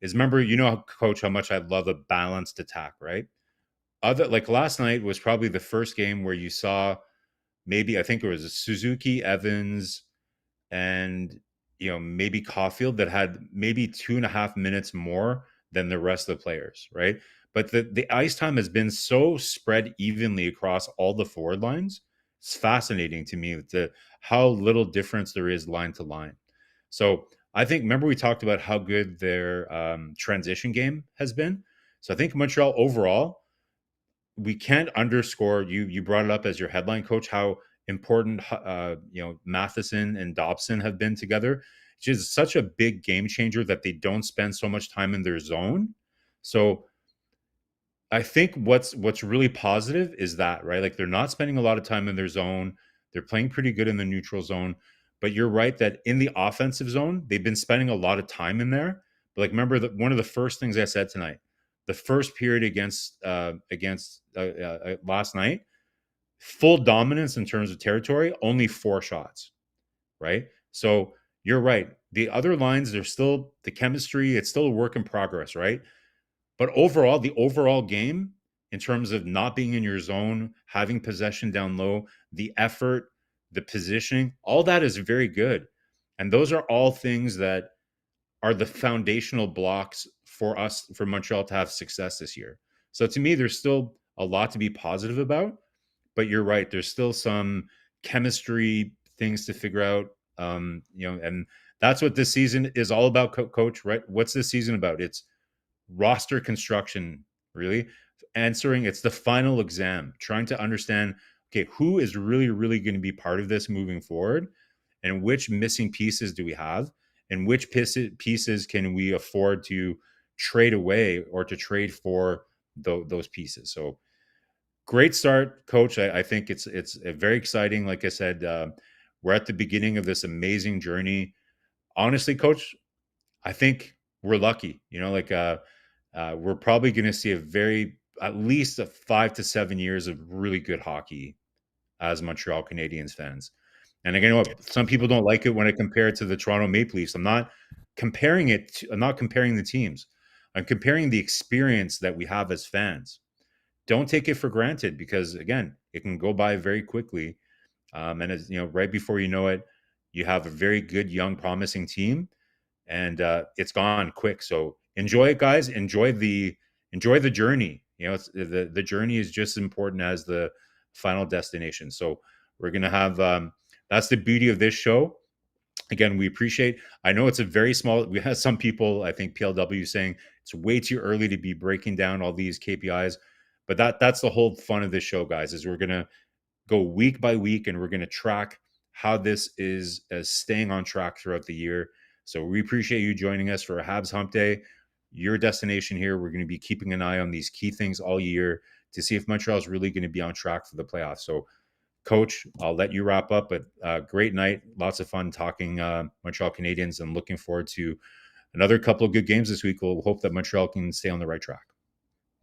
is, remember, Coach, how much I love a balanced attack, right? Other, like, last night was probably the first game where you saw, maybe, I think it was a Suzuki, Evans, and maybe Caufield that had maybe 2.5 minutes more than the rest of the players, right? But the ice time has been so spread evenly across all the forward lines. It's fascinating to me how little difference there is line to line. So I think, remember, we talked about how good their transition game has been. So I think Montreal overall, we can't underscore, you brought it up as your headline, Coach, how important Matheson and Dobson have been together, which is such a big game changer that they don't spend so much time in their zone. So I think what's really positive is that, right? Like, they're not spending a lot of time in their zone. They're playing pretty good in the neutral zone. But you're right that in the offensive zone, they've been spending a lot of time in there. But, like, remember that one of the first things I said tonight, the first period against last night, full dominance in terms of territory, only 4 shots, right? So you're right. The other lines, they're still, the chemistry, it's still a work in progress, right? But overall, the overall game, in terms of not being in your zone, having possession down low, the effort, the positioning, all that is very good. And those are all things that are the foundational blocks for us, for Montreal to have success this year. So to me, there's still a lot to be positive about, but you're right. There's still some chemistry things to figure out. And that's what this season is all about, Coach, right? What's this season about? It's roster construction, really. It's the final exam, trying to understand, okay, who is really, really going to be part of this moving forward, and which missing pieces do we have, and which pieces can we afford to trade away or to trade for those pieces. So great start, Coach. I think it's very exciting. Like I said, we're at the beginning of this amazing journey. Honestly, Coach, I think we're lucky. We're probably going to see at least 5 to 7 years of really good hockey as Montreal Canadiens fans. And again, some people don't like it when I compare it to the Toronto Maple Leafs. I'm not comparing the teams. I'm comparing the experience that we have as fans. Don't take it for granted, because, again, it can go by very quickly. And as right before you know it, you have a very good, young, promising team, and it's gone quick. So enjoy it, guys. Enjoy the journey. The journey is just as important as the final destination. So we're gonna have that's the beauty of this show. Again, we appreciate. I know it's a very small. We have some people, I think PLW, saying it's way too early to be breaking down all these KPIs, but that's the whole fun of this show, guys. Is we're gonna go week by week, and we're gonna track how this is staying on track throughout the year. So we appreciate you joining us for a Habs Hump Day, your destination here. We're going to be keeping an eye on these key things all year to see if Montreal is really going to be on track for the playoffs. So, Coach, I'll let you wrap up, but great night. Lots of fun talking Montreal Canadiens, and looking forward to another couple of good games this week. We'll hope that Montreal can stay on the right track.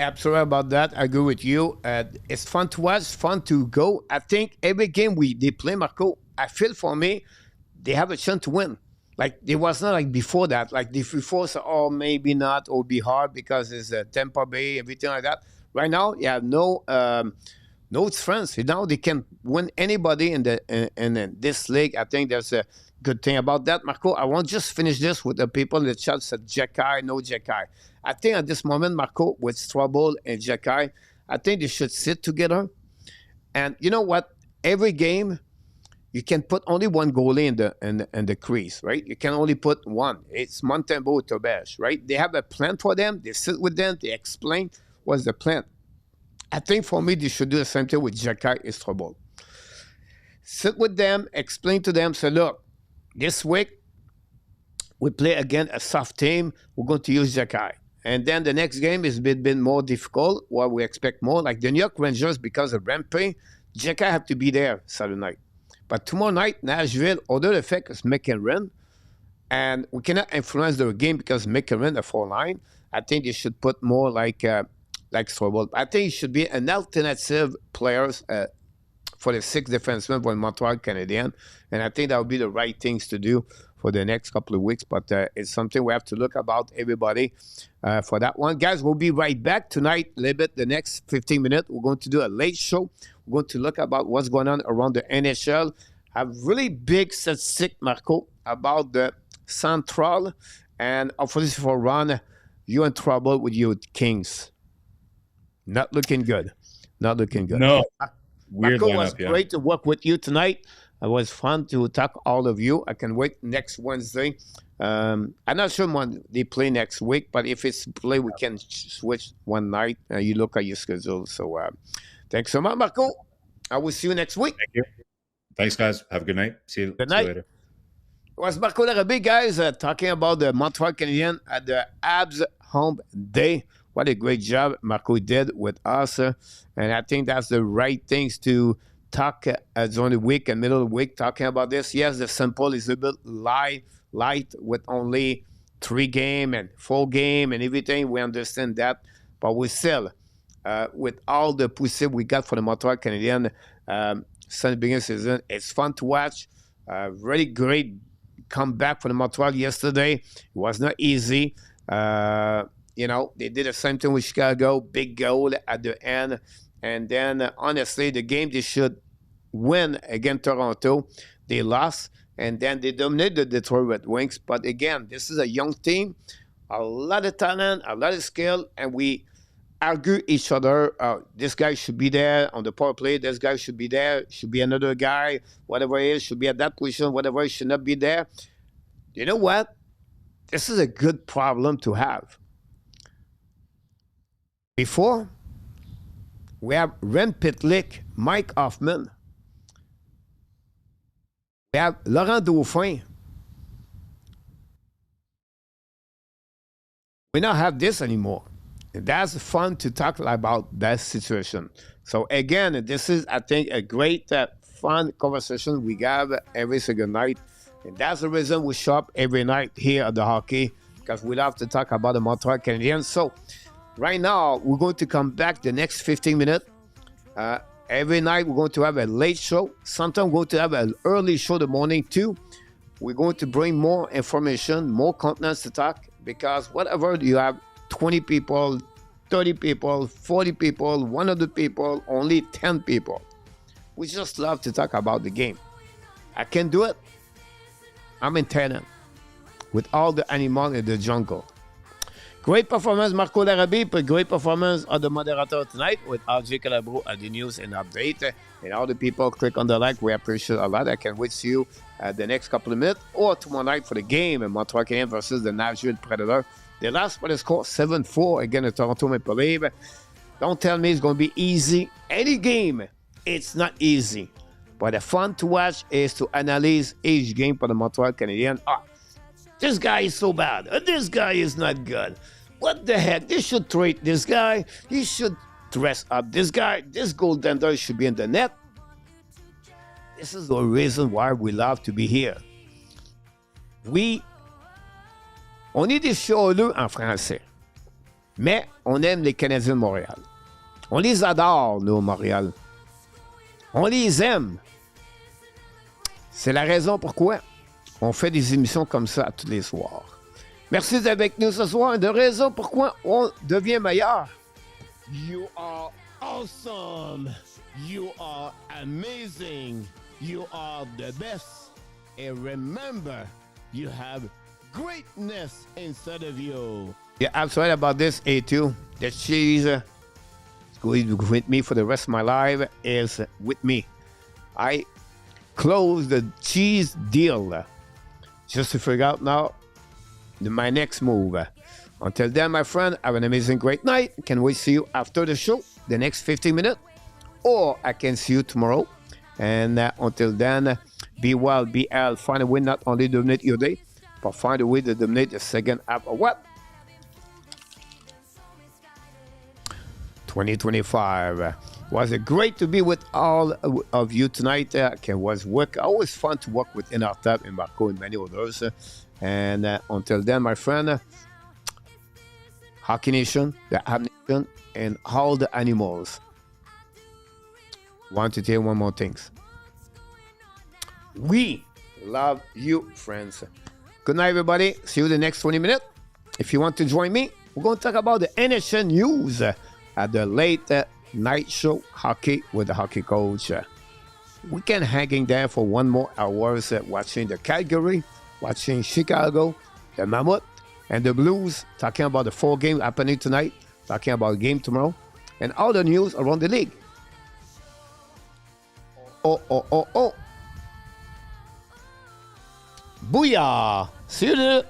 Absolutely about that. I agree with you. It's fun to watch, fun to go. I think every game they play, Marco, I feel for me, they have a chance to win. Like, it was not like before that. Like, before, so, oh, maybe not, or be hard because it's Tampa Bay, everything like that. Right now, you have no no difference. Now they can win anybody in this league. I think there's a good thing about that. Marco, I want to just finish this with the people in the chat said Jekai, no Jekai. I think at this moment, Marco, with Trouble and Jekai, I think they should sit together. And you know what? Every game, you can put only one goalie in the crease, right? You can only put one. It's Montembeault, Tobesh, right? They have a plan for them. They sit with them. They explain what's the plan. I think for me, they should do the same thing with Jekai and Trouble. Sit with them, explain to them, say, look, this week, we play against a soft team. We're going to use Jekai. And then the next game is a bit more difficult, what we expect more. Like the New York Rangers, because of Rampay, Jekai have to be there Saturday night. But tomorrow night, Nashville, although the fact is make and run, and we cannot influence the game because make and run a 4-line, I think they should put more like Strobel. I think it should be an alternative players for the 6 defensemen for Montreal Canadiens, and I think that would be the right things to do for the next couple of weeks, but it's something we have to look about, everybody, for that one. Guys, we'll be right back tonight, a little bit, the next 15 minutes. We're going to do a late show. We're going to look about what's going on around the NHL. Have really big statistic, Marco, about the Central, and hopefully for Ron, you're in trouble with your Kings. Not looking good. Not looking good. No. Weird Marco, lineup, was great to work with you tonight. It was fun to talk all of you. I can wait next Wednesday. I'm not sure when they play next week, but if it's play, we can switch one night. You look at your schedule. So thanks so much, Marco. I will see you next week. Thank you. Thanks, guys. Have a good night. See you later. It was Marco Larrabee, guys, talking about the Montreal Canadiens at the Habs Hump Day. What a great job Marco did with us. And I think that's the right things to talk during the week and middle of the week, talking about this. Yes, the sample is a bit light with only 3 game and 4 game and everything. We understand that. But we still, with all the pussy we got for the Montreal Canadiens since the beginning of the season, it's fun to watch. Really great comeback for the Montreal yesterday. It was not easy. They did the same thing with Chicago, big goal at the end. And then, honestly, the game they should win against Toronto, they lost. And then they dominated the Detroit Red Wings. But again, this is a young team, a lot of talent, a lot of skill, and we argue each other. This guy should be there on the power play. This guy should be there. Should be another guy. Whatever it is, should be at that position. Whatever it should not be there. You know what? This is a good problem to have. Before, we have Rem Pitlick, Mike Hoffman. We have Laurent Dauphin. We don't have this anymore. And that's fun to talk about that situation. So again, this is, I think, a great, fun conversation we have every single night. And that's the reason we show up every night here at the hockey, because we love to talk about the Montreal Canadiens. So right now, we're going to come back the next 15 minutes. Every night, we're going to have a late show. Sometimes we're going to have an early show the morning, too. We're going to bring more information, more contents to talk, because whatever you have, 20 people, 30 people, 40 people, 100 people, only 10 people. We just love to talk about the game. I can do it. I'm in Thailand with all the animals in the jungle. Great performance, Marco Larrabee, but great performance of the moderator tonight with RJ Calabro at the news and update. And all the people click on the like. We appreciate a lot. I can wait to see you the next couple of minutes or tomorrow night for the game in Montreal Canadiens versus the Nashville Predators. The last one is scored 7-4 against the Toronto Maple Leafs. Don't tell me it's going to be easy. Any game, it's not easy. But the fun to watch is to analyze each game for the Montreal Canadiens. This guy is so bad. This guy is not good. What the heck? They should trade this guy. He should dress up this guy. This goaltender should be in the net. This is the reason why we love to be here. On est des chialeux en français, mais on aime les Canadiens de Montréal. On les adore, nous, Montréal. On les aime. C'est la raison pourquoi on fait des émissions comme ça tous les soirs. Merci d'être avec nous ce soir et de raison pourquoi on devient meilleur. You are awesome. You are amazing. You are the best. And remember, you have greatness inside of you. Yeah, I'm sorry about this, A2. The cheese going with me for the rest of my life is with me. I closed the cheese deal just to figure out now my next move. Until then, my friend, have an amazing, great night. Can we see you after the show, the next 15 minutes? Or I can see you tomorrow. And until then, be well, be healthy. Find a way not only to dominate your day, but find a way to dominate the second half of what? 2025. Was it great to be with all of you tonight? Was always fun to work with Demidov and Marko and many others. And until then, my friend, Hockey Nation, the Habs Nation, and all the animals. Want to tell you one more thing. We love you, friends. Good night, everybody. See you the next 20 minutes. If you want to join me, we're going to talk about the NHL news at the late night show hockey with the hockey coach. We can hang there for one more hours watching the Calgary, watching Chicago, the Mammoth, and the Blues, talking about the 4 games happening tonight, talking about the game tomorrow, and all the news around the league. Oh. Booyah! See you there.